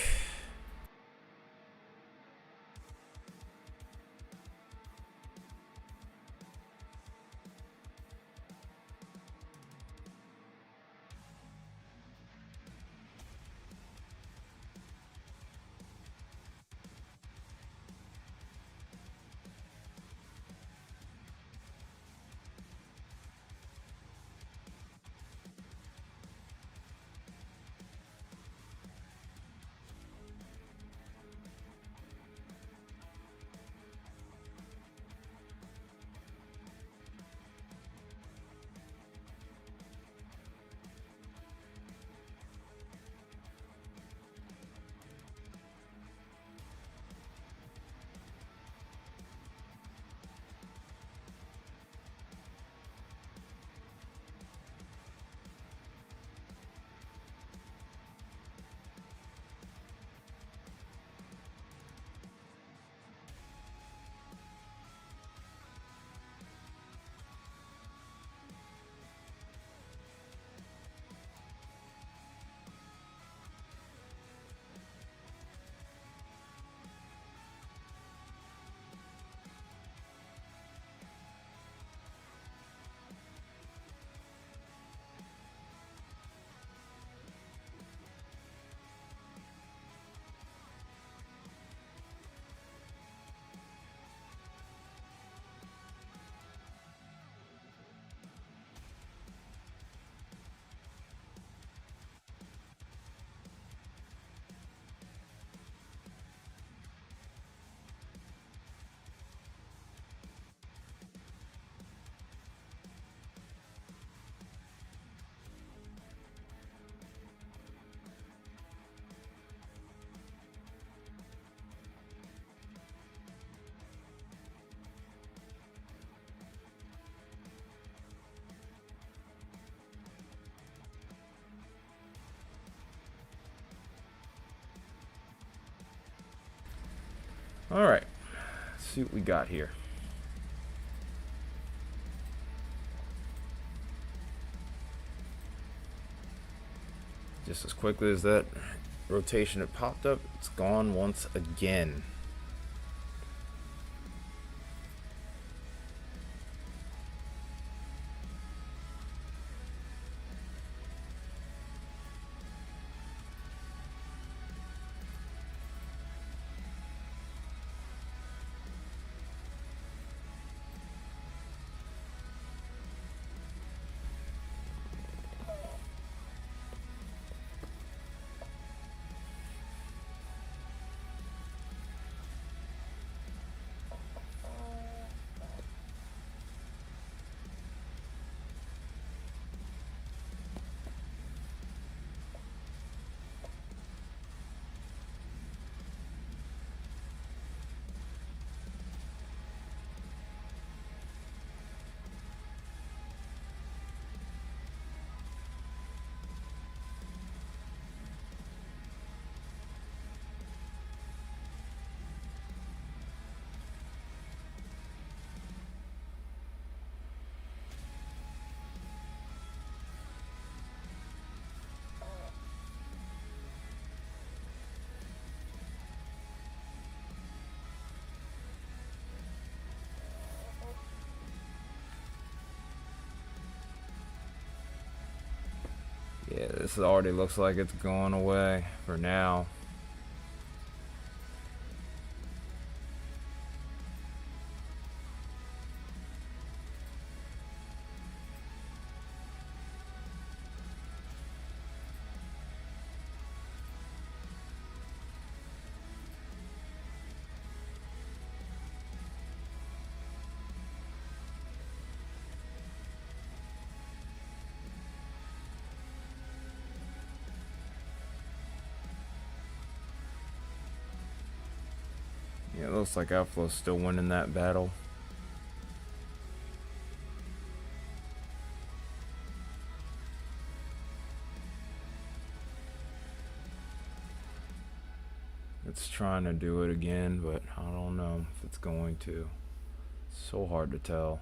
Alright, let's see what we got here. Just as quickly as that rotation had popped up, it's gone once again. Yeah, this already looks like it's going away for now. Yeah, it looks like Outflow's still winning that battle. It's trying to do it again, but I don't know if it's going to. It's so hard to tell.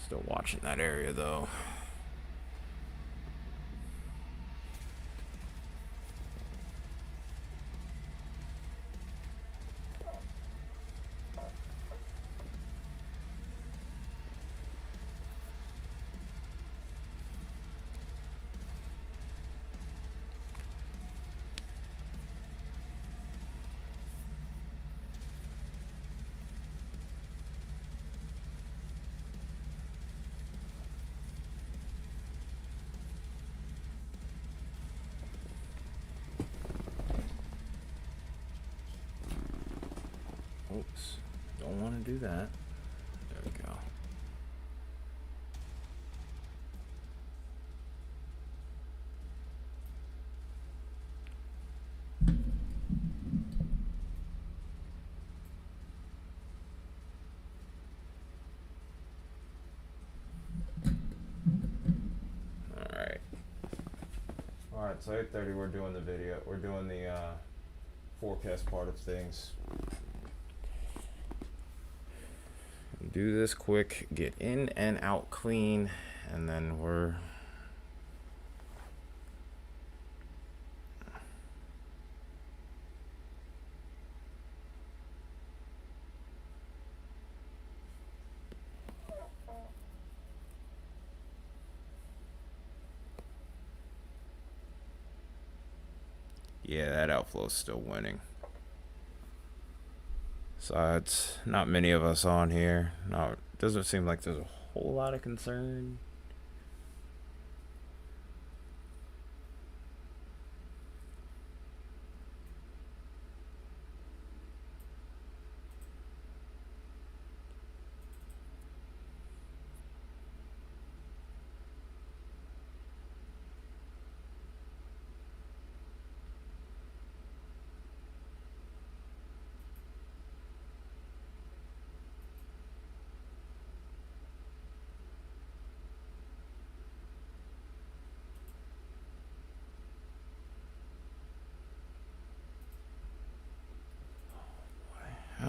Still watching that area though. Oops, don't want to do that. There we go. Alright. Alright, so 8:30 we're doing the video. We're doing the forecast part of things. Do this quick, get in and out clean, and then we're yeah, that outflow is still winning. So it's not many of us on here. No, it doesn't seem like there's a whole lot of concern.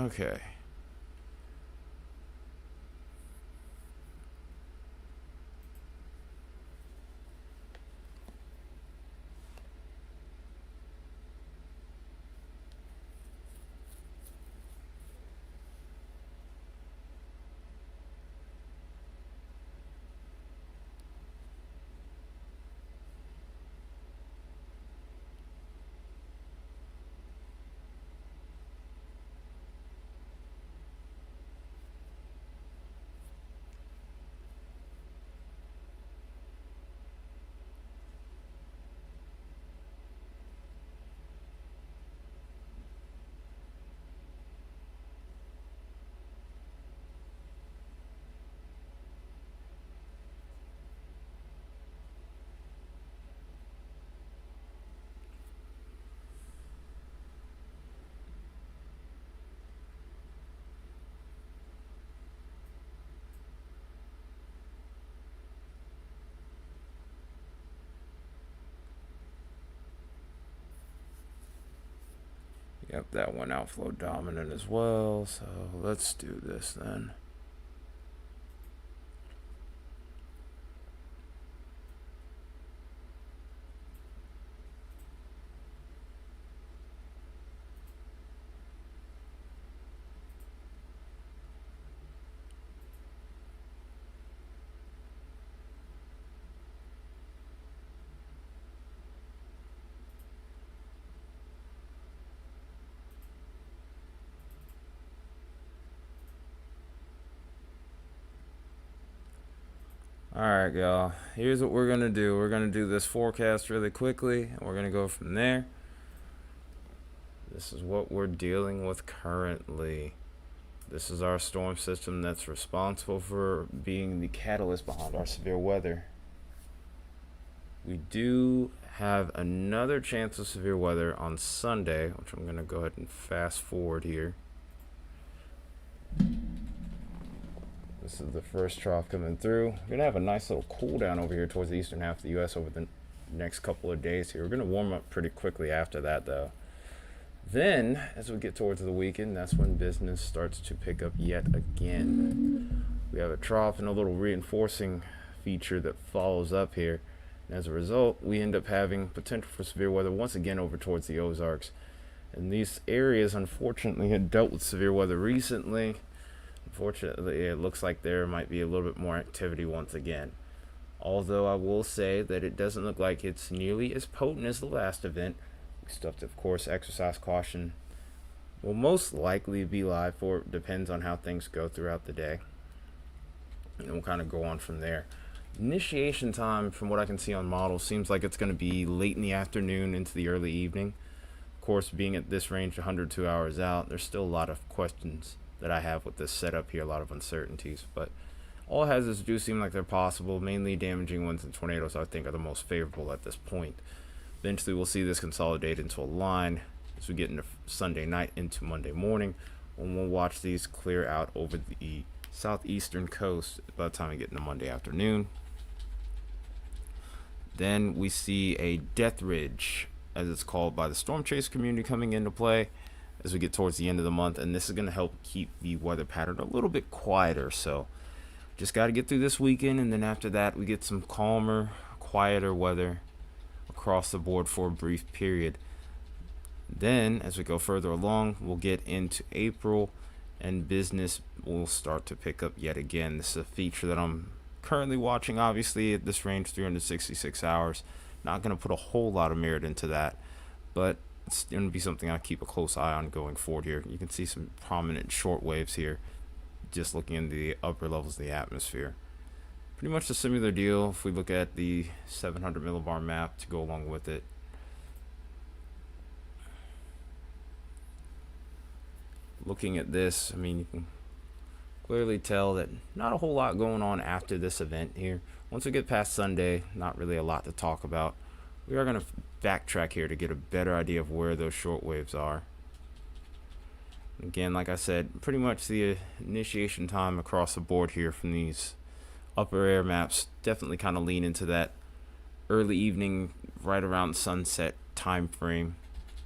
Okay. Yep, that one outflow dominant as well. So let's do this then. Alright, y'all. Here's what we're going to do. We're going to do this forecast really quickly, and we're going to go from there. This is what we're dealing with currently. This is our storm system that's responsible for being the catalyst behind our severe weather. We do have another chance of severe weather on Sunday, which I'm going to go ahead and fast forward here. This is the first trough coming through. We're going to have a nice little cool down over here towards the eastern half of the U.S. over the next couple of days here. We're going to warm up pretty quickly after that, though. Then, as we get towards the weekend, that's when business starts to pick up yet again. We have a trough and a little reinforcing feature that follows up here. And as a result, we end up having potential for severe weather once again over towards the Ozarks. And these areas, unfortunately, had dealt with severe weather recently. Unfortunately, it looks like there might be a little bit more activity once again. Although I will say that it doesn't look like it's nearly as potent as the last event. We still have to, of course, exercise caution. Will most likely be live for it. Depends on how things go throughout the day. And we'll kind of go on from there. Initiation time, from what I can see on models, seems like it's going to be late in the afternoon into the early evening. Of course, being at this range 102 hours out, there's still a lot of questions that I have with this setup here, a lot of uncertainties, but all hazards do seem like they're possible. Mainly damaging winds and tornadoes, I think, are the most favorable at this point. Eventually we'll see this consolidate into a line as we get into Sunday night into Monday morning, when we'll watch these clear out over the southeastern coast by the time we get into Monday afternoon. Then we see a death ridge, as it's called by the storm chase community, coming into play as we get towards the end of the month, and this is going to help keep the weather pattern a little bit quieter. So just got to get through this weekend, and then after that we get some calmer, quieter weather across the board for a brief period. Then as we go further along, we'll get into April, and business will start to pick up yet again. This is a feature that I'm currently watching, obviously at this range, 366 hours. Not going to put a whole lot of merit into that, but it's going to be something I keep a close eye on going forward here. You can see some prominent short waves here, just looking into the upper levels of the atmosphere. Pretty much a similar deal if we look at the 700 millibar map to go along with it. Looking at this, I mean, you can clearly tell that not a whole lot going on after this event here. Once we get past Sunday, not really a lot to talk about. We are going to backtrack here to get a better idea of where those short waves are. Again, like I said, pretty much the initiation time across the board here from these upper air maps definitely kind of lean into that early evening, right around sunset time frame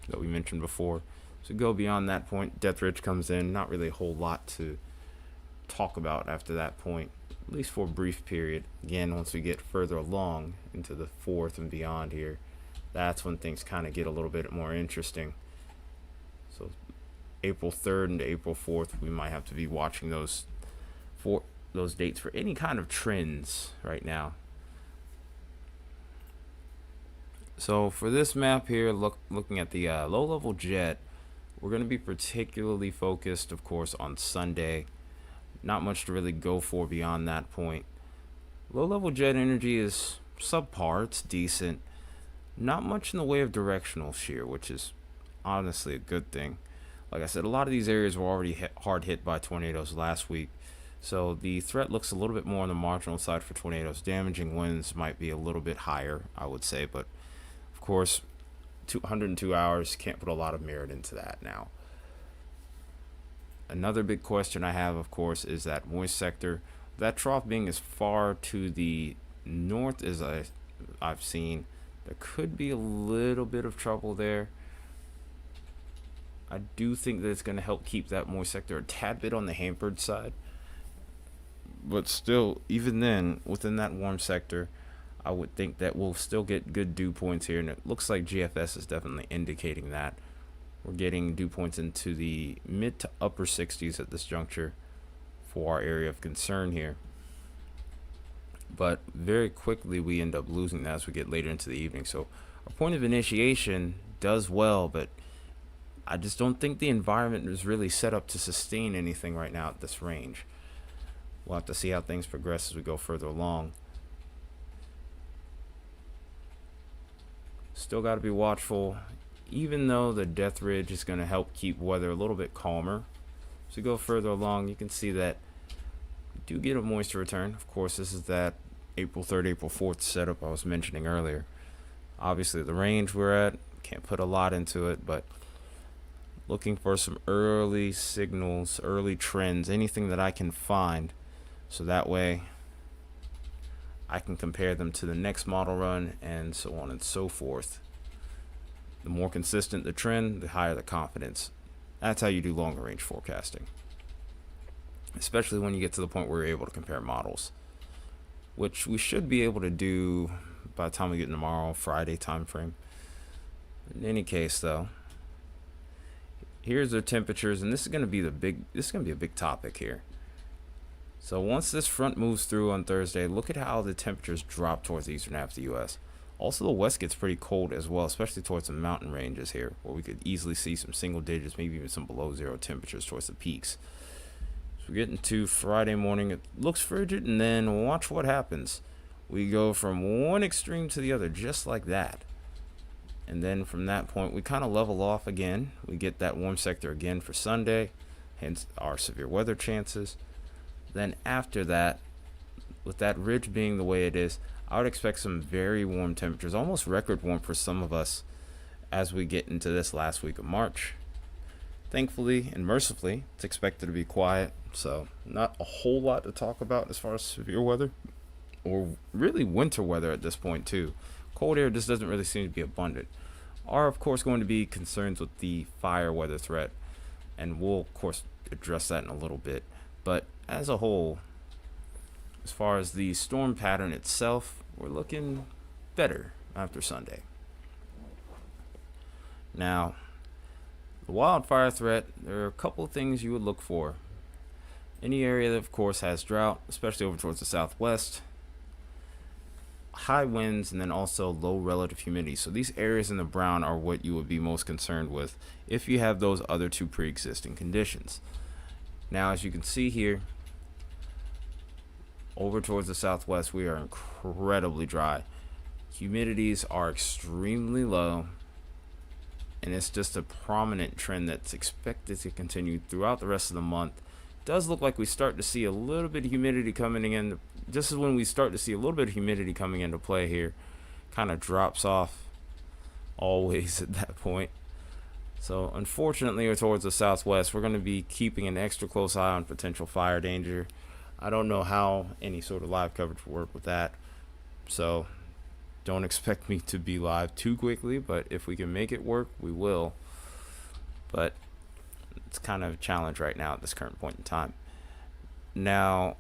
that we mentioned before. So go beyond that point, Death Ridge comes in. Not really a whole lot to talk about after that point, at least for a brief period. Again, once we get further along into the 4th and beyond here, that's when things kind of get a little bit more interesting. So April 3rd and April 4th, we might have to be watching those dates for any kind of trends right now. So for this map here, looking at the low-level jet, we're going to be particularly focused, of course, on Sunday. Not much to really go for beyond that point. Low-level jet energy is subpar. It's decent. Not much in the way of directional shear, which is honestly a good thing. Like I said, a lot of these areas were already hard hit by tornadoes last week. So the threat looks a little bit more on the marginal side for tornadoes. Damaging winds might be a little bit higher, I would say. But, of course, 102 hours, can't put a lot of merit into that now. Another big question I have, of course, is that moist sector. That trough being as far to the north as I've seen, there could be a little bit of trouble there. I do think that it's going to help keep that moist sector a tad bit on the hampered side. But still, even then, within that warm sector, I would think that we'll still get good dew points here. And it looks like GFS is definitely indicating that. We're getting dew points into the mid to upper 60s at this juncture for our area of concern here. But very quickly we end up losing that as we get later into the evening. So our point of initiation does well, but I just don't think the environment is really set up to sustain anything right now at this range. We'll have to see how things progress as we go further along. Still got to be watchful, even though the Death Ridge is going to help keep weather a little bit calmer. As we go further along, you can see that we do get a moisture return. Of course, this is that April 3rd, April 4th setup I was mentioning earlier. Obviously, the range we're at, can't put a lot into it, but looking for some early signals, early trends, anything that I can find, so that way I can compare them to the next model run and so on and so forth. The more consistent the trend, the higher the confidence. That's how you do longer range forecasting, especially when you get to the point where you're able to compare models, which we should be able to do by the time we get tomorrow, Friday time frame. In any case, though, here's the temperatures, and this is going to be a big topic here. So once this front moves through on Thursday, look at how the temperatures drop towards the eastern half of the U.S. Also, the west gets pretty cold as well, especially towards the mountain ranges here, where we could easily see some single digits, maybe even some below zero temperatures towards the peaks. So we're getting to Friday morning. It looks frigid, and then watch what happens. We go from one extreme to the other, just like that. And then from that point, we kind of level off again. We get that warm sector again for Sunday, hence our severe weather chances. Then after that, with that ridge being the way it is, I would expect some very warm temperatures, almost record warm for some of us as we get into this last week of March. Thankfully and mercifully, it's expected to be quiet, so not a whole lot to talk about as far as severe weather, or really winter weather at this point too. Cold air just doesn't really seem to be abundant. Are of course going to be concerns with the fire weather threat, and we'll of course address that in a little bit. But as a whole, as far as the storm pattern itself, we're looking better after Sunday. Now, the wildfire threat, there are a couple of things you would look for. Any area that of course has drought, especially over towards the southwest, high winds, and then also low relative humidity. So these areas in the brown are what you would be most concerned with if you have those other two pre-existing conditions. Now, as you can see here, over towards the southwest, we are incredibly dry. Humidities are extremely low, and it's just a prominent trend that's expected to continue throughout the rest of the month. It does look like we start to see a little bit of humidity coming in. Just as when we start to see a little bit of humidity coming into play here, kind of drops off always at that point. So unfortunately, towards the southwest, we're going to be keeping an extra close eye on potential fire danger. I don't know how any sort of live coverage will work with that, so don't expect me to be live too quickly, but if we can make it work, we will. but it's kind of a challenge right now at this current point in time. Now,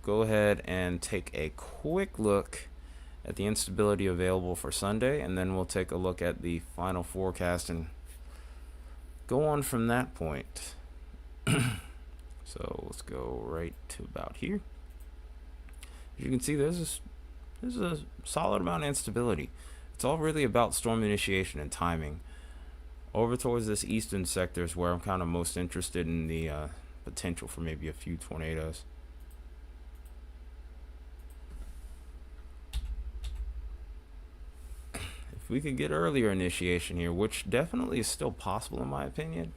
go ahead and take a quick look at the instability available for Sunday, and then we'll take a look at the final forecast and go on from that point. So let's go right to about here. As you can see, there's a solid amount of instability. It's all really about storm initiation and timing. Over towards this eastern sector is where I'm kind of most interested in the potential for maybe a few tornadoes. If we could get earlier initiation here, which definitely is still possible in my opinion,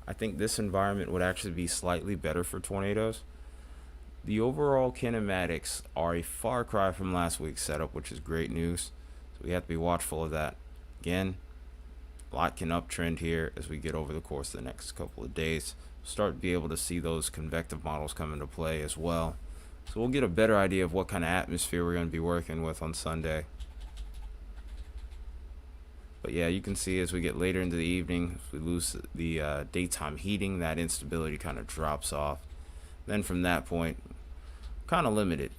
I think this environment would actually be slightly better for tornadoes. The overall kinematics are a far cry from last week's setup, which is great news. So we have to be watchful of that. Again, a lot can uptrend here as we get over the course of the next couple of days. Start to be able to see those convective models come into play as well. So we'll get a better idea of what kind of atmosphere we're going to be working with on Sunday. But yeah, you can see as we get later into the evening, if we lose the daytime heating, that instability kind of drops off. Then from that point, kind of limited.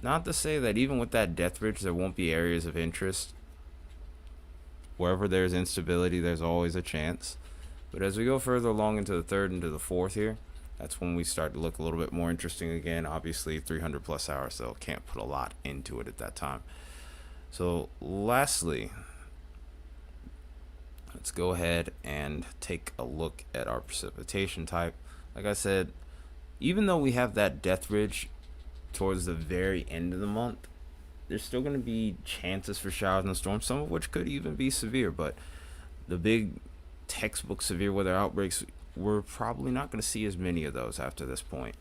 Not to say that even with that death ridge, there won't be areas of interest. Wherever there's instability, there's always a chance. But as we go further along into the third and to the fourth here, that's when we start to look a little bit more interesting again. Obviously, 300 plus hours, so can't put a lot into it at that time. So lastly, let's go ahead and take a look at our precipitation type. Like I said, even though we have that death ridge towards the very end of the month, there's still going to be chances for showers and storms, some of which could even be severe. But the big textbook severe weather outbreaks, we're probably not going to see as many of those after this point.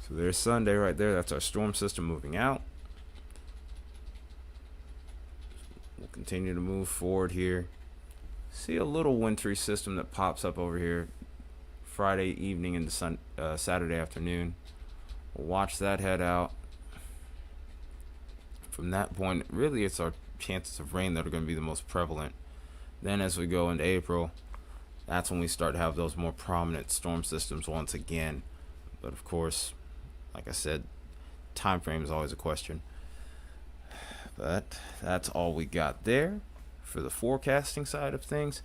So there's Sunday right there. That's our storm system moving out. We'll continue to move forward here. See a little wintry system that pops up over here Friday evening into Saturday afternoon. We'll watch that head out. From that point, really it's our chances of rain that are going to be the most prevalent. Then as we go into April, that's when we start to have those more prominent storm systems once again. But of course, like I said, time frame is always a question. But that's all we got there for the forecasting side of things.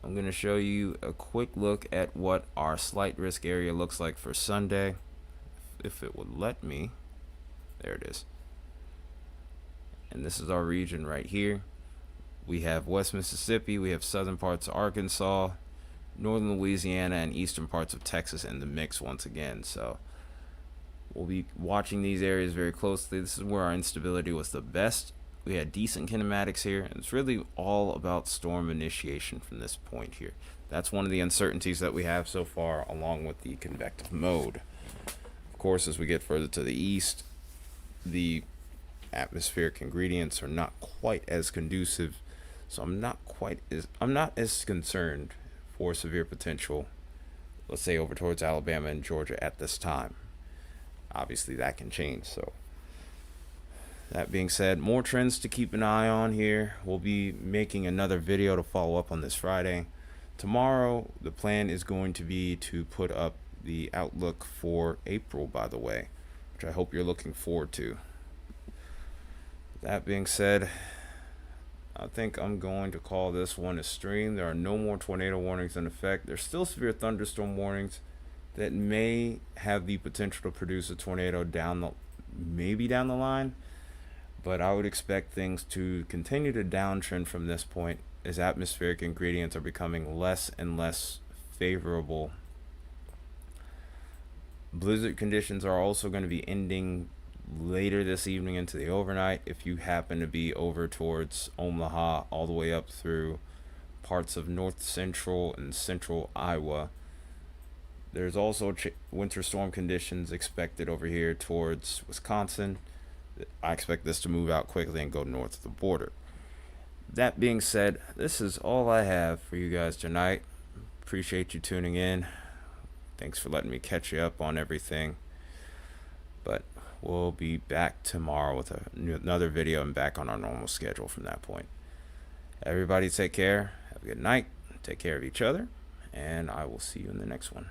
I'm going to show you a quick look at what our slight risk area looks like for Sunday, if it would let me. There it is. And this is our region right here. We have West Mississippi, we have southern parts of Arkansas, northern Louisiana, and eastern parts of Texas in the mix once again. So we'll be watching these areas very closely. This is where our instability was the best. We had decent kinematics here, and it's really all about storm initiation from this point here. That's one of the uncertainties that we have so far, along with the convective mode. Of course, as we get further to the east, the atmospheric ingredients are not quite as conducive, so I'm not as concerned for severe potential, let's say over towards Alabama and Georgia at this time. Obviously that can change. So that being said, more trends to keep an eye on here. We'll be making another video to follow up on this Friday. Tomorrow the plan is going to be to put up the outlook for April, by the way, which I hope you're looking forward to. That being said, I think I'm going to call this one a stream. There are no more tornado warnings in effect. There's still severe thunderstorm warnings that may have the potential to produce a tornado maybe down the line, but I would expect things to continue to downtrend from this point as atmospheric ingredients are becoming less and less favorable. Blizzard conditions are also going to be ending later this evening into the overnight. If you happen to be over towards Omaha all the way up through parts of north central and central Iowa, there's also winter storm conditions expected over here towards Wisconsin. I expect this to move out quickly and go north of the border. That being said, this is all I have for you guys tonight. Appreciate you tuning in. Thanks for letting me catch you up on everything. But we'll be back tomorrow with another video and back on our normal schedule from that point. Everybody take care. Have a good night. Take care of each other. And I will see you in the next one.